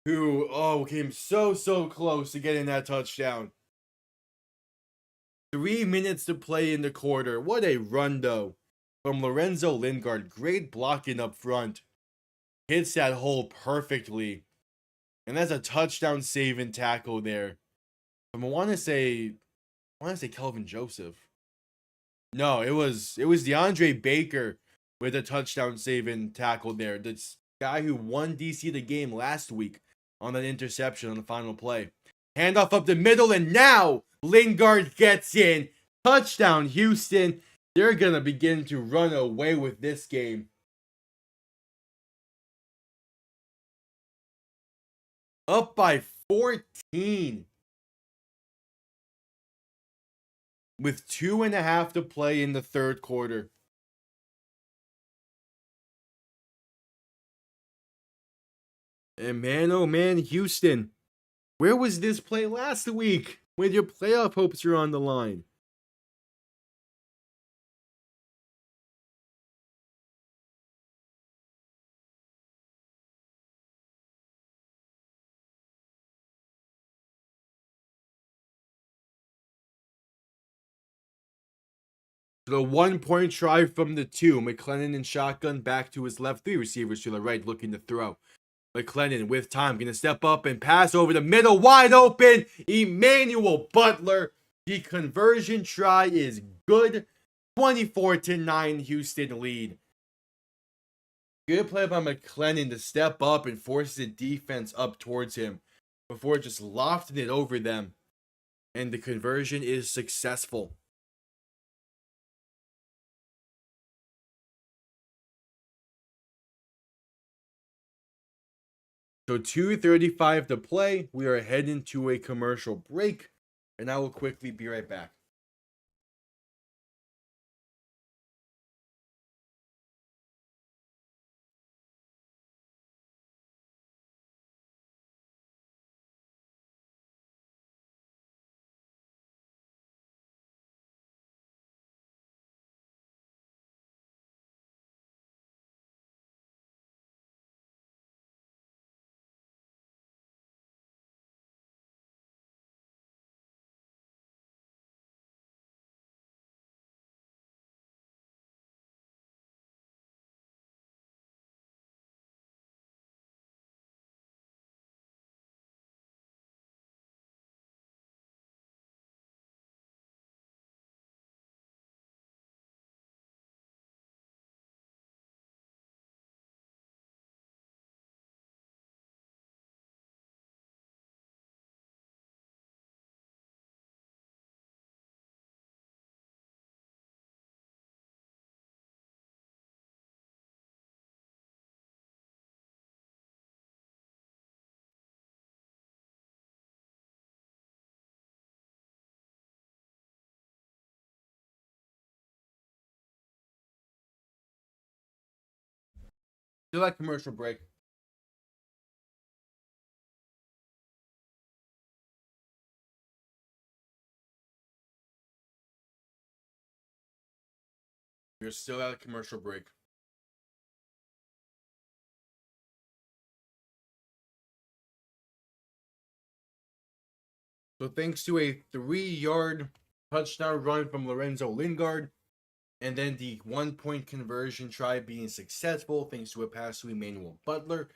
who, came so close to getting that touchdown. 3 minutes to play in the quarter. What a run, though, from Lorenzo Lingard. Great blocking up front. Hits that hole perfectly. And that's a touchdown saving tackle there. I want to say Kelvin Joseph. No, it was DeAndre Baker with a touchdown saving tackle there. This guy who won DC the game last week on an interception on the final play. Handoff up the middle, and now Lingard gets in. Touchdown, Houston. They're going to begin to run away with this game. Up by 14. With 2.5 to play in the third quarter. And man, oh man, Houston. Where was this play last week when your playoff hopes are on the line? The 1-point try from the 2. McClellan in shotgun, back to his left. 3 receivers to the right looking to throw. McClellan with time, going to step up and pass over the middle. Wide open. Emmanuel Butler. The conversion try is good. 24-9 Houston lead. Good play by McClellan to step up and force the defense up towards him before just lofting it over them. And the conversion is successful. So 2:35 to play. We are heading to a commercial break, and I will quickly be right back. Still at commercial break. We're still at a commercial break. So thanks to a 3-yard touchdown run from Lorenzo Lingard, and then the 1-point conversion try being successful thanks to a pass to Emmanuel Butler,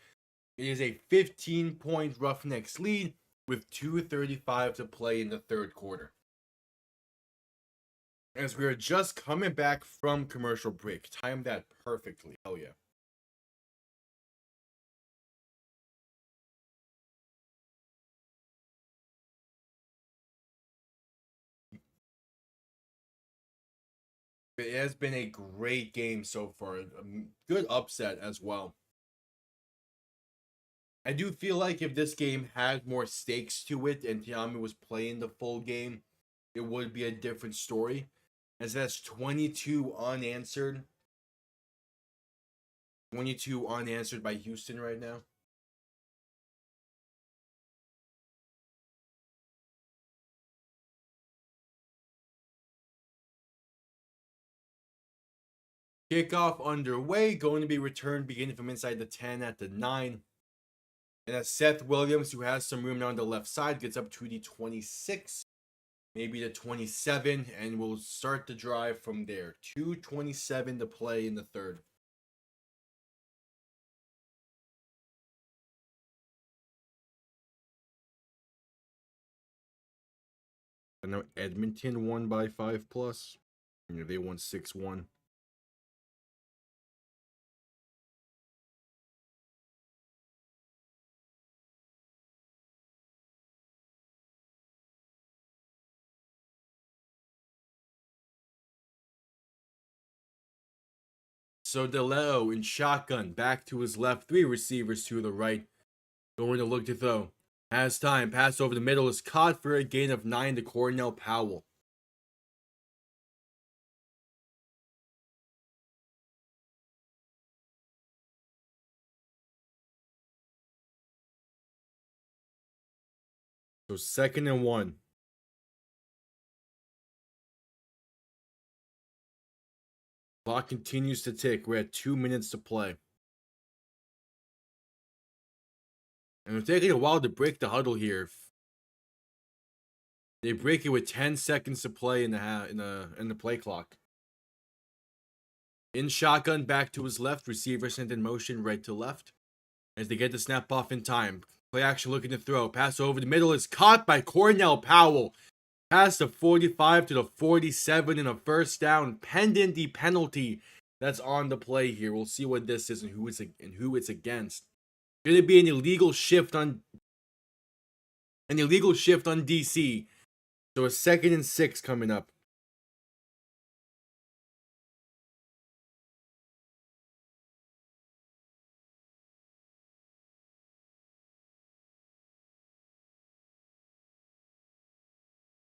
it is a 15-point Roughnecks lead with 2:35 to play in the third quarter. As we are just coming back from commercial break. Timed that perfectly. Hell yeah. It has been a great game so far. A good upset as well. I do feel like if this game had more stakes to it and Tiami was playing the full game, it would be a different story. As that's 22 unanswered. 22 unanswered by Houston right now. Kickoff underway, going to be returned beginning from inside the 10 at the 9. And as Seth Williams, who has some room now on the left side, gets up to the 26, maybe the 27, and we'll start the drive from there. 2:27 to play in the third. I know Edmonton won by 5+. They won 6-1. So DeLeo in shotgun, back to his left, 3 receivers to the right. Going to look to throw. Has time, pass over the middle is caught for a gain of 9 to Cornell Powell. So 2nd and 1. Clock continues to tick. We're at 2 minutes to play. And it's taking a while to break the huddle here. They break it with 10 seconds to play in the play clock. In shotgun, back to his left. Receiver sent in motion right to left. As they get the snap off in time. Play action looking to throw. Pass over the middle is caught by Cornell Powell. Pass the 45 to the 47 and a first down, pending the penalty that's on the play here. We'll see what this is and who it's against. Going to be an illegal shift on DC. So a 2nd and 6 coming up.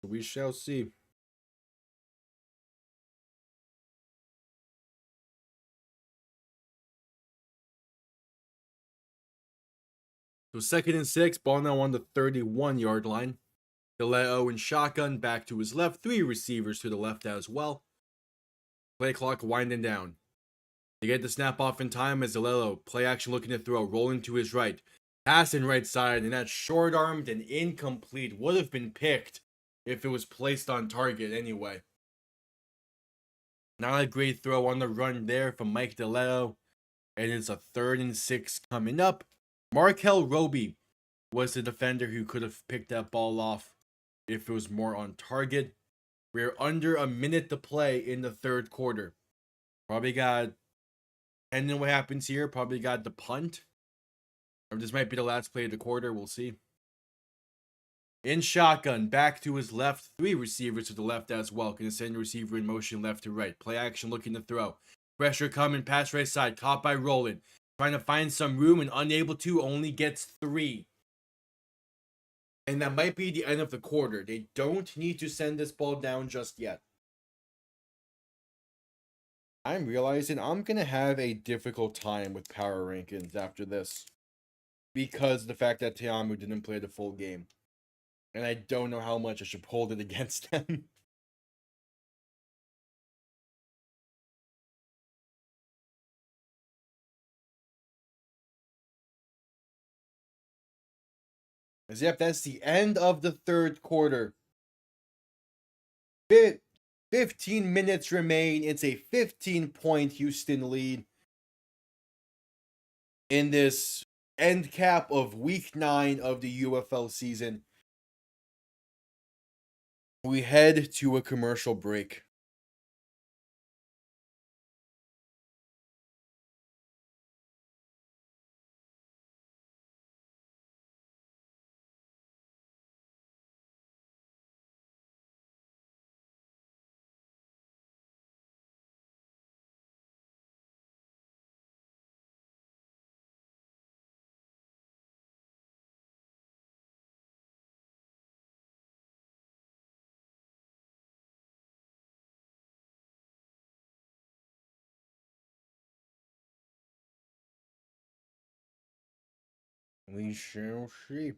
We shall see. So 2nd and 6, ball now on the 31-yard line. DeLeo in shotgun, back to his left. 3 receivers to the left as well. Play clock winding down. They get the snap off in time as DeLeo, play action looking to throw, rolling to his right. Pass in right side, and that short-armed and incomplete would have been picked if it was placed on target anyway. Not a great throw on the run there from Mike DeLeo. And it's a 3rd and 6 coming up. Markel Roby was the defender who could have picked that ball off if it was more on target. We're under a minute to play in the third quarter. Probably got, and then what happens here, probably got the punt. Or this might be the last play of the quarter. We'll see. In shotgun, back to his left. 3 receivers to the left as well. Can send the receiver in motion left to right. Play action looking to throw. Pressure coming, pass right side. Caught by Roland. Trying to find some room and unable to. Only gets 3. And that might be the end of the quarter. They don't need to send this ball down just yet. I'm realizing I'm gonna have a difficult time with power rankings after this because of the fact that Tiamu didn't play the full game, and I don't know how much I should hold it against them. As yep, that's the end of the third quarter. 15 minutes remain. It's a 15-point Houston lead in this end cap of week 9 of the UFL season. We head to a commercial break. We shall see.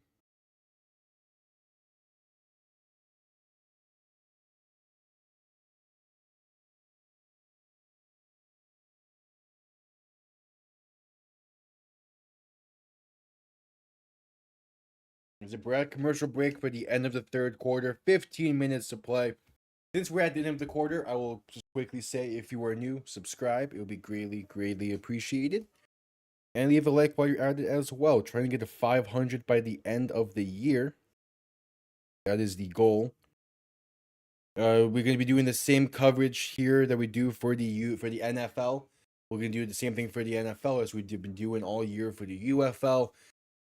There's a commercial break for the end of the third quarter. 15 minutes to play. Since we're at the end of the quarter, I will just quickly say if you are new, subscribe. It will be greatly, greatly appreciated. And leave a like while you're at it as well. Trying to get to 500 by the end of the year. That is the goal. We're going to be doing the same coverage here that we do for the NFL. We're going to do the same thing for the NFL as we've been doing all year for the UFL.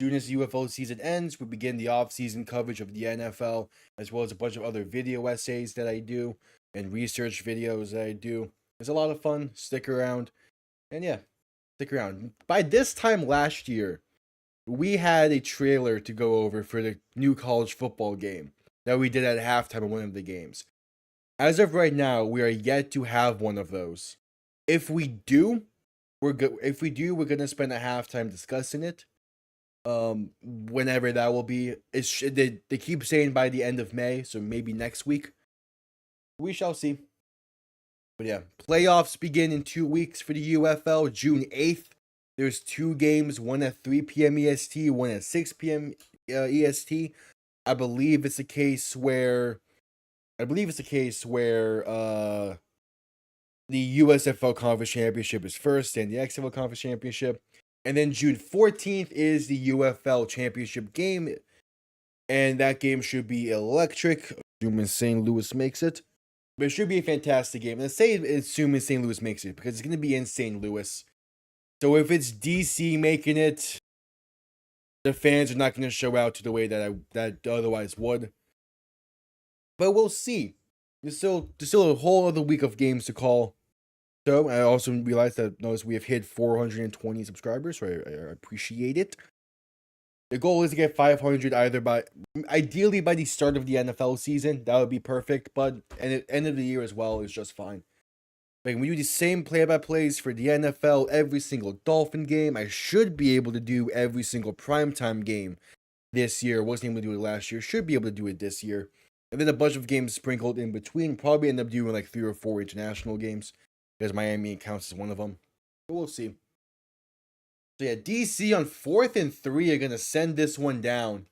As soon as the UFL season ends, we begin the off-season coverage of the NFL, as well as a bunch of other video essays that I do and research videos that I do. It's a lot of fun. Stick around. And yeah, stick around. By this time last year, we had a trailer to go over for the new college football game that we did at halftime of one of the games. As of right now, we are yet to have one of those. If we do, we're good. If we do, we're gonna spend a halftime discussing it. Whenever that will be, they keep saying by the end of May, so maybe next week. We shall see. But yeah, playoffs begin in 2 weeks for the UFL, June 8th. There's 2 games, one at 3 p.m. EST, one at 6 p.m. EST. I believe it's a case where the USFL Conference Championship is first and the XFL Conference Championship. And then June 14th is the UFL Championship game. And that game should be electric, assuming St. Louis makes it. But it should be a fantastic game. Let's say assuming St. Louis makes it, because it's going to be in St. Louis. So if it's DC making it, the fans are not going to show out to the way that otherwise would. But we'll see. There's still a whole other week of games to call. So I also realized that we have hit 420 subscribers, so I appreciate it. The goal is to get 500 ideally by the start of the NFL season. That would be perfect, but at the end of the year as well is just fine. Like, we do the same play-by-plays for the NFL, every single Dolphin game. I should be able to do every single primetime game this year. Wasn't able to do it last year. Should be able to do it this year. And then a bunch of games sprinkled in between. Probably end up doing like 3 or 4 international games, because Miami counts as one of them. But we'll see. So yeah, DC on 4th and 3 are going to send this one down.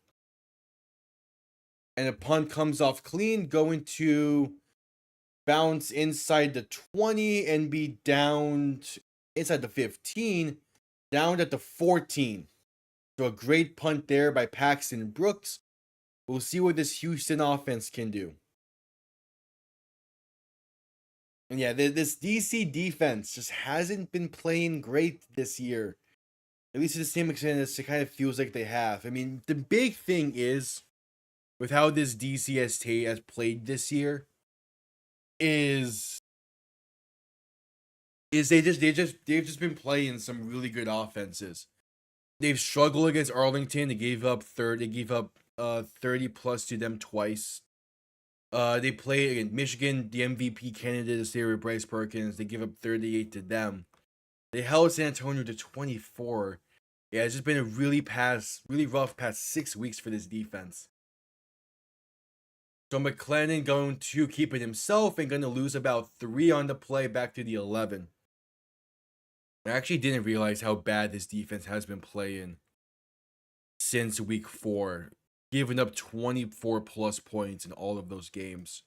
And a punt comes off clean, going to bounce inside the 20 and be down inside the 15, down at the 14. So a great punt there by Paxton Brooks. We'll see what this Houston offense can do. And yeah, this DC defense just hasn't been playing great this year. At least to the same extent as it kind of feels like they have. I mean, the big thing is, with how this DCST has played this year, is they've just been playing some really good offenses. They've struggled against Arlington. They gave up 30 plus to them twice. They play against Michigan, the MVP candidate this year with Bryce Perkins. They give up 38 to them. They held San Antonio to 24. Yeah, it's just been a really rough past 6 weeks for this defense. So McClellan going to keep it himself and going to lose about 3 on the play back to the 11. I actually didn't realize how bad this defense has been playing since week 4, giving up 24 plus points in all of those games.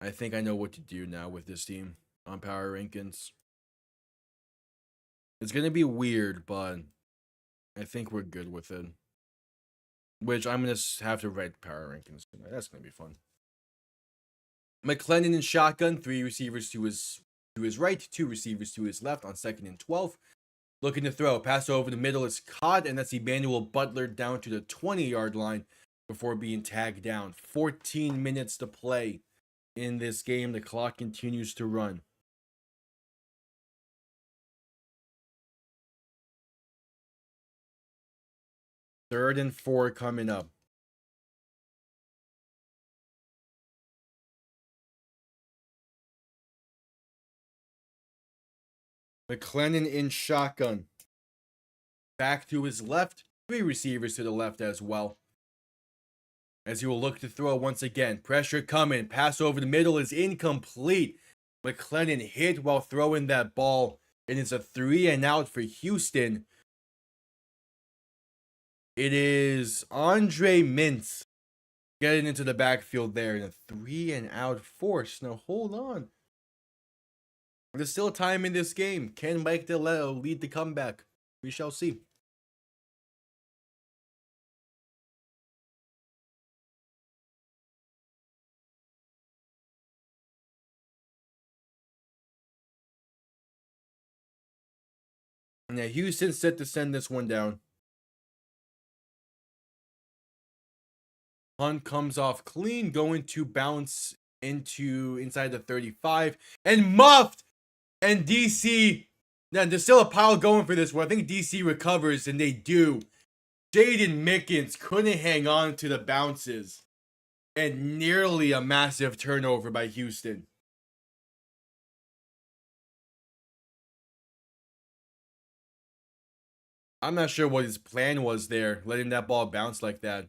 I think I know what to do now with this team on power rankings. It's going to be weird, but I think we're good with it. Which I'm going to have to write power rankings tonight. That's going to be fun. McClellan in shotgun, 3 receivers to his right, 2 receivers to his left on 2nd and 12. Looking to throw. Pass over the middle is caught, and that's Emmanuel Butler down to the 20-yard line before being tagged down. 14 minutes to play in this game. The clock continues to run. Third and 4 coming up. McClellan in shotgun. Back to his left. 3 receivers to the left as well. As he will look to throw once again. Pressure coming. Pass over the middle is incomplete. McClellan hit while throwing that ball. And it's a 3 and out for Houston. It is Andre Mintz getting into the backfield there in a 3 and out force. Now hold on. There's still time in this game. Can Mike DeLeo lead the comeback? We shall see. Now Houston's set to send this one down. Hunt comes off clean, going to bounce inside the 35 and muffed. And DC, now there's still a pile going for this one. I think DC recovers, and they do. Jaden Mickens couldn't hang on to the bounces, and nearly a massive turnover by Houston. I'm not sure what his plan was there, letting that ball bounce like that.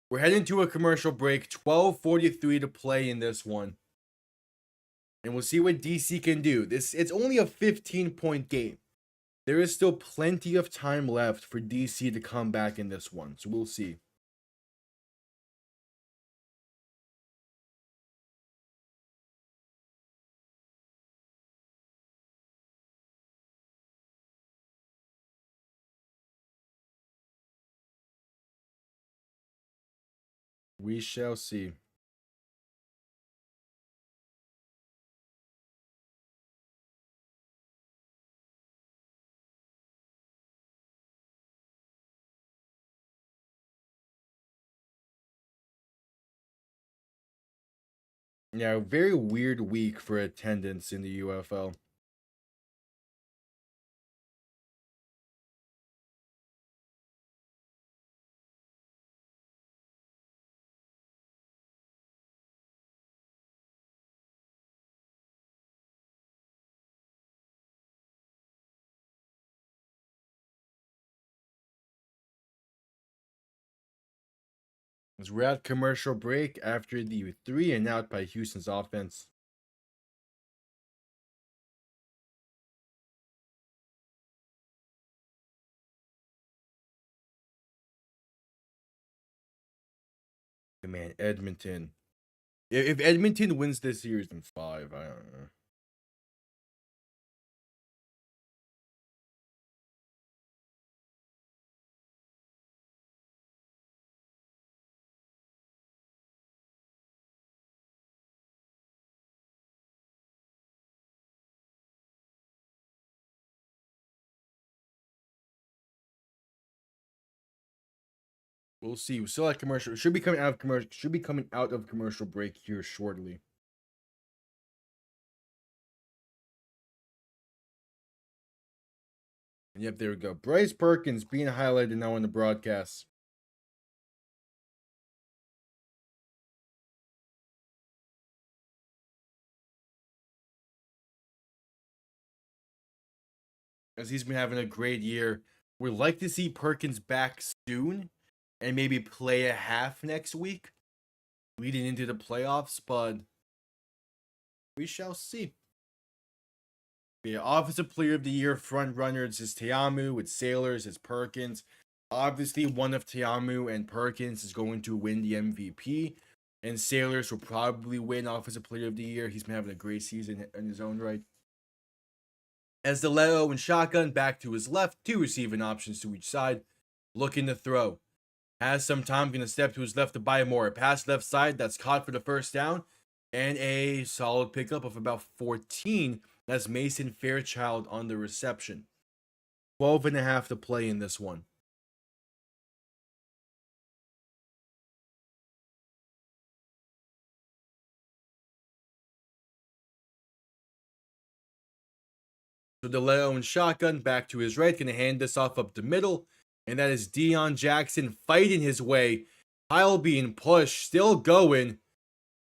We're heading to a commercial break. 12:43 to play in this one. And we'll see what DC can do. It's only a 15-point game. There is still plenty of time left for DC to come back in this one. So we'll see. We shall see. Yeah, very weird week for attendance in the UFL. As we're at commercial break after the 3 and out by Houston's offense. Man, Edmonton. If Edmonton wins this series in 5, I don't know. We'll see. We still at commercial. Should be coming out of commercial break here shortly. And yep, there we go. Bryce Perkins being highlighted now on the broadcast. as he's been having a great year. We'd like to see Perkins back soon and maybe play a half next week, leading into the playoffs, but we shall see. The Offensive Player of the Year front runners is Teamu, it's Sailors, it's Perkins. Obviously, one of Teamu and Perkins is going to win the MVP, and Sailors will probably win Offensive Player of the Year. He's been having a great season in his own right. As the Leo and Shotgun back to his left, 2 receiving options to each side, looking to throw. Has some time, going to step to his left to buy more. Pass left side, that's caught for the first down, and a solid pickup of about 14. That's Mason Fairchild on the reception. 12.5 to play in this one. So DeLeo and shotgun back to his right, going to hand this off up the middle. And that is Deion Jackson fighting his way. Kyle being pushed, still going.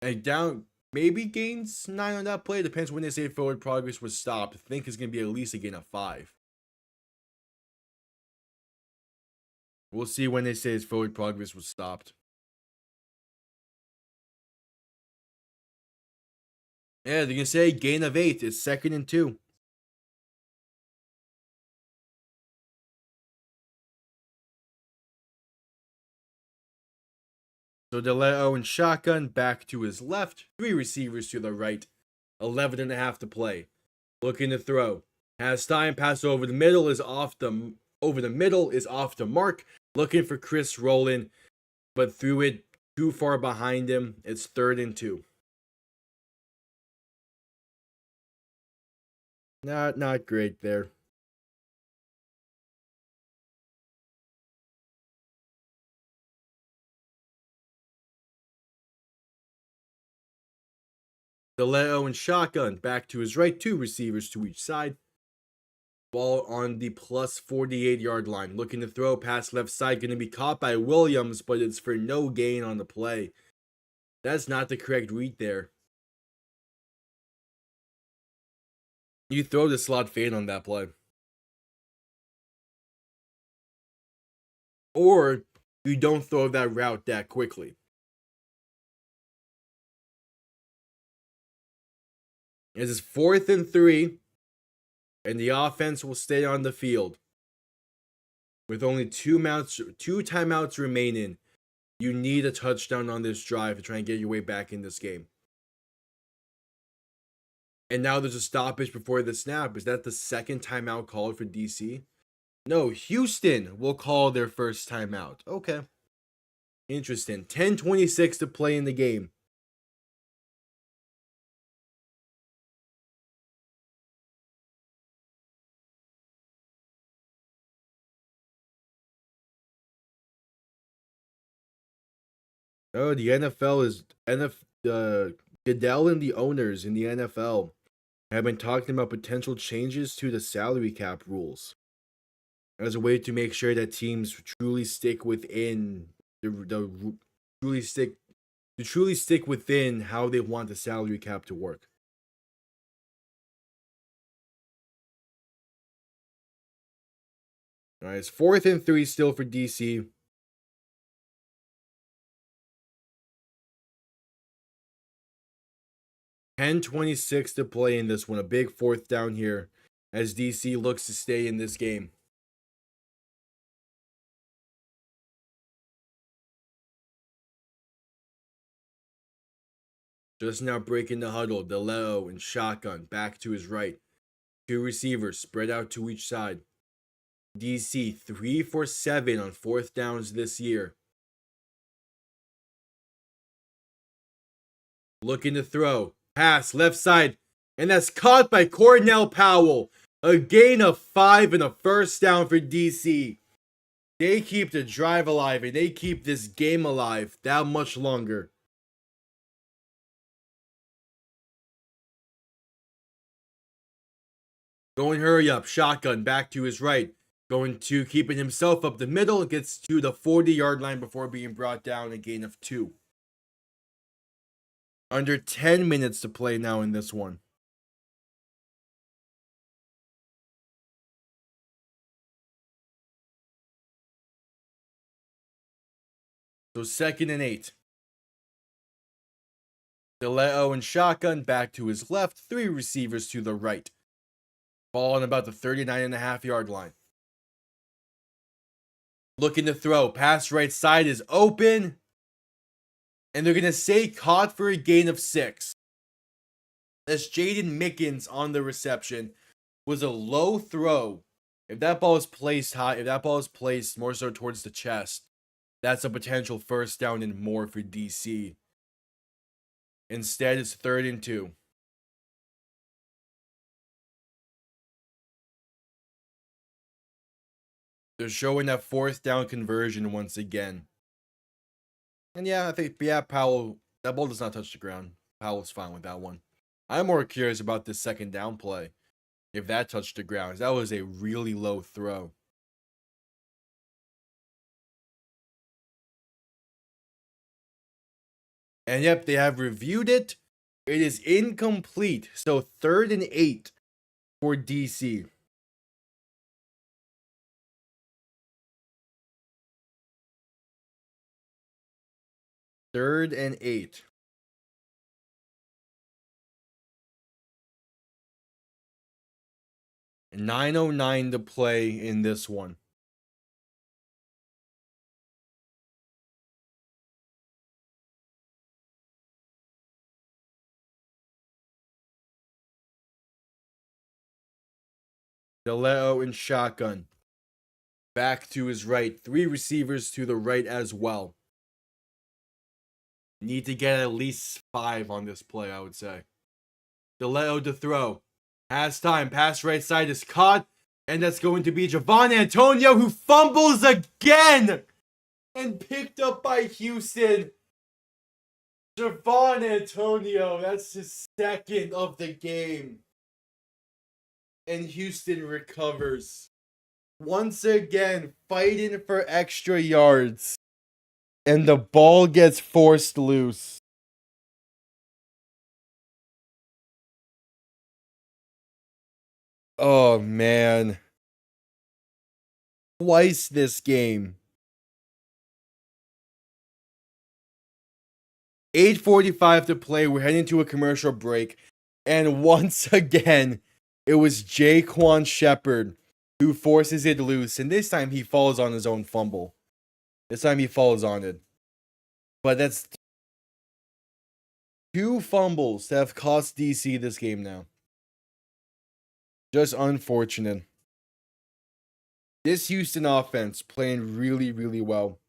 And down, maybe gains 9 on that play. Depends when they say forward progress was stopped. I think it's going to be at least a gain of 5. We'll see when they say his forward progress was stopped. Yeah, they're going to say gain of 8. It's 2nd and 2. So DeLeo and shotgun back to his left. 3 receivers to the right. 11.5 to play. Looking to throw. Has time. Pass over the middle is off the mark. Looking for Chris Rowland, but threw it too far behind him. It's 3rd and 2. Not great there. DeLeo and shotgun back to his right. 2 receivers to each side. Ball on the plus 48-yard line. Looking to throw past left side. Going to be caught by Williams, but it's for no gain on the play. That's not the correct read there. You throw the slot fade on that play. Or you don't throw that route that quickly. This is 4th and 3. And the offense will stay on the field. With only 2 timeouts remaining, you need a touchdown on this drive to try and get your way back in this game. And now there's a stoppage before the snap. Is that the 2nd timeout called for DC? No, Houston will call their first timeout. Okay. Interesting. 10:26 to play in the game. Oh, the NFL is Goodell and the owners in the NFL have been talking about potential changes to the salary cap rules as a way to make sure that teams truly stick within truly stick within how they want the salary cap to work. All right, it's 4th and 3 still for DC. $10:26 to play in this one. A big 4th down here as DC looks to stay in this game. Just now breaking the huddle. DeLeo and shotgun back to his right. 2 receivers spread out to each side. DC 3 for 7 on 4th downs this year. Looking to throw. Pass left side. And that's caught by Cornell Powell. A gain of 5 and a first down for DC. They keep the drive alive and they keep this game alive that much longer. Going hurry up. Shotgun back to his right. Going to keeping himself up the middle. Gets to the 40-yard line before being brought down. A gain of 2. Under 10 minutes to play now in this one. So 2nd and 8. DeLeo in shotgun, back to his left, 3 receivers to the right. Ball on about the 39.5-yard line. Looking to throw. Pass right side is open. And they're going to say caught for a gain of 6. As Jaden Mickens on the reception was a low throw. If that ball is placed high, if that ball is placed more so towards the chest, that's a potential first down and more for DC. Instead, it's 3rd and 2. They're showing that 4th down conversion once again. And yeah, I think, Powell, that ball does not touch the ground. Powell's fine with that one. I'm more curious about this 2nd down play. If that touched the ground, that was a really low throw. And yep, they have reviewed it. It is incomplete. So 3rd and 8 for DC. Third and 8. And 9:09 to play in this one. DeLeo in shotgun. Back to his right. 3 receivers to the right as well. Need to get at least 5 on this play, I would say. DeLeo to throw. Has time. Pass right side is caught. And that's going to be Javon Antonio, who fumbles again. And picked up by Houston. Javon Antonio, that's his 2nd of the game. And Houston recovers. Once again, fighting for extra yards. And the ball gets forced loose. Oh, man. Twice this game. 8:45 to play. We're heading to a commercial break. And once again, it was Jaquan Shepard who forces it loose. And this time he falls on his own fumble. This time he falls on it. But that's 2 fumbles that have cost DC this game now. Just unfortunate. This Houston offense playing really, really well.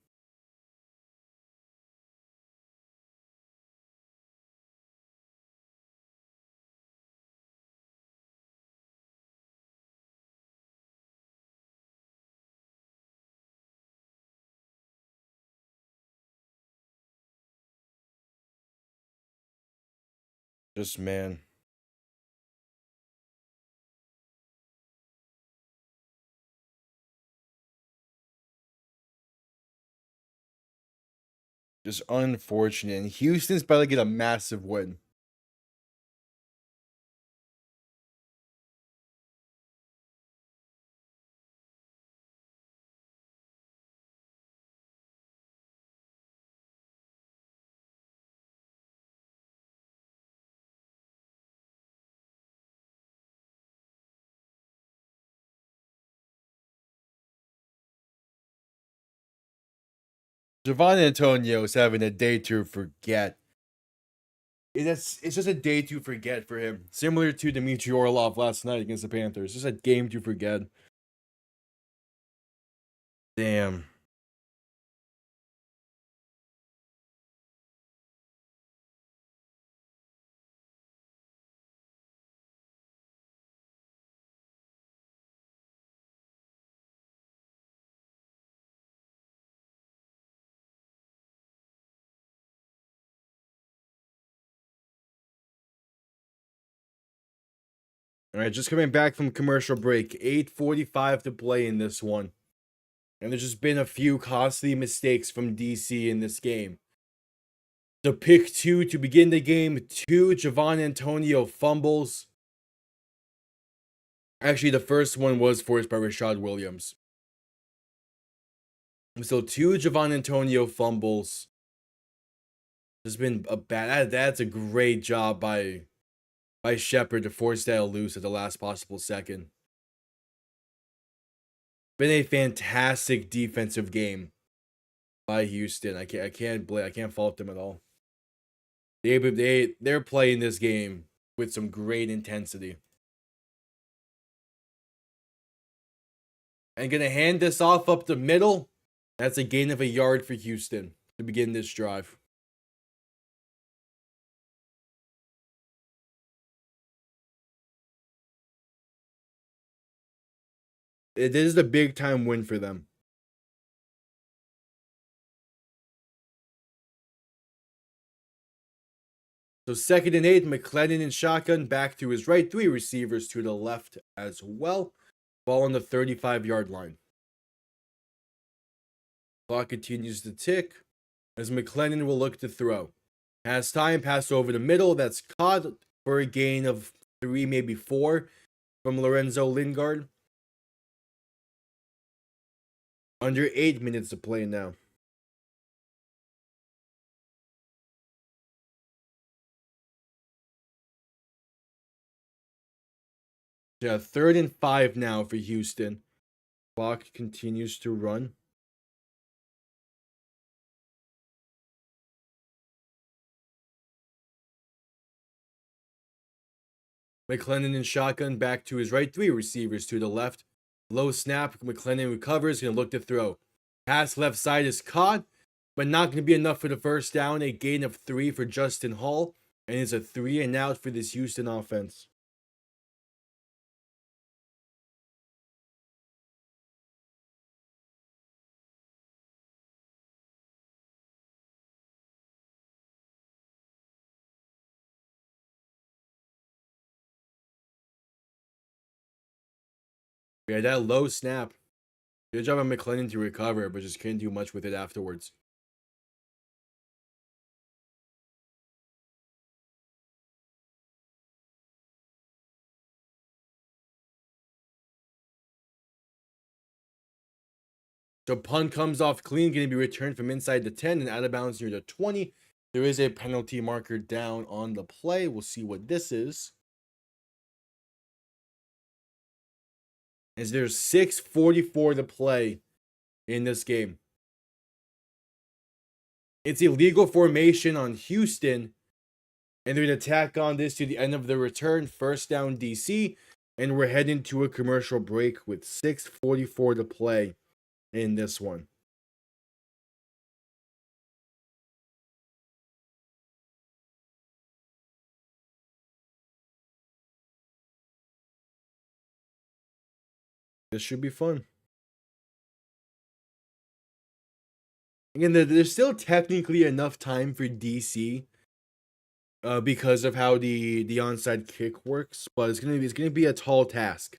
Just, man. Just unfortunate. And Houston's about to get a massive win. Javon Antonio is having a day to forget. It's just a day to forget for him. Similar to Dmitry Orlov last night against the Panthers. Just a game to forget. Damn. All right, just coming back from commercial break. 8:45 to play in this one. And there's just been a few costly mistakes from DC in this game. The pick 2 to begin the game. 2 Javon Antonio fumbles. Actually, the first one was forced by Rashad Williams. So 2 Javon Antonio fumbles. There's been a bad. That's a great job by Shepard to force that loose at the last possible second. Been a fantastic defensive game by Houston. I can't fault them at all. They're playing this game with some great intensity. And gonna hand this off up the middle. That's a gain of a yard for Houston to begin this drive. This is a big time win for them. So 2nd and 8, McClellan in shotgun back to his right, 3 receivers to the left as well. Ball on the 35-yard line. Clock continues to tick as McClellan will look to throw. Has time, pass over the middle. That's caught for a gain of 3, maybe 4 from Lorenzo Lingard. Under 8 minutes to play now. Yeah, 3rd and 5 now for Houston. Clock continues to run. McClellan in shotgun back to his right, 3 receivers to the left. Low snap, McClellan recovers, gonna look to throw. Pass left side is caught, but not gonna be enough for the first down. A gain of 3 for Justin Hall, and it's a 3 and out for this Houston offense. Yeah, that low snap. Good job on McClellan to recover, but just couldn't do much with it afterwards. So punt comes off clean, going to be returned from inside the 10 and out of bounds near the 20. There is a penalty marker down on the play. We'll see what this is. As there's 6:44 to play in this game. It's illegal formation on Houston, and they're going to tack on this to the end of the return. First down DC, and we're heading to a commercial break with 6:44 to play in this one. This should be fun. Again, there's still technically enough time for DC because of how the onside kick works, but it's gonna be a tall task.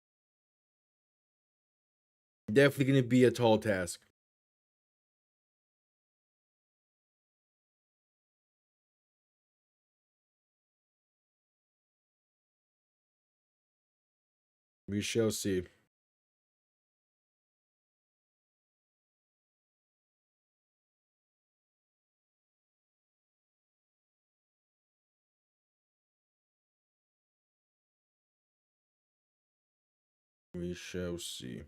Definitely gonna be a tall task. We shall see. We shall see.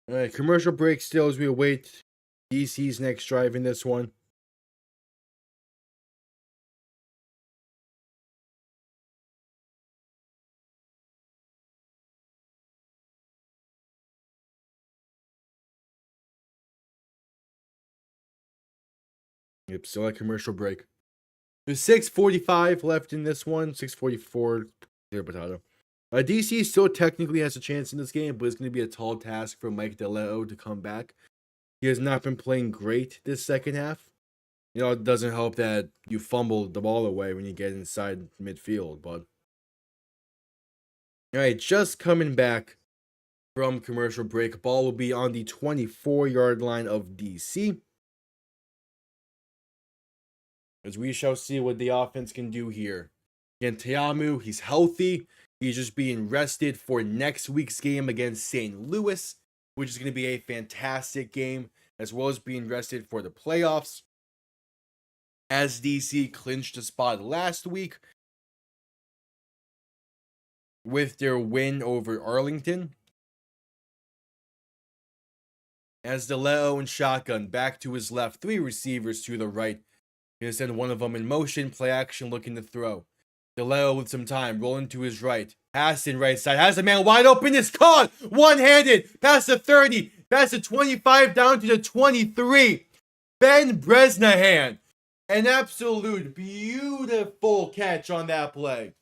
All right, commercial break still as we await DC's next drive in this one. Yep, still at commercial break. There's 6:45 left in this one. 6:44. Potato. DC still technically has a chance in this game, but it's going to be a tall task for Mike DeLeo to come back. He has not been playing great this second half. It doesn't help that you fumble the ball away when you get inside midfield, but all right, just coming back from commercial break. Ball will be on the 24-yard line of DC. As we shall see what the offense can do here. Again, Teamu, he's healthy. He's just being rested for next week's game against St. Louis, which is going to be a fantastic game, as well as being rested for the playoffs. As DC clinched a spot last week with their win over Arlington. As DeLeo and shotgun back to his left, 3 receivers to the right. Gonna send one of them in motion, play action, looking to throw. DeLeo with some time, rolling to his right. Pass in right side, has a man wide open, it's caught! One-handed, past the 30, past the 25, down to the 23. Ben Bresnahan, an absolute beautiful catch on that play.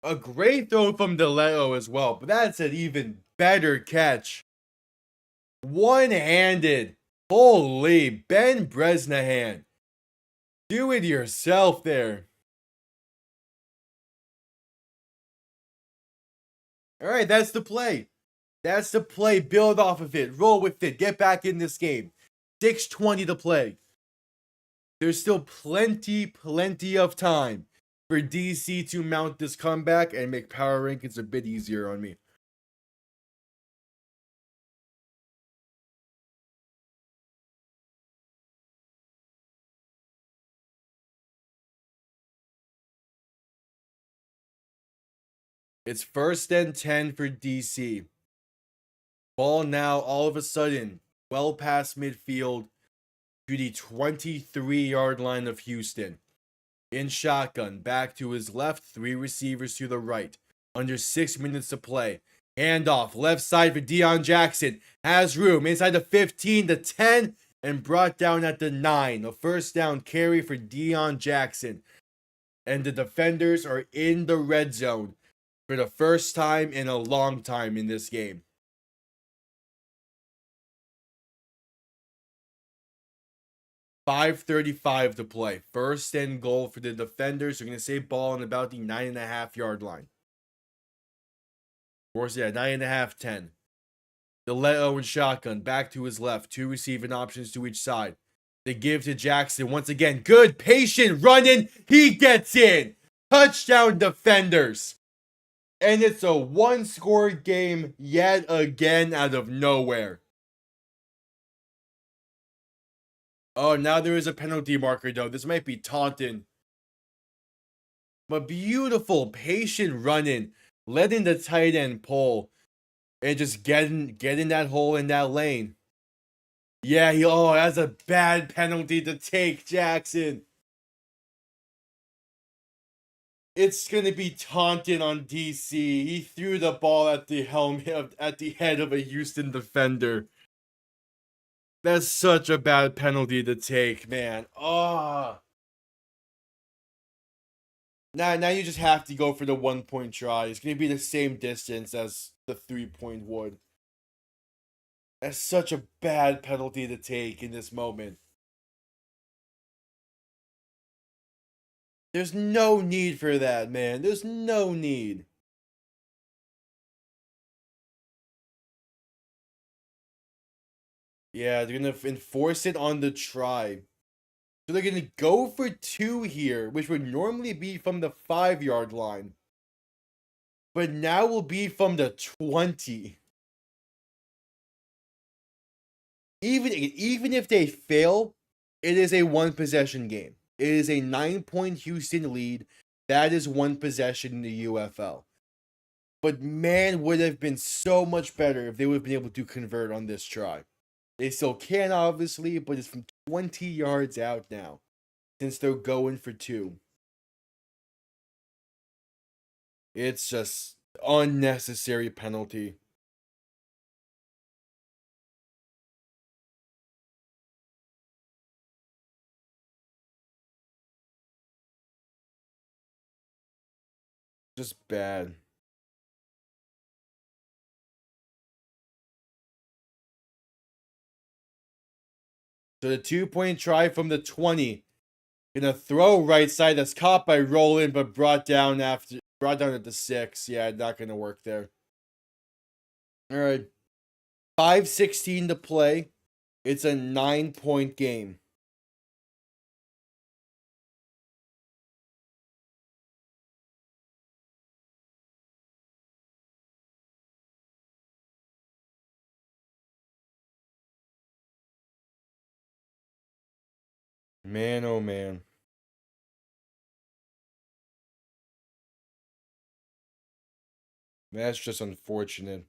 A great throw from DeLeo as well, but that's an even better catch. One-handed. Holy, Ben Bresnahan. Do it yourself there. All right, that's the play. That's the play. Build off of it. Roll with it. Get back in this game. 6:20 to play. There's still plenty of time for DC to mount this comeback and make power rankings a bit easier on me. It's 1st and 10 for DC. Ball now all of a sudden well past midfield to the 23-yard line of Houston. In shotgun, back to his left, 3 receivers to the right. Under 6 minutes to play. Handoff, left side for Deion Jackson. Has room inside the 15, the 10, and brought down at the 9. A first down carry for Deion Jackson. And the defenders are in the red zone for the first time in a long time in this game. .535 to play. 1st and goal for the defenders. We're going to save ball on about the 9.5-yard line. Of course, 9.5, 10. DeLeo and shotgun back to his left. 2 receiving options to each side. They give to Jackson once again. Good, patient running. He gets in. Touchdown, defenders. And it's a 1-score game yet again out of nowhere. Oh, now there is a penalty marker, though. This might be Taunton. But beautiful, patient running. Letting the tight end pull. And just getting that hole in that lane. Yeah, that's a bad penalty to take, Jackson. It's going to be Taunton on DC. He threw the ball at the head of a Houston defender. That's such a bad penalty to take, man. Now you just have to go for the 1-point try. It's going to be the same distance as the 3-point would. That's such a bad penalty to take in this moment. There's no need for that, man. There's no need. Yeah, they're going to enforce it on the try. So they're going to go for 2 here, which would normally be from the 5-yard line. But now will be from the 20. Even if they fail, it is a 1-possession game. It is a 9-point Houston lead. That is 1 possession in the UFL. But man, would have been so much better if they would have been able to convert on this try. They still can, obviously, but it's from 20 yards out now, since they're going for 2. It's just unnecessary penalty. Just bad. So the 2-point try from the 20. Gonna throw right side. That's caught by Roland, but brought down at the 6. Yeah, not gonna work there. All right. 5:16 to play. It's a 9-point game. Man, oh man. That's just unfortunate.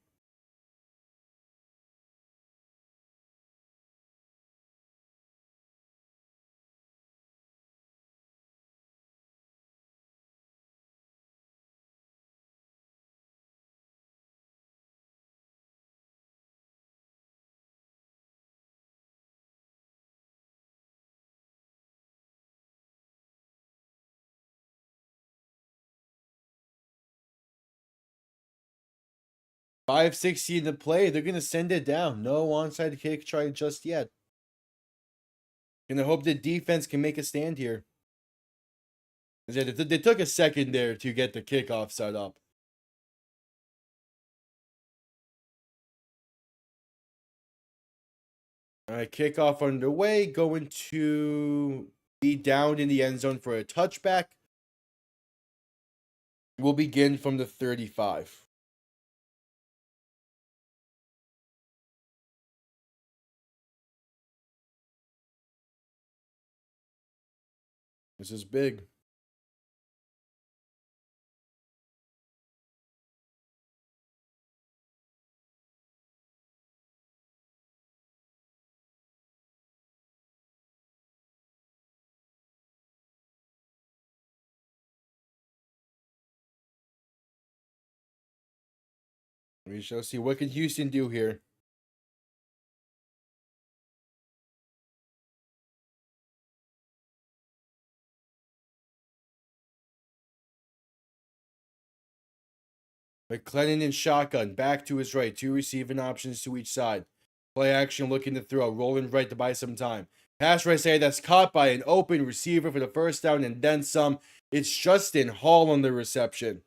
$5.60 to play. They're gonna send it down. No onside kick try just yet. Gonna hope the defense can make a stand here. They took a second there to get the kickoff set up. All right, kickoff underway. Going to be down in the end zone for a touchback. We'll begin from the 35. This is big. We shall see. What can Houston do here? McClellan in shotgun. Back to his right. 2 receiving options to each side. Play action looking to throw. Rolling right to buy some time. Pass right side that's caught by an open receiver for the first down and then some. It's Justin Hall on the reception.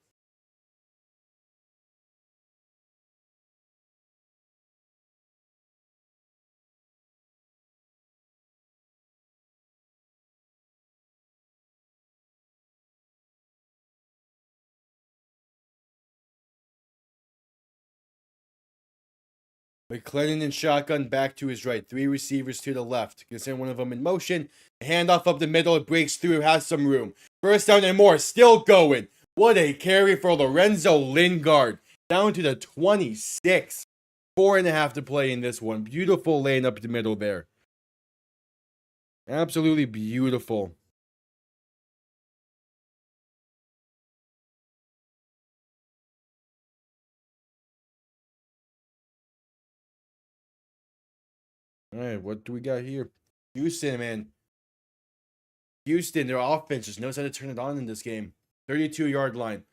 McClellan in shotgun back to his right. 3 receivers to the left. Can send one of them in motion. Handoff up the middle. It breaks through. Has some room. First down and more. Still going. What a carry for Lorenzo Lingard. Down to the 26. 4.5 to play in this one. Beautiful lane up the middle there. Absolutely beautiful. All right, what do we got here? Houston, man. Houston, their offense just knows how to turn it on in this game. 32-yard line.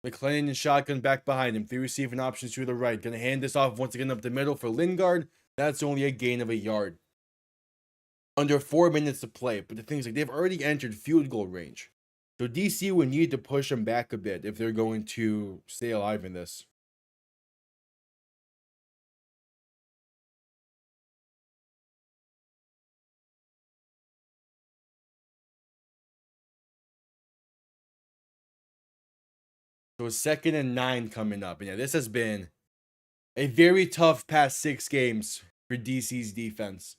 McClellan and shotgun back behind him. 3 receiving options to the right. Gonna hand this off once again up the middle for Lingard. That's only a gain of a yard. Under 4 minutes to play. But the thing is, like, they've already entered field goal range. So DC would need to push them back a bit if they're going to stay alive in this. So a 2nd and 9 coming up. And yeah, this has been a very tough past 6 games for DC's defense.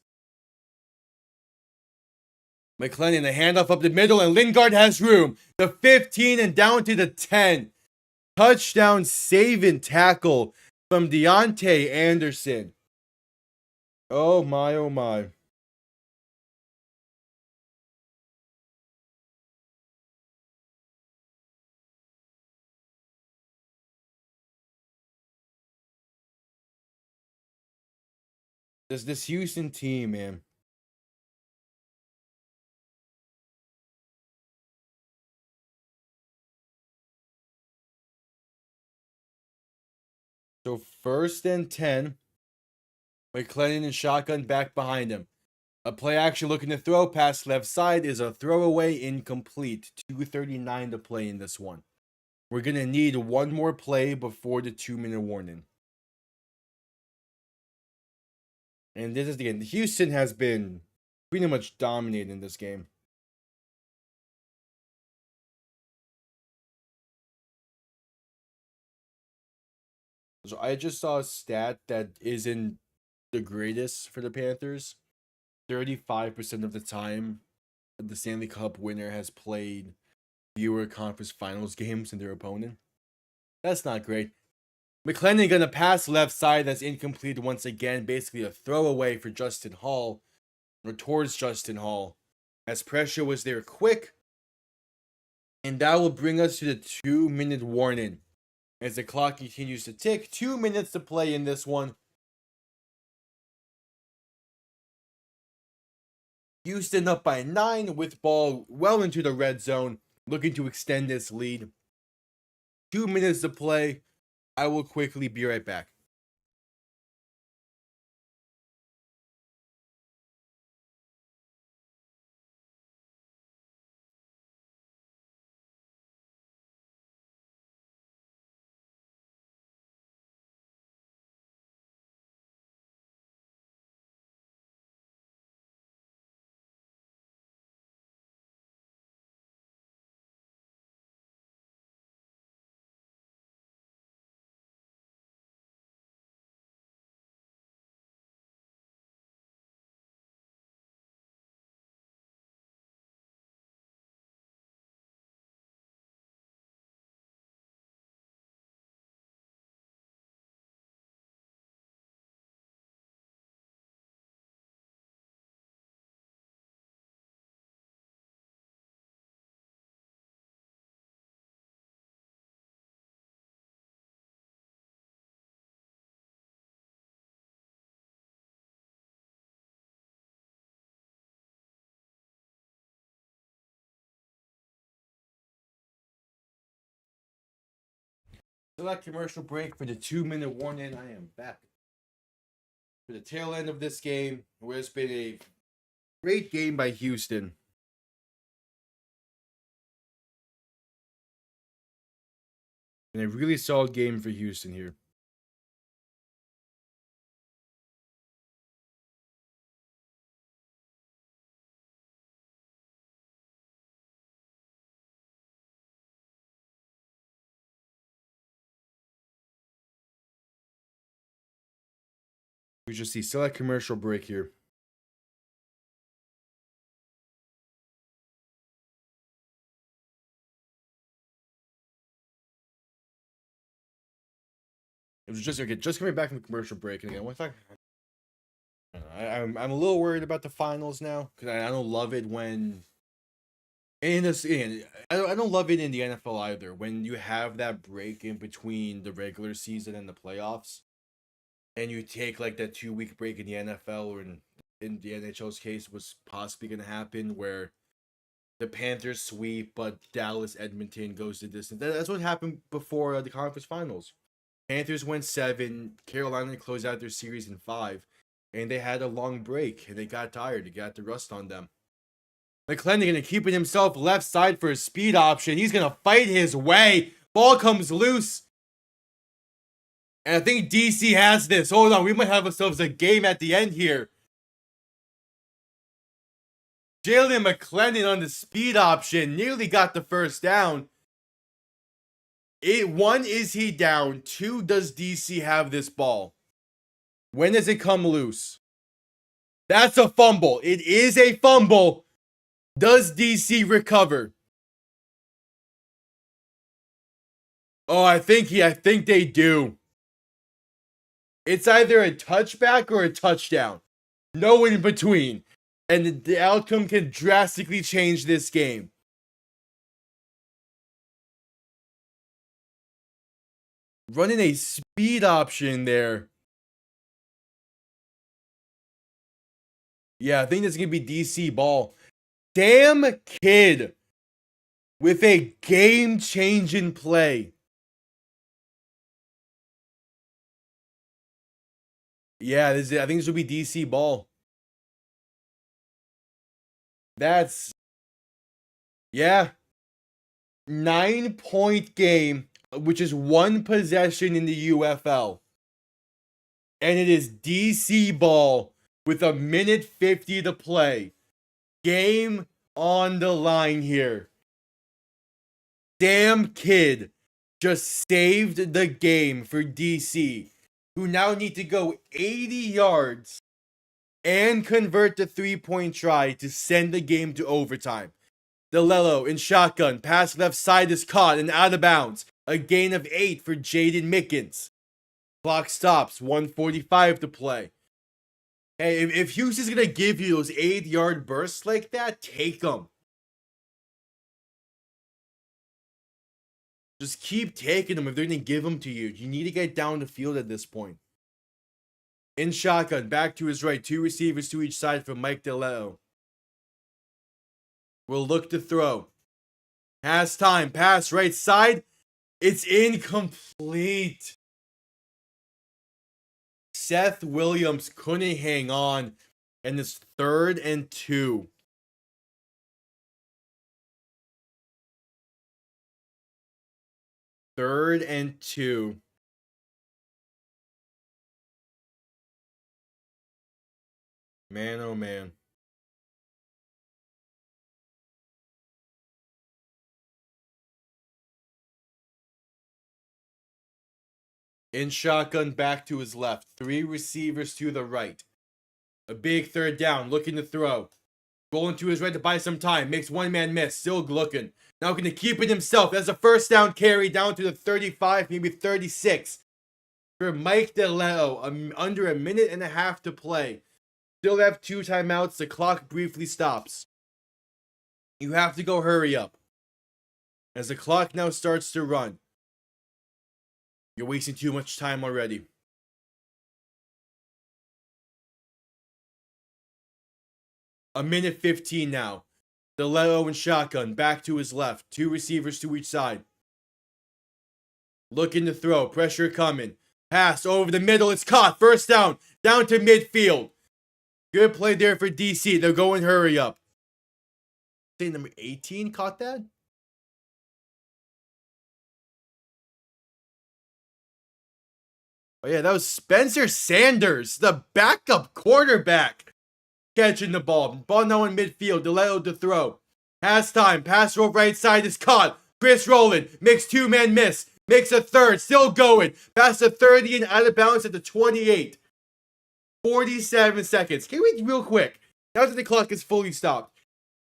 McClellan, a handoff up the middle, and Lingard has room. The 15 and down to the 10. Touchdown saving tackle from Deontay Anderson. Oh my, oh my. This Houston team, man. So 1st and 10. McClellan and shotgun back behind him. A play action looking to throw past left side is a throwaway incomplete. 2:39 to play in this one. We're going to need one more play before the 2-minute warning. And this is again, Houston has been pretty much dominating this game. So I just saw a stat that isn't the greatest for the Panthers. 35% of the time, the Stanley Cup winner has played fewer conference finals games than their opponent. That's not great. McClendon gonna pass left side. That's incomplete once again. Basically a throwaway for Justin Hall, or towards Justin Hall, as pressure was there quick. And that will bring us to the 2-minute warning. As the clock continues to tick, 2 minutes to play in this one. Houston up by 9 with ball well into the red zone, looking to extend this lead. 2 minutes to play. I will quickly be right back. So that commercial break for the 2-minute warning. I am back for the tail end of this game, where it's been a great game by Houston. And a really solid game for Houston here. We just see select commercial break here. It was just okay. Just coming back from the commercial break, and again, one thing. I'm a little worried about the finals now because I don't love it when in this. I don't love it in the NFL either when you have that break in between the regular season and the playoffs, and you take like that 2-week break in the NFL, or in the NHL's case was possibly going to happen where the Panthers sweep, but Dallas Edmonton goes the distance. That's what happened before the conference finals. Panthers went 7. Carolina closed out their series in 5. And they had a long break. And they got tired. They got the rust on them. McClendon going to keep it himself left side for a speed option. He's going to fight his way. Ball comes loose. And I think DC has this. Hold on. We might have ourselves a game at the end here. Jalen McClendon on the speed option. Nearly got the first down. 1, is he down? 2, does DC have this ball? When does it come loose? That's a fumble. It is a fumble. Does DC recover? Oh, I think they do. It's either a touchback or a touchdown. No in between. And the outcome can drastically change this game. Running a speed option there. Yeah, I think this is going to be DC ball. Damn kid with a game-changing play. Yeah, I think this will be DC ball. That's, yeah. 9-point game, which is one possession in the UFL. And it is DC ball with a minute 50 to play. Game on the line here. Damn kid just saved the game for DC, who now need to go 80 yards and convert the 3-point try to send the game to overtime. DeLello in shotgun, pass left side is caught and out of bounds. A gain of 8 for Jaden Mickens. Clock stops, 1:45 to play. Hey, if Houston's gonna give you those 8-yard bursts like that, take them. Just keep taking them if they're gonna give them to you. You need to get down the field at this point. In shotgun, back to his right, 2 receivers to each side for Mike DeLeo. Will look to throw. Has time, pass right side. It's incomplete. Seth Williams couldn't hang on, and it's 3rd and 2. Third and 2. Man, oh man. In shotgun, back to his left. 3 receivers to the right. A big 3rd down, looking to throw. Rolling to his right to buy some time. Makes one man miss, still looking. Now going to keep it himself. That's a 1st down carry down to the 35, maybe 36. For Mike DeLeo, under a minute and a half to play. Still have 2 timeouts. The clock briefly stops. You have to go hurry up. As the clock now starts to run. You're wasting too much time already. A minute 15 now. DeLeo in shotgun, back to his left. 2 receivers to each side. Looking to throw, pressure coming. Pass over the middle, it's caught. 1st down, down to midfield. Good play there for DC. They're going hurry up. Say number 18 caught that? Oh yeah, that was Spencer Sanders, the backup quarterback, catching the ball. Ball now in midfield. DeLeo to throw. Has time. Pass roll right side is caught. Chris Rowland makes 2-man miss. Makes a 3rd. Still going. Past the 30 and out of bounds at the 28. 47 seconds. Can we real quick? Now that the clock is fully stopped.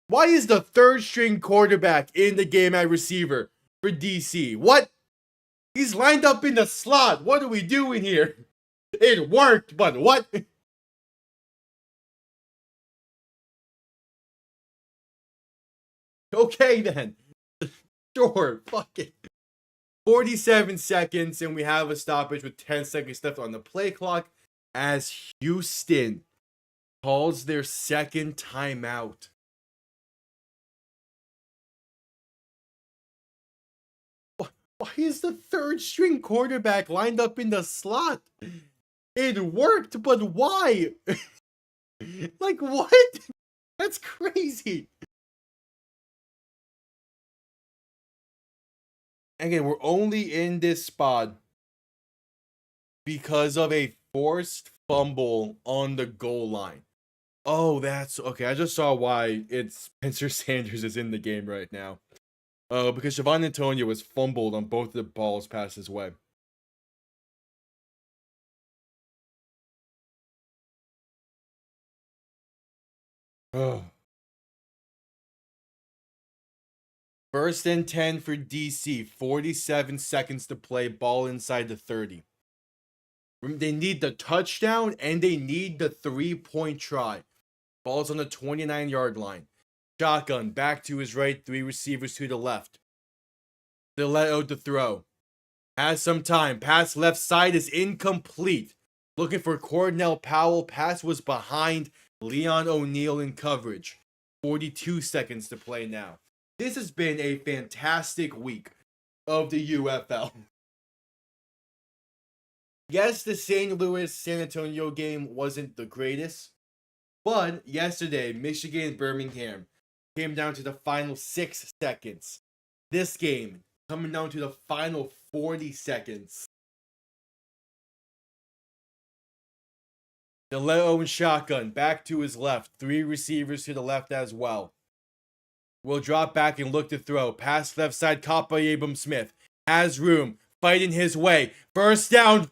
Why is the 3rd string quarterback in the game at receiver for DC? What? He's lined up in the slot. What are we doing here? It worked, but what? Okay, then. Sure, fuck it. 47 seconds, and we have a stoppage with 10 seconds left on the play clock as Houston calls their 2nd timeout. Why is the 3rd string quarterback lined up in the slot? It worked, but why? Like, what? That's crazy. Again, we're only in this spot because of a forced fumble on the goal line. Oh, that's okay. I just saw why it's Spencer Sanders is in the game right now. Because Javon Antonio was fumbled on both the balls passed his way. Oh. 1st and 10 for DC. 47 seconds to play. Ball inside the 30. They need the touchdown and they need the 3-point try. Ball's on the 29-yard line. Shotgun, back to his right, 3 receivers to the left. DeLeo to throw. Has some time. Pass left side is incomplete. Looking for Cornell Powell. Pass was behind Leon O'Neal in coverage. 42 seconds to play now. This has been a fantastic week of the UFL. Yes, the St. Louis-San Antonio game wasn't the greatest. But yesterday, Michigan-Birmingham came down to the final 6 seconds. This game coming down to the final 40 seconds. DeLeo and shotgun back to his left. 3 receivers to the left as well. Will drop back and look to throw. Pass left side, caught by Abram Smith. Has room, fighting his way. First down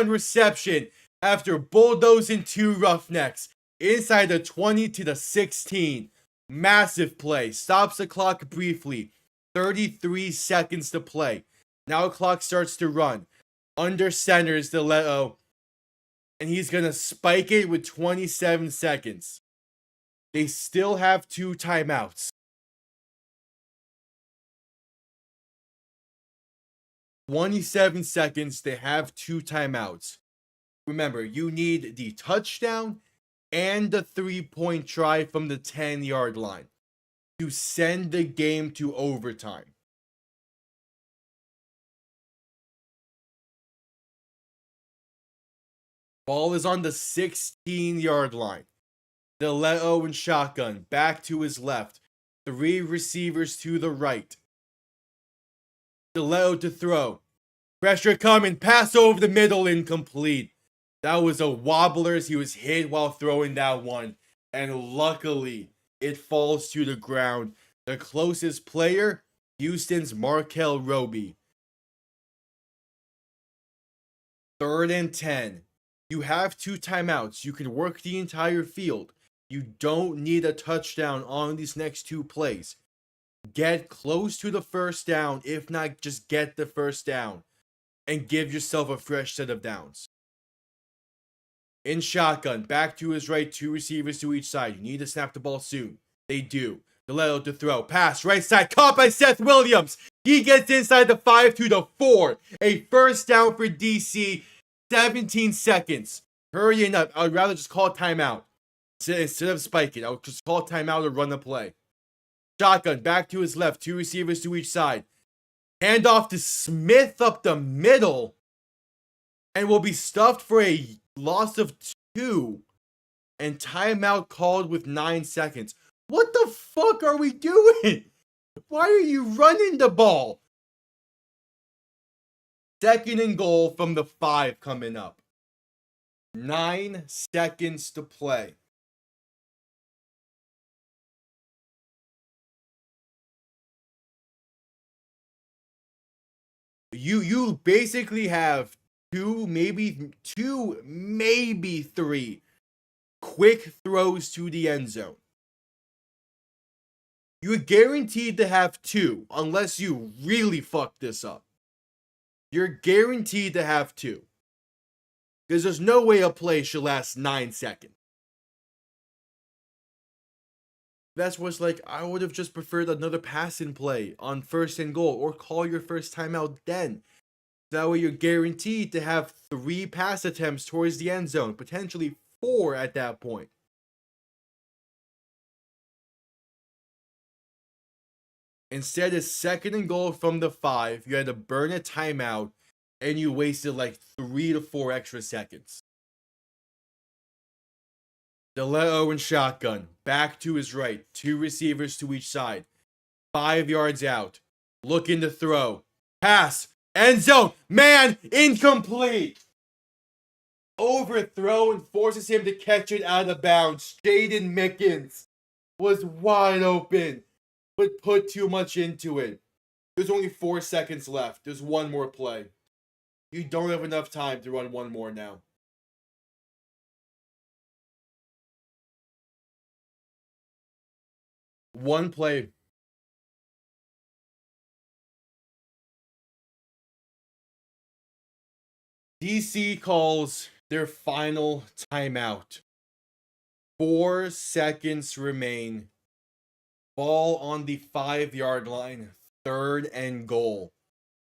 reception after bulldozing 2 Roughnecks. Inside the 20 to the 16. Massive play. Stops the clock briefly. 33 seconds to play. Now clock starts to run. Under center is DeLeo. And he's going to spike it with 27 seconds. They still have 2 timeouts. 27 seconds. They have 2 timeouts. Remember, you need the touchdown and the 3-point try from the 10-yard line to send the game to overtime. Ball is on the 16-yard line. DeLeo and shotgun back to his left. 3 receivers to the right. DeLeo to throw. Pressure coming. Pass over the middle, incomplete. That was a wobbler as he was hit while throwing that one. And luckily, it falls to the ground. The closest player, Houston's Markel Roby. 3rd and 10. You have 2 timeouts. You can work the entire field. You don't need a touchdown on these next 2 plays. Get close to the first down. If not, just get the first down. And give yourself a fresh set of downs. In shotgun, back to his right, 2 receivers to each side. You need to snap the ball soon. They do. DeLeo to throw. Pass, right side, caught by Seth Williams. He gets inside the 5 to the 4. A first down for DC. 17 seconds. Hurrying up. I would rather just call timeout. Instead of spiking, I would just call timeout or run the play. Shotgun, back to his left. 2 receivers to each side. Hand off to Smith up the middle. And will be stuffed for a loss of 2. And timeout called with 9 seconds. What the fuck are we doing? Why are you running the ball? 2nd and goal from the 5 coming up. 9 seconds to play. You basically have 2, maybe 3 quick throws to the end zone. You're guaranteed to have 2 unless you really fuck this up. You're guaranteed to have 2. Because there's no way a play should last 9 seconds. That's what's like, I would have just preferred another passing play on 1st and goal, or call your first timeout then. That way you're guaranteed to have 3 pass attempts towards the end zone, potentially 4 at that point. Instead, it's 2nd and goal from the 5. You had to burn a timeout, and you wasted like 3 to 4 extra seconds. DeLeo and shotgun, back to his right. 2 receivers to each side. 5 yards out. Looking to throw. Pass. End zone. Man, incomplete. Overthrown forces him to catch it out of bounds. Jaden Mickens was wide open, but put too much into it. There's only 4 seconds left. There's 1 more play. You don't have enough time to run 1 more now. One play. DC calls their final timeout. 4 seconds remain. Ball on the 5-yard line. 3rd and goal.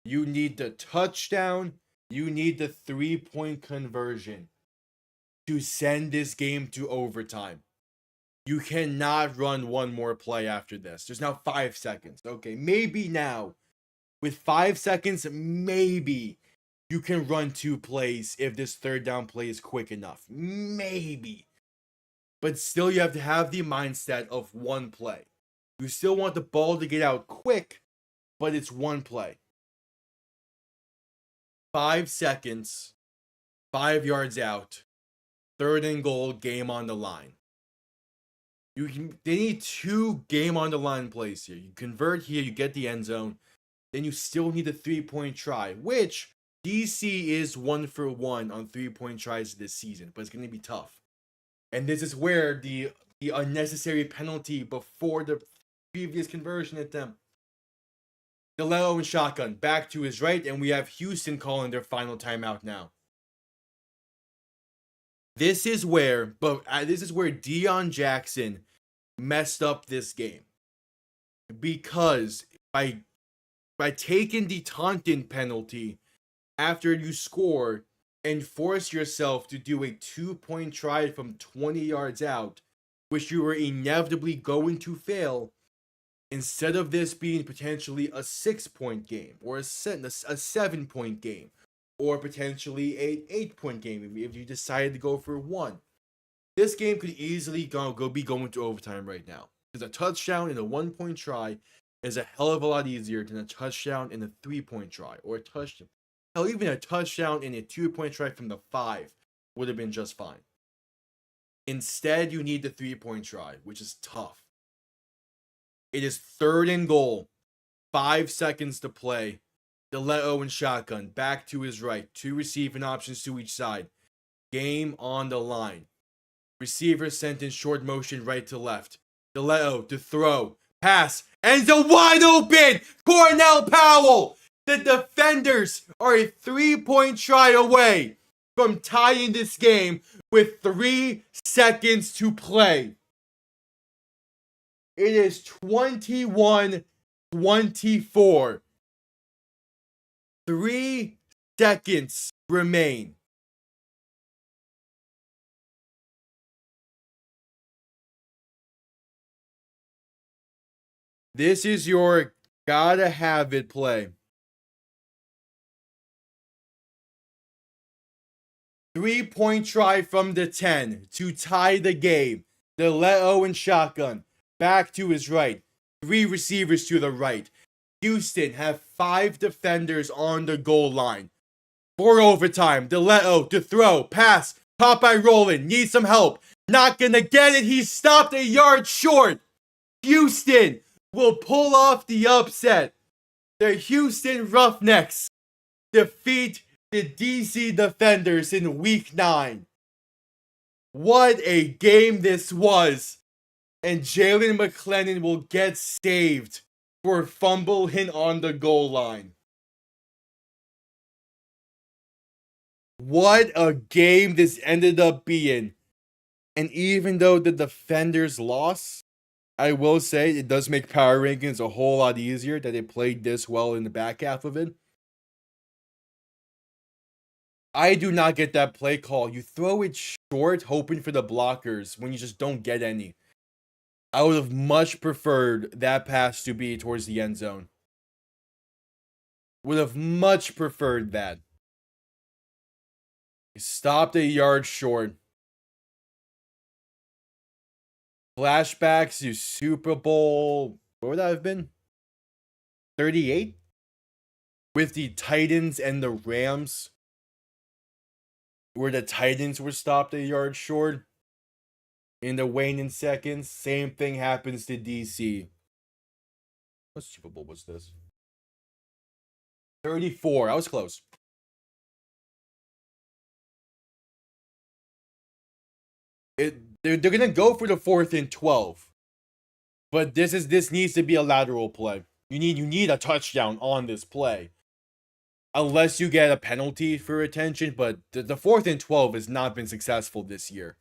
You need the touchdown. You need the 3-point conversion to send this game to overtime. You cannot run 1 more play after this. There's now 5 seconds. Okay, maybe now, with 5 seconds, maybe you can run 2 plays if this 3rd down play is quick enough. Maybe. but still you have to have the mindset of one play. You still want the ball to get out quick, but it's one play. 5 seconds, 5 yards out, 3rd and goal, game on the line. They need 2 game on the line plays here. You convert here, you get the end zone, then you still need a 3-point try, which DC is 1 for 1 on 3-point tries this season, but it's going to be tough. And this is where the unnecessary penalty before the previous conversion attempt. DeLeo and shotgun back to his right, and we have Houston calling their final timeout now. This is where Deion Jackson messed up this game, because by taking the Taunton penalty after you score and force yourself to do a 2-point try from 20 yards out, which you were inevitably going to fail, instead of this being potentially a 6-point game or a 7-point game or potentially an 8-point game if you decided to go for 1. This game could easily be going to overtime right now, because a touchdown in a 1-point try is a hell of a lot easier than a touchdown in a 3-point try, or a touchdown. Hell, even a touchdown in a 2-point try from the 5 would have been just fine. Instead, you need the 3-point try, which is tough. It is 3rd and goal, 5 seconds to play. DeLeo and shotgun back to his right, 2 receiving options to each side. Game on the line. Receiver sent in short motion right to left. DeLeo to throw. Pass. And it's a wide open Cornell Powell. The defenders are a 3-point try away from tying this game with 3 seconds to play. It is 21-24. 3 seconds remain. This is your gotta have it play. 3-point try from the 10 to tie the game. DeLeo and shotgun back to his right. 3 receivers to the right. Houston have 5 defenders on the goal line. For overtime, DeLeo to throw, pass, Popeye rolling, needs some help. Not gonna get it, he's stopped a yard short. Houston will pull off the upset. The Houston Roughnecks defeat the DC Defenders in Week 9. What a game this was. And Jalen McClellan will get saved for fumbling on the goal line. What a game this ended up being. And even though the Defenders lost, I will say it does make power rankings a whole lot easier that they played this well in the back half of it. I do not get that play call. You throw it short, hoping for the blockers when you just don't get any. I would have much preferred that pass to be towards the end zone. Would have much preferred that. He stopped a yard short. Flashbacks to Super Bowl, what would that have been? 38? With the Titans and the Rams, where the Titans were stopped a yard short in the waning seconds. Same thing happens to DC. What Super Bowl was this? 34. I was close. They're gonna go for the 4th and 12, but this needs to be a lateral play. You need a touchdown on this play, unless you get a penalty for retention. But the 4th and 12 has not been successful this year.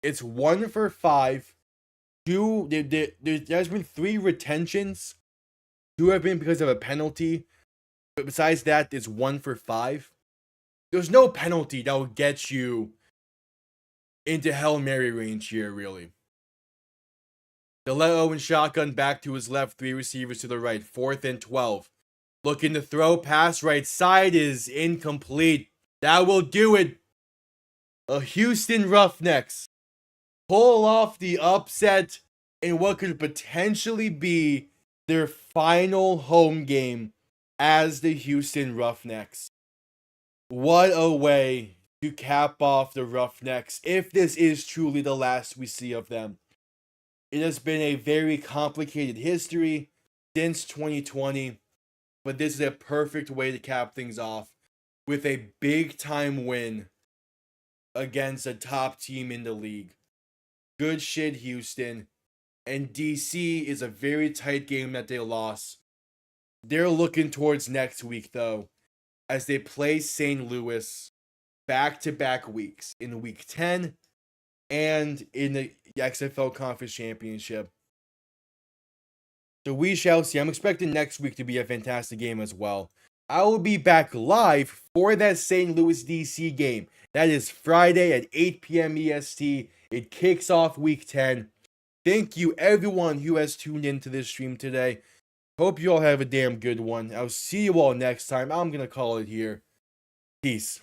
It's 1 for 5. There's been 3 retentions. 2 have been because of a penalty. But besides that, it's 1 for 5. There's no penalty that will get you into Hail Mary range here, really. DeLeo and shotgun back to his left, 3 receivers to the right, 4th and 12. Looking to throw, pass right side is incomplete. That will do it. A Houston Roughnecks pull off the upset in what could potentially be their final home game as the Houston Roughnecks. What a way to cap off the Roughnecks if this is truly the last we see of them. It has been a very complicated history since 2020, but this is a perfect way to cap things off with a big time win against a top team in the league. Good shit, Houston. And DC is a very tight game that they lost. They're looking towards next week, though, as they play St. Louis back-to-back weeks in Week 10 and in the XFL Conference Championship. So we shall see. I'm expecting next week to be a fantastic game as well. I will be back live for that St. Louis DC game. That is Friday at 8 p.m. EST. It kicks off Week 10. Thank you, everyone who has tuned into this stream today. Hope you all have a damn good one. I'll see you all next time. I'm going to call it here. Peace.